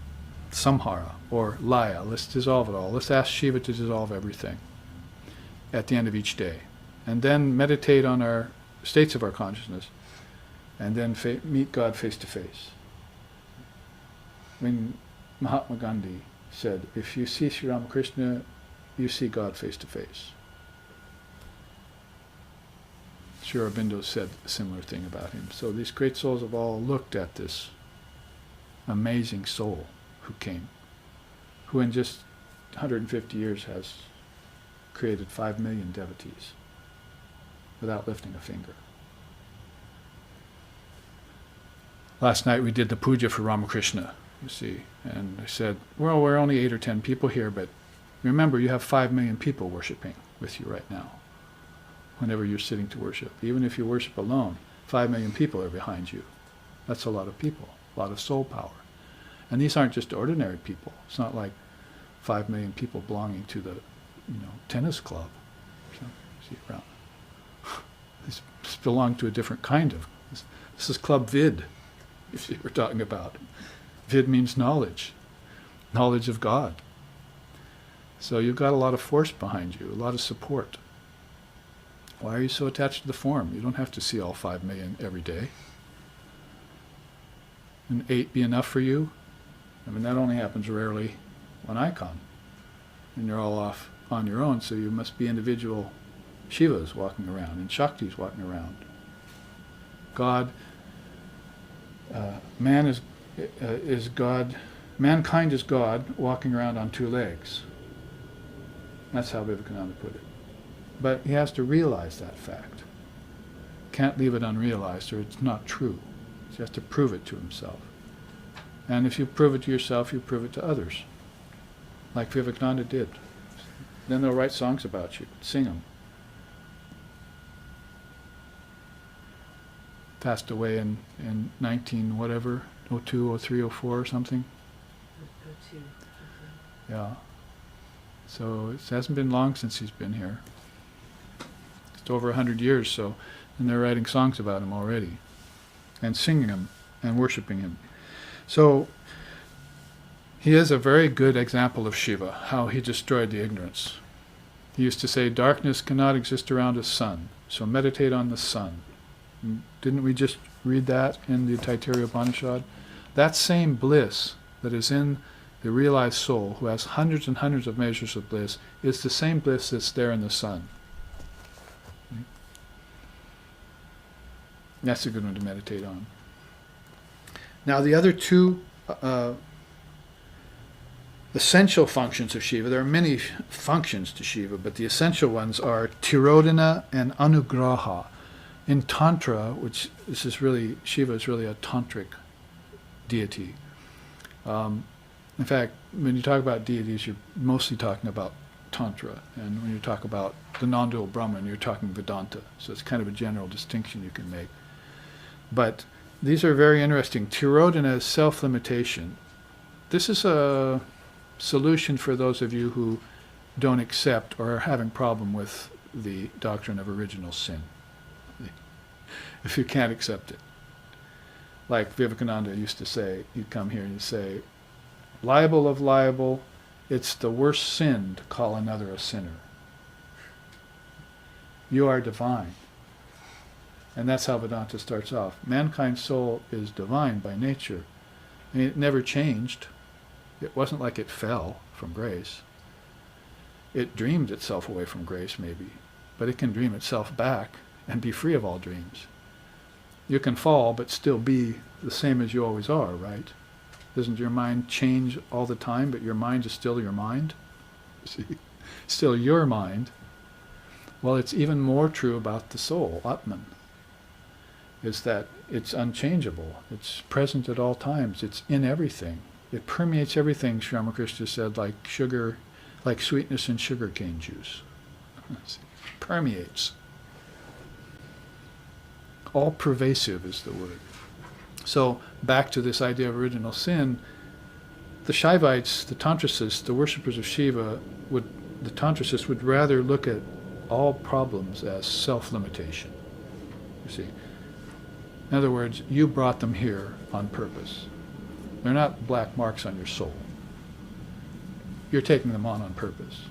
Samhara, or Laya, let's dissolve it all. Let's ask Shiva to dissolve everything at the end of each day. And then meditate on our states of our consciousness, and then meet God face to face. When Mahatma Gandhi said, if you see Sri Ramakrishna, you see God face to face. Sri Aurobindo said a similar thing about him. So these great souls have all looked at this amazing soul who came, who in just 150 years has created 5 million devotees without lifting a finger. Last night we did the puja for Ramakrishna, you see, and I said, well, we're only 8 or 10 people here, but remember you have 5 million people worshiping with you right now. Whenever you're sitting to worship, even if you worship alone, 5 million people are behind you. That's a lot of people, a lot of soul power. And these aren't just ordinary people. It's not like 5 million people belonging to the, tennis club. So, see around. These belong to a different kind of. This is Club Vid, if you were talking about. Vid means knowledge of God. So you've got a lot of force behind you, a lot of support. Why are you so attached to the form? You don't have to see all 5 million every day. And 8 be enough for you? I mean, that only happens rarely when I come. And you're all off on your own, so you must be individual Shivas walking around and Shaktis walking around. God, man is God, mankind is God walking around on 2 legs. That's how Vivekananda put it. But he has to realize that fact. Can't leave it unrealized or it's not true. So he has to prove it to himself. And if you prove it to yourself, you prove it to others. Like Vivekananda did. Then they'll write songs about you, sing them. Passed away in 19 whatever, 02, 03, 04 or something.
02.
Yeah. So it hasn't been long since he's been here. It's over 100 years, so, and they're writing songs about him already, and singing him, and worshiping him. So, he is a very good example of Shiva, how he destroyed the ignorance. He used to say, darkness cannot exist around a sun, so meditate on the sun. And didn't we just read that in the Taittiriya Upanishad? That same bliss that is in the realized soul, who has hundreds and hundreds of measures of bliss, is the same bliss that's there in the sun. That's a good one to meditate on. Now the other 2 essential functions of Shiva, there are many functions to Shiva, but the essential ones are Tirodhana and Anugraha. In Tantra, which this is really, Shiva is really a tantric deity. In fact, when you talk about deities, you're mostly talking about Tantra. And when you talk about the non-dual Brahman, you're talking Vedanta. So it's kind of a general distinction you can make. But these are very interesting. Tirodhana is self-limitation. This is a solution for those of you who don't accept or are having problem with the doctrine of original sin. If you can't accept it. Like Vivekananda used to say, you'd come here and you'd say, liable of liable, it's the worst sin to call another a sinner. You are divine. And that's how Vedanta starts off. Mankind's soul is divine by nature. And it never changed. It wasn't like it fell from grace. It dreamed itself away from grace, maybe. but it can dream itself back and be free of all dreams. You can fall, but still be the same as you always are, right? Doesn't your mind change all the time, but your mind is still your mind? See? Still your mind. Well, it's even more true about the soul, Atman, is that it's unchangeable. It's present at all times. It's in everything. It permeates everything, Sri Ramakrishna said, like sugar, like sweetness in sugarcane juice. Permeates. All pervasive is the word. So back to this idea of original sin, the Shaivites, the Tantrasists, the worshippers of Shiva, the Tantrasists would rather look at all problems as self-limitation. You see. In other words, you brought them here on purpose. They're not black marks on your soul. You're taking them on purpose.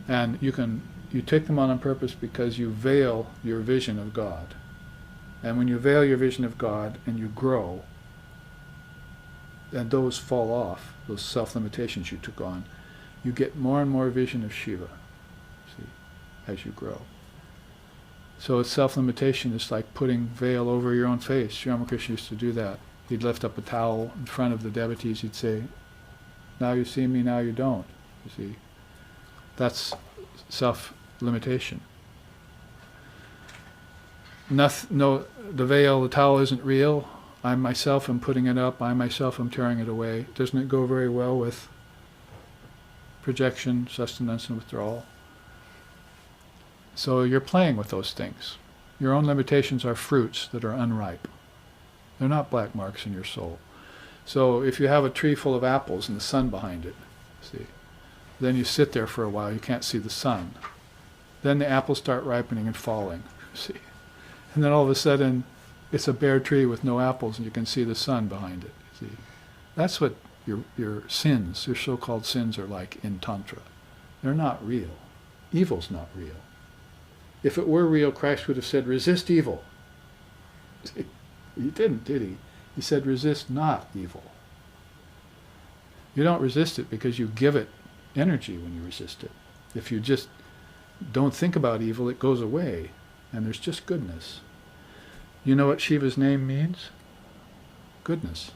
And you take them on purpose because you veil your vision of God. And when you veil your vision of God and you grow, and those fall off, those self-limitations you took on, you get more and more vision of Shiva, see, as you grow. So it's self-limitation. It's like putting veil over your own face. Sri Ramakrishna used to do that. He'd lift up a towel in front of the devotees. He'd say, now you see me, now you don't. You see, that's self-limitation. No, the veil, the towel isn't real. I myself am putting it up. I myself am tearing it away. Doesn't it go very well with projection, sustenance, and withdrawal? So you're playing with those things. Your own limitations are fruits that are unripe. They're not black marks in your soul. So if you have a tree full of apples and the sun behind it, see, then you sit there for a while, you can't see the sun. Then the apples start ripening and falling, see. And then all of a sudden, it's a bare tree with no apples and you can see the sun behind it, see. That's what your sins, your so-called sins are like in Tantra. They're not real. Evil's not real. If it were real, Christ would have said, resist evil. See? He didn't, did he? He said, resist not evil. You don't resist it because you give it energy when you resist it. If you just don't think about evil, it goes away, and there's just goodness. You know what Shiva's name means? Goodness.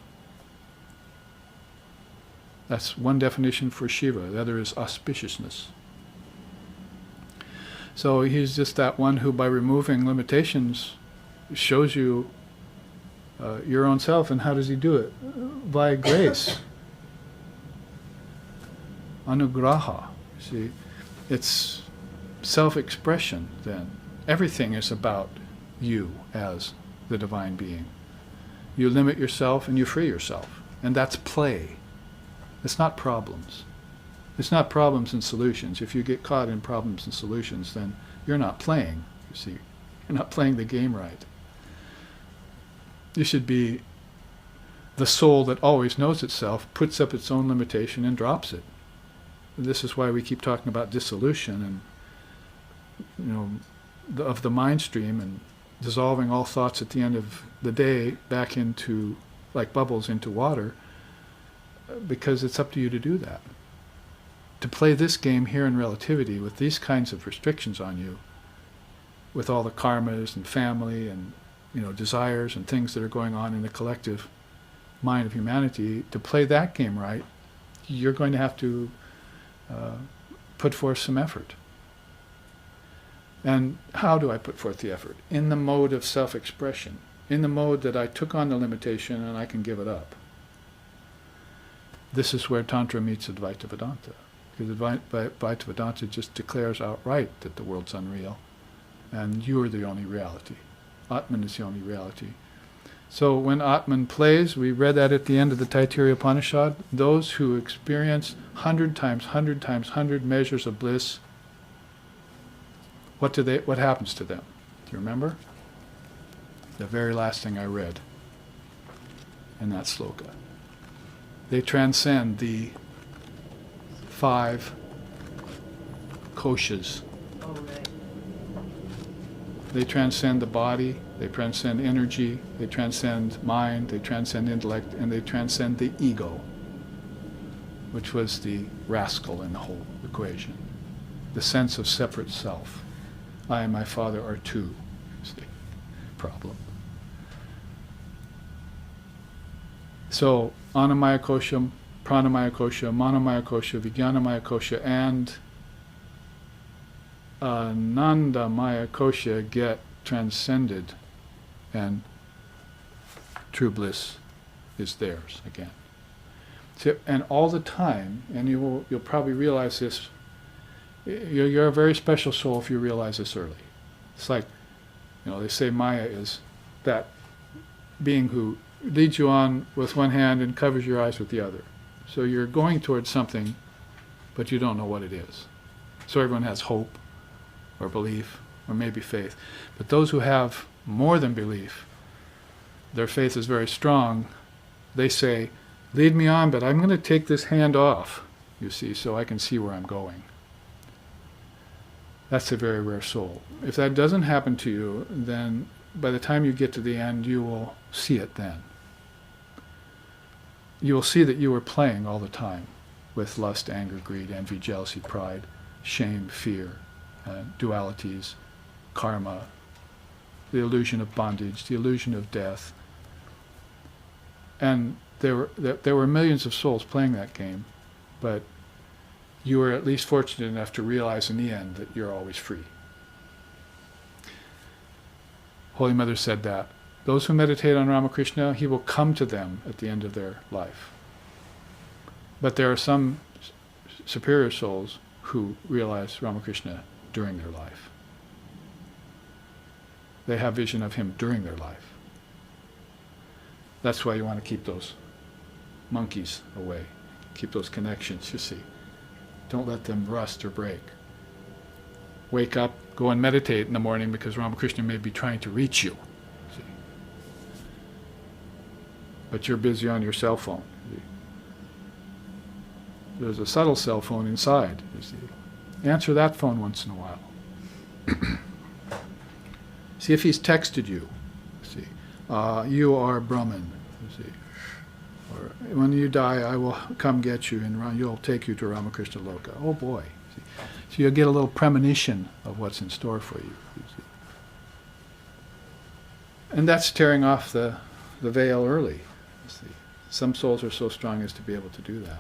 That's one definition for Shiva. The other is auspiciousness. So he's just that one who, by removing limitations, shows you your own self. And how does he do it? By grace. Anugraha. See, it's self-expression then. Everything is about you as the divine being. You limit yourself and you free yourself. And that's play. It's not problems. It's not problems and solutions. If you get caught in problems and solutions, then you're not playing, you see. You're not playing the game right. You should be the soul that always knows itself, puts up its own limitation and drops it. And this is why we keep talking about dissolution and, of the mind stream and dissolving all thoughts at the end of the day back into, like bubbles into water, because it's up to you to do that. To play this game here in relativity with these kinds of restrictions on you, with all the karmas and family and desires and things that are going on in the collective mind of humanity, to play that game right, you're going to have to put forth some effort. And how do I put forth the effort? In the mode of self-expression, in the mode that I took on the limitation and I can give it up. This is where Tantra meets Advaita Vedanta. Because Advaita Vedanta just declares outright that the world's unreal and you are the only reality. Atman is the only reality. So when Atman plays, we read that at the end of the Taittiriya Upanishad, those who experience 100 times 100 measures of bliss, what happens to them? Do you remember? The very last thing I read in that sloka. They transcend the 5 koshas.
Oh, right.
They transcend the body, they transcend energy, they transcend mind, they transcend intellect, and they transcend the ego, which was the rascal in the whole equation, the sense of separate self. I and my father are two. See, problem. So, Annamaya Kosha, Pranamaya Kosha, Manomaya Kosha, Vijnanamaya Kosha, and Anandamaya Kosha get transcended, and true bliss is theirs again. So, and all the time, and you'll probably realize this, you're a very special soul if you realize this early. It's like, they say Maya is that being who leads you on with one hand and covers your eyes with the other. So you're going towards something, but you don't know what it is. So everyone has hope, or belief, or maybe faith. But those who have more than belief, their faith is very strong, they say, lead me on, but I'm going to take this hand off, you see, so I can see where I'm going. That's a very rare soul. If that doesn't happen to you, then by the time you get to the end, you will see it then. You will see that you were playing all the time with lust, anger, greed, envy, jealousy, pride, shame, fear, dualities, karma, the illusion of bondage, the illusion of death. And there were millions of souls playing that game, but you were at least fortunate enough to realize in the end that you're always free. Holy Mother said that. Those who meditate on Ramakrishna, he will come to them at the end of their life. But there are some superior souls who realize Ramakrishna during their life. They have vision of him during their life. That's why you want to keep those monkeys away. Keep those connections, you see. Don't let them rust or break. Wake up, go and meditate in the morning because Ramakrishna may be trying to reach you. See? But you're busy on your cell phone. See? There's a subtle cell phone inside. You see? Answer that phone once in a while. See if he's texted you. See, you are Brahman. You see, or when you die, I will come get you, and you'll take you to Ramakrishna Loka. Oh boy! See? So you'll get a little premonition of what's in store for you. You see? And that's tearing off the veil early. You see? Some souls are so strong as to be able to do that.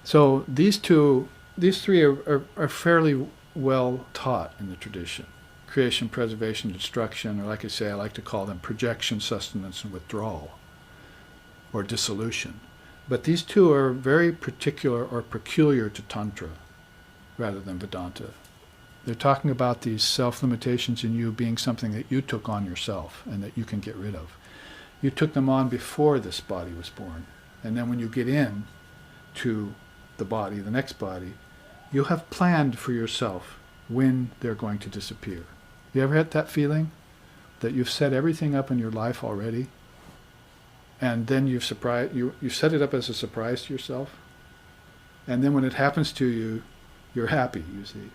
So these three are fairly well taught in the tradition. Creation, preservation, destruction, or like I say, I like to call them projection, sustenance, and withdrawal, or dissolution. But these two are very particular or peculiar to Tantra, rather than Vedanta. They're talking about these self-limitations in you being something that you took on yourself and that you can get rid of. You took them on before this body was born. And then when you get in to the body, the next body, you have planned for yourself when they're going to disappear. You ever had that feeling that you've set everything up in your life already, and then you set it up as a surprise to yourself, and then when it happens to you, you're happy, you see.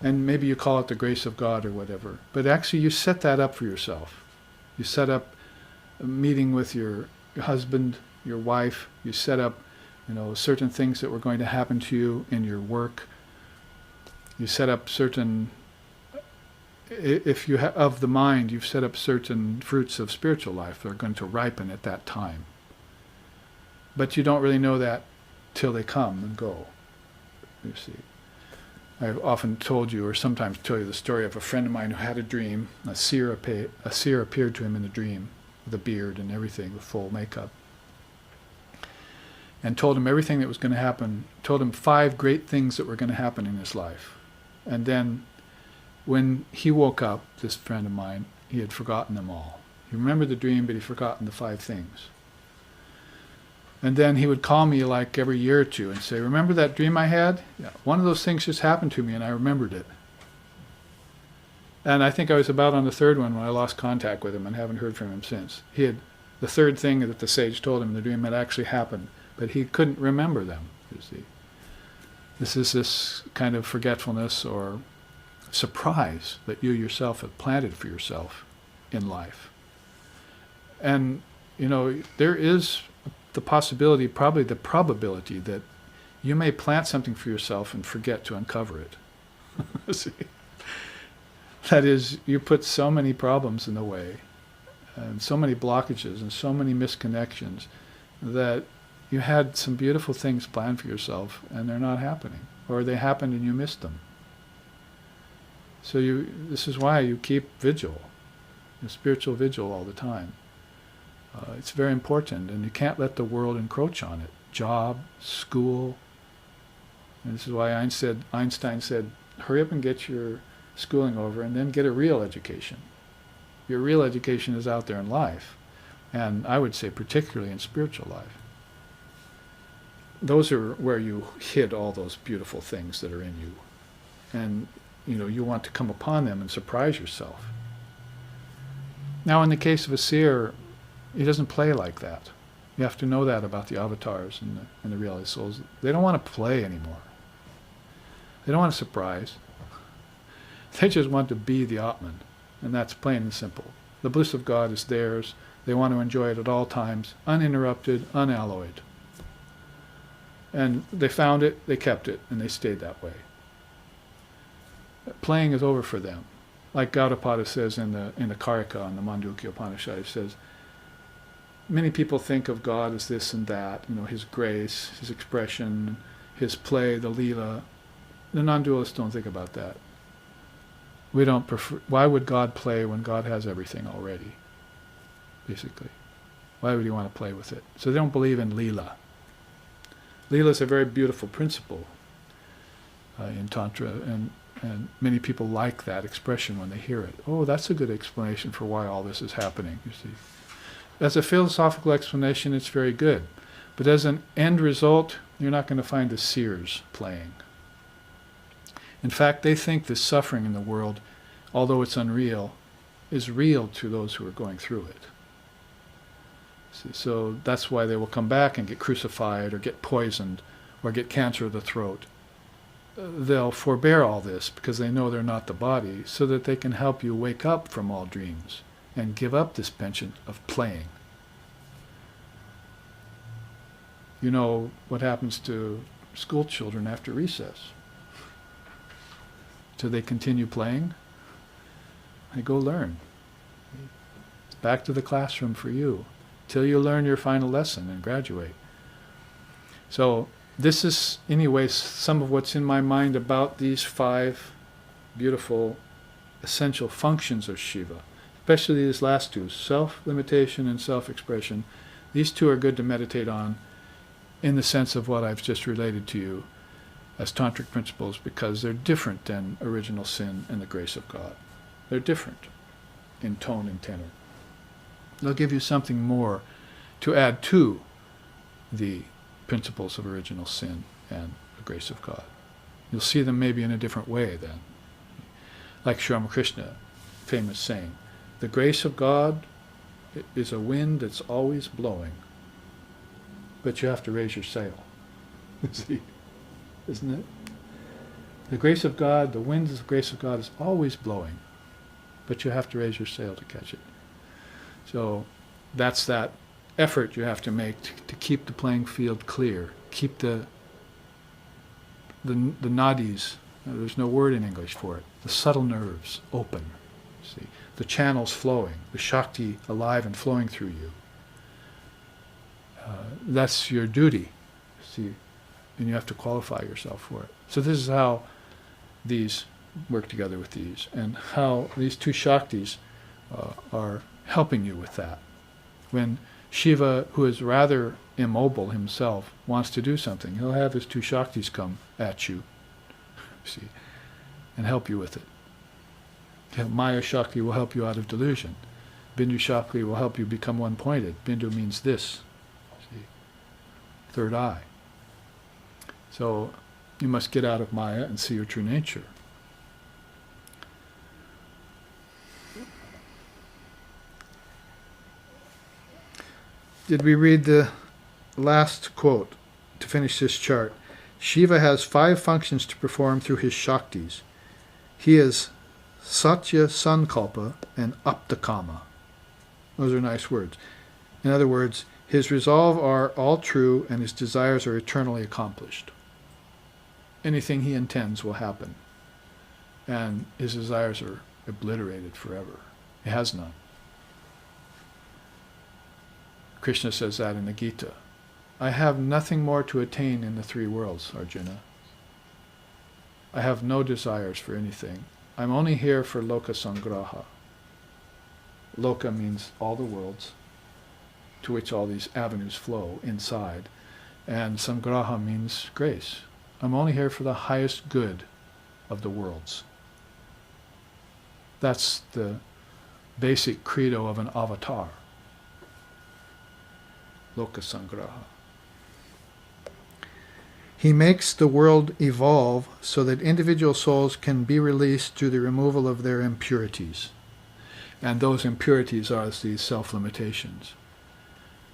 And maybe you call it the grace of God or whatever, but actually you set that up for yourself. You set up a meeting with your husband, your wife. You set up, certain things that were going to happen to you in your work. You set up certain, if you of the mind, you've set up certain fruits of spiritual life that are going to ripen at that time. But you don't really know that till they come and go, you see. I've often told you, or sometimes tell you, the story of a friend of mine who had a dream. A seer appeared to him in the dream, with a beard and everything, with full makeup, and told him everything that was going to happen, told him 5 great things that were going to happen in his life. And then when he woke up, this friend of mine, he had forgotten them all. He remembered the dream, but he'd forgotten the 5 things. And then he would call me like every year or two and say, remember that dream I had? Yeah, one of those things just happened to me and I remembered it. And I think I was about on the 3rd one when I lost contact with him and haven't heard from him since. The 3rd thing that the sage told him in the dream had actually happened, but he couldn't remember them, you see. This is this kind of forgetfulness or surprise that you yourself have planted for yourself in life. And, there is the possibility, probably the probability, that you may plant something for yourself and forget to uncover it. See? That is, you put so many problems in the way, and so many blockages, and so many misconnections, that you had some beautiful things planned for yourself, and they're not happening. Or they happened and you missed them. So this is why you keep vigil, spiritual vigil all the time. It's very important, and you can't let the world encroach on it. Job, school. And this is why Einstein said, hurry up and get your schooling over and then get a real education. Your real education is out there in life, and I would say particularly in spiritual life. Those are where you hid all those beautiful things that are in you. And you want to come upon them and surprise yourself. Now in the case of a seer, he doesn't play like that. You have to know that about the avatars and the realized souls. They don't want to play anymore. They don't want to surprise. They just want to be the Atman, and that's plain and simple. The bliss of God is theirs. They want to enjoy it at all times, uninterrupted, unalloyed. And they found it, they kept it, and they stayed that way. Playing is over for them. Like Gaudapada says in the Karika, in the Mandukya Upanishad, he says, many people think of God as this and that, his grace, his expression, his play, the lila. The non-dualists don't think about that. We don't prefer. Why would God play when God has everything already? Basically, why would he want to play with it? So they don't believe in lila. Lila is a very beautiful principle in Tantra, and many people like that expression when they hear it. Oh, that's a good explanation for why all this is happening, you see. As a philosophical explanation, it's very good. But as an end result, you're not going to find the seers playing. In fact, they think this suffering in the world, although it's unreal, is real to those who are going through it. See, so that's why they will come back and get crucified or get poisoned or get cancer of the throat. They'll forbear all this because they know they're not the body, so that they can help you wake up from all dreams and give up this penchant of playing. You know what happens to school children after recess? Do they continue playing? They go learn. It's back to the classroom for you, till you learn your final lesson and graduate. So this is, anyway, some of what's in my mind about these 5 beautiful, essential functions of Shiva, especially these last 2, self-limitation and self-expression. These 2 are good to meditate on in the sense of what I've just related to you as tantric principles, because they're different than original sin and the grace of God. They're different in tone and tenor. They'll give you something more to add to the principles of original sin and the grace of God. You'll see them maybe in a different way then. Like Sri Ramakrishna, famous saying, the grace of God is a wind that's always blowing, but you have to raise your sail. See? Isn't it? The grace of God, the wind of the grace of God is always blowing, but you have to raise your sail to catch it. So that's that effort you have to make to keep the playing field clear, keep the nadis, there's no word in English for it, the subtle nerves open, see, the channels flowing, the Shakti alive and flowing through you. That's your duty, see, and you have to qualify yourself for it. So this is how these work together with these, and how these 2 Shaktis are helping you with that. When Shiva, who is rather immobile himself, wants to do something, he'll have his 2 Shaktis come at you, see, and help you with it. Maya Shakti will help you out of delusion. Bindu Shakti will help you become one-pointed. Bindu means this, see, third eye. So you must get out of Maya and see your true nature. Did we read the last quote to finish this chart? Shiva has 5 functions to perform through his Shaktis. He is Satya Sankalpa and Aptakama. Those are nice words. In other words, his resolve are all true and his desires are eternally accomplished. Anything he intends will happen. and his desires are obliterated forever. He has none. Krishna says that in the Gita. I have nothing more to attain in the three worlds, Arjuna. I have no desires for anything. I'm only here for loka sangraha. Loka means all the worlds to which all these avenues flow inside. And sangraha means grace. I'm only here for the highest good of the worlds. That's the basic credo of an avatar. Loka sangraha. He makes the world evolve so that individual souls can be released through the removal of their impurities. And those impurities are these self-limitations.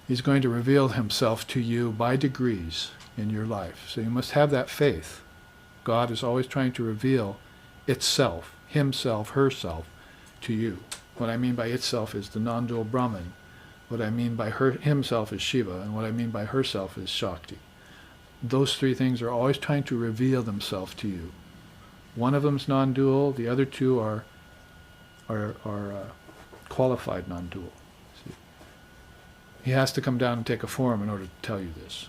He's going to reveal himself to you by degrees in your life. So you must have that faith. God is always trying to reveal itself, himself, herself, to you. What I mean by itself is the non-dual Brahman. What I mean by himself is Shiva, and what I mean by herself is Shakti. Those three things are always trying to reveal themselves to you. One of them's non-dual, the other two are qualified non-dual. See? He has to come down and take a form in order to tell you this.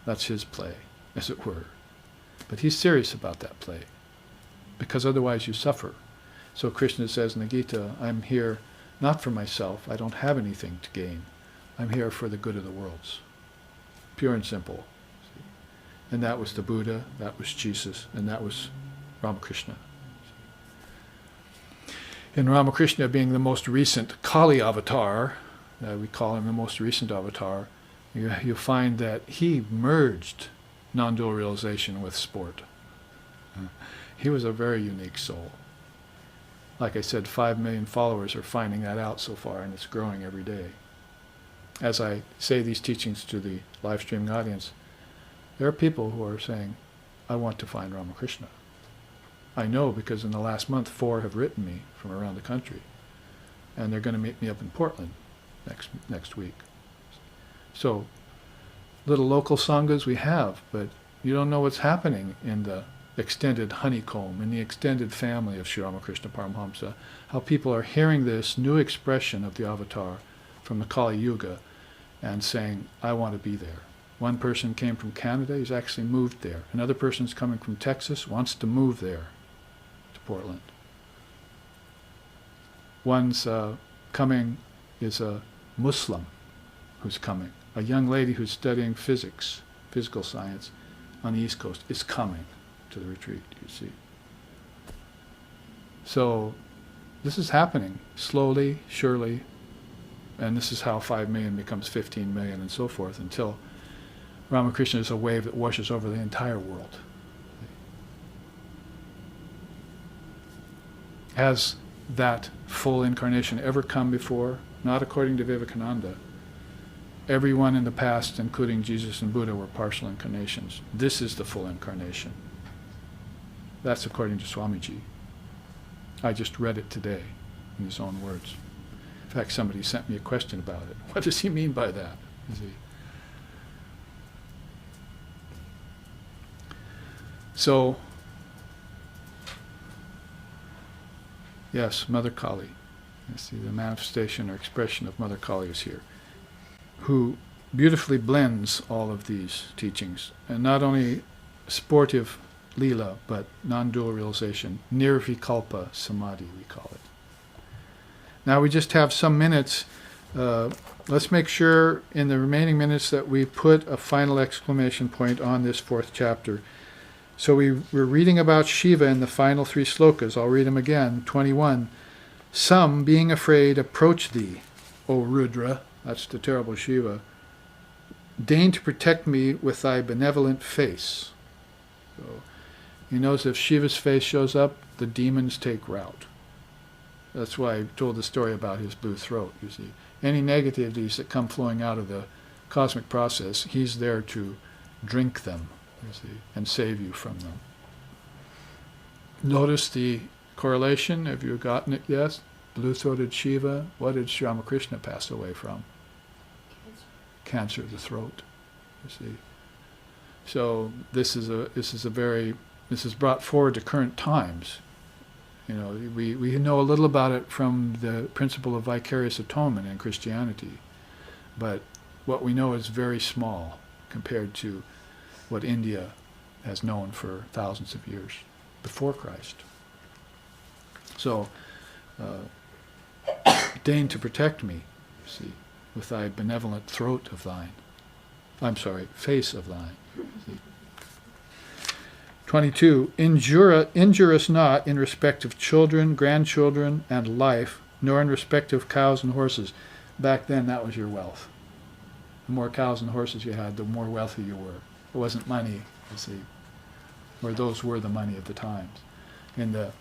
That's his play, as it were. But he's serious about that play, because otherwise you suffer. So Krishna says in the Gita, I'm here not for myself, I don't have anything to gain. I'm here for the good of the worlds. Pure and simple. See? And that was the Buddha, that was Jesus, and that was Ramakrishna. In Ramakrishna being the most recent Kali avatar, we call him the most recent avatar, you find that he merged non-dual realization with sport. He was a very unique soul. Like I said, 5 million followers are finding that out so far, and it's growing every day. As I say these teachings to the live streaming audience, there are people who are saying, I want to find Ramakrishna. I know because in the last month 4 have written me from around the country, and they're going to meet me up in Portland next week. So little local sanghas we have, but you don't know what's happening in the extended honeycomb, in the extended family of Sri Ramakrishna Paramhamsa, how people are hearing this new expression of the avatar from the Kali Yuga and saying, I want to be there. One person came from Canada, he's actually moved there. Another person's coming from Texas, wants to move there, to Portland. One's coming is a Muslim who's coming. A young lady who's studying physics, physical science, on the East Coast is coming to the retreat, you see. So this is happening slowly, surely, and this is how 5 million becomes 15 million and so forth, until Ramakrishna is a wave that washes over the entire world. Has that full incarnation ever come before? Not according to Vivekananda. Everyone in the past, including Jesus and Buddha, were partial incarnations. This is the full incarnation. That's according to Swamiji. I just read it today in his own words. In fact, somebody sent me a question about it. What does he mean by that? So, yes, Mother Kali. You see, the manifestation or expression of Mother Kali is here, who beautifully blends all of these teachings, and not only sportive lila, but non-dual realization, nirvikalpa samadhi, we call it. Now we just have some minutes. Let's make sure in the remaining minutes that we put a final exclamation point on this 4th chapter. So we're reading about Shiva in the final 3 slokas. I'll read them again. 21. Some, being afraid, approach thee, O Rudra, that's the terrible Shiva, deign to protect me with thy benevolent face. So he knows if Shiva's face shows up, the demons take rout. That's why I told the story about his blue throat, you see. Any negativities that come flowing out of the cosmic process, he's there to drink them, you see, and save you from them. Notice the correlation. Have you gotten it? Yes? Blue-throated Shiva. What did Sri Ramakrishna pass away from? Cancer of the throat, you see. So this is brought forward to current times We know a little about it from the principle of vicarious atonement in Christianity, but what we know is very small compared to what India has known for thousands of years before Christ. So, deign to protect me, see, with thy benevolent throat of thine. Face of thine. See. 22. Injure us not in respect of children, grandchildren, and life, nor in respect of cows and horses. Back then, that was your wealth. The more cows and horses you had, the more wealthy you were. It wasn't money, you see, where those were the money of the times. In the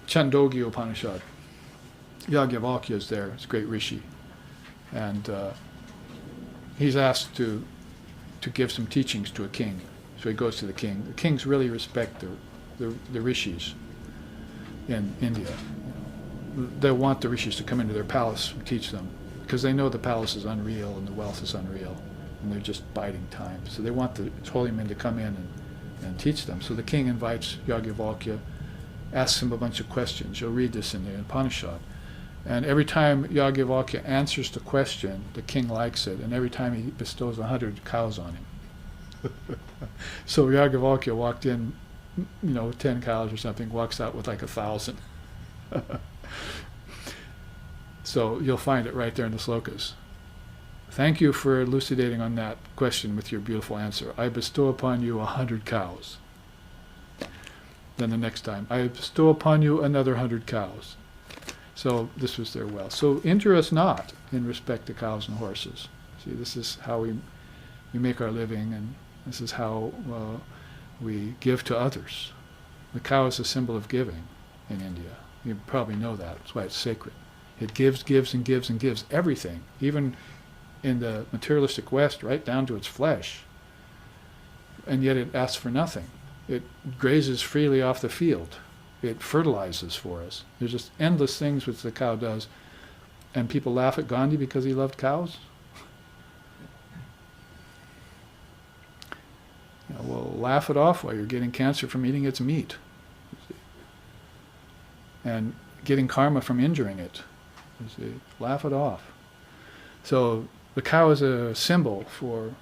Chandogya Upanishad, Yajurveda is there. It's a great Rishi, and he's asked to give some teachings to a king. So he goes to the king. The kings really respect the rishis in India. They want the rishis to come into their palace and teach them, because they know the palace is unreal and the wealth is unreal, and they're just biding time. So they want the holy men to come in and teach them. So the king invites Yajurveda, asks him a bunch of questions. You'll read this in the Upanishad. And every time Yajurveda answers the question, the king likes it, and every time he bestows 100 cows on him. So Yajurveda walked in, 10 cows or something, walks out with like 1,000. So you'll find it right there in the slokas. Thank you for elucidating on that question with your beautiful answer. I bestow upon you 100 cows. Then the next time, I bestow upon you another 100 cows. So this was their wealth. So injure us not in respect to cows and horses. See, this is how we make our living, and this is how we give to others. The cow is a symbol of giving in India. You probably know that. That's why it's sacred. It gives, gives, and gives, and gives everything, even in the materialistic West, right down to its flesh. And yet it asks for nothing. It grazes freely off the field. It fertilizes for us. There's just endless things which the cow does. And people laugh at Gandhi because he loved cows. Well, laugh it off while you're getting cancer from eating its meat. And getting karma from injuring it. You see, laugh it off. So the cow is a symbol for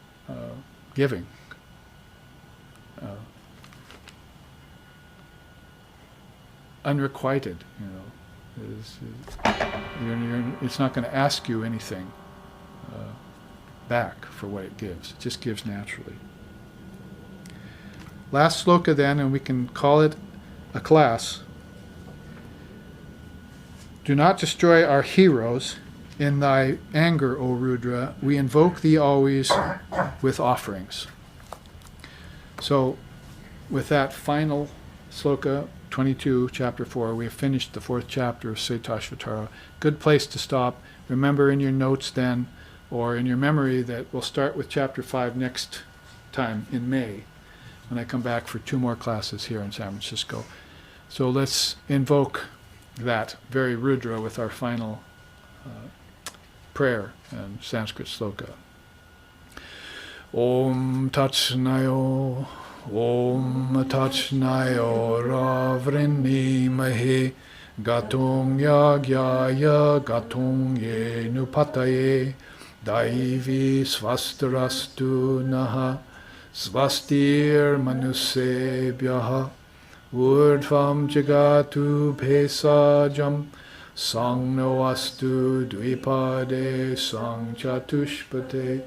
giving. Unrequited, it's not going to ask you anything back for what it gives. It just gives naturally. Last sloka then, and we can call it a class. Do not destroy our heroes. In thy anger, O Rudra, we invoke thee always with offerings. So, with that final sloka, 22, chapter 4, we have finished the 4th chapter of Shvetashvatara. Good place to stop. Remember in your notes then, or in your memory, that we'll start with chapter 5 next time in May, when I come back for 2 more classes here in San Francisco. So let's invoke that very Rudra with our final prayer and Sanskrit sloka. Om Tatsnayo, Om Tatsnayo Ravrini Mahe Gatung Yagyaya Gatung Ye Nupataye Daivi Svastarastu Naha Svastir Manusebhyaha Urdhvam Jagatu Pesajam Sangno Astu Dvipade Sang Chatushpate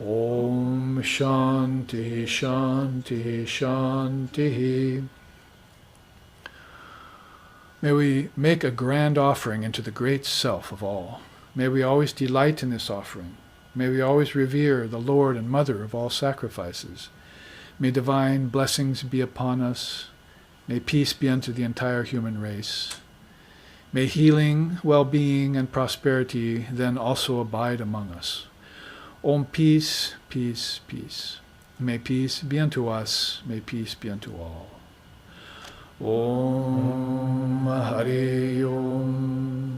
Om Shanti Shanti Shanti. May we make a grand offering into the great self of all. May we always delight in this offering. May we always revere the Lord and Mother of all sacrifices. May divine blessings be upon us. May peace be unto the entire human race. May healing, well-being, and prosperity then also abide among us. Om peace, peace, peace. May peace be unto us. May peace be unto all. Om Hare Om.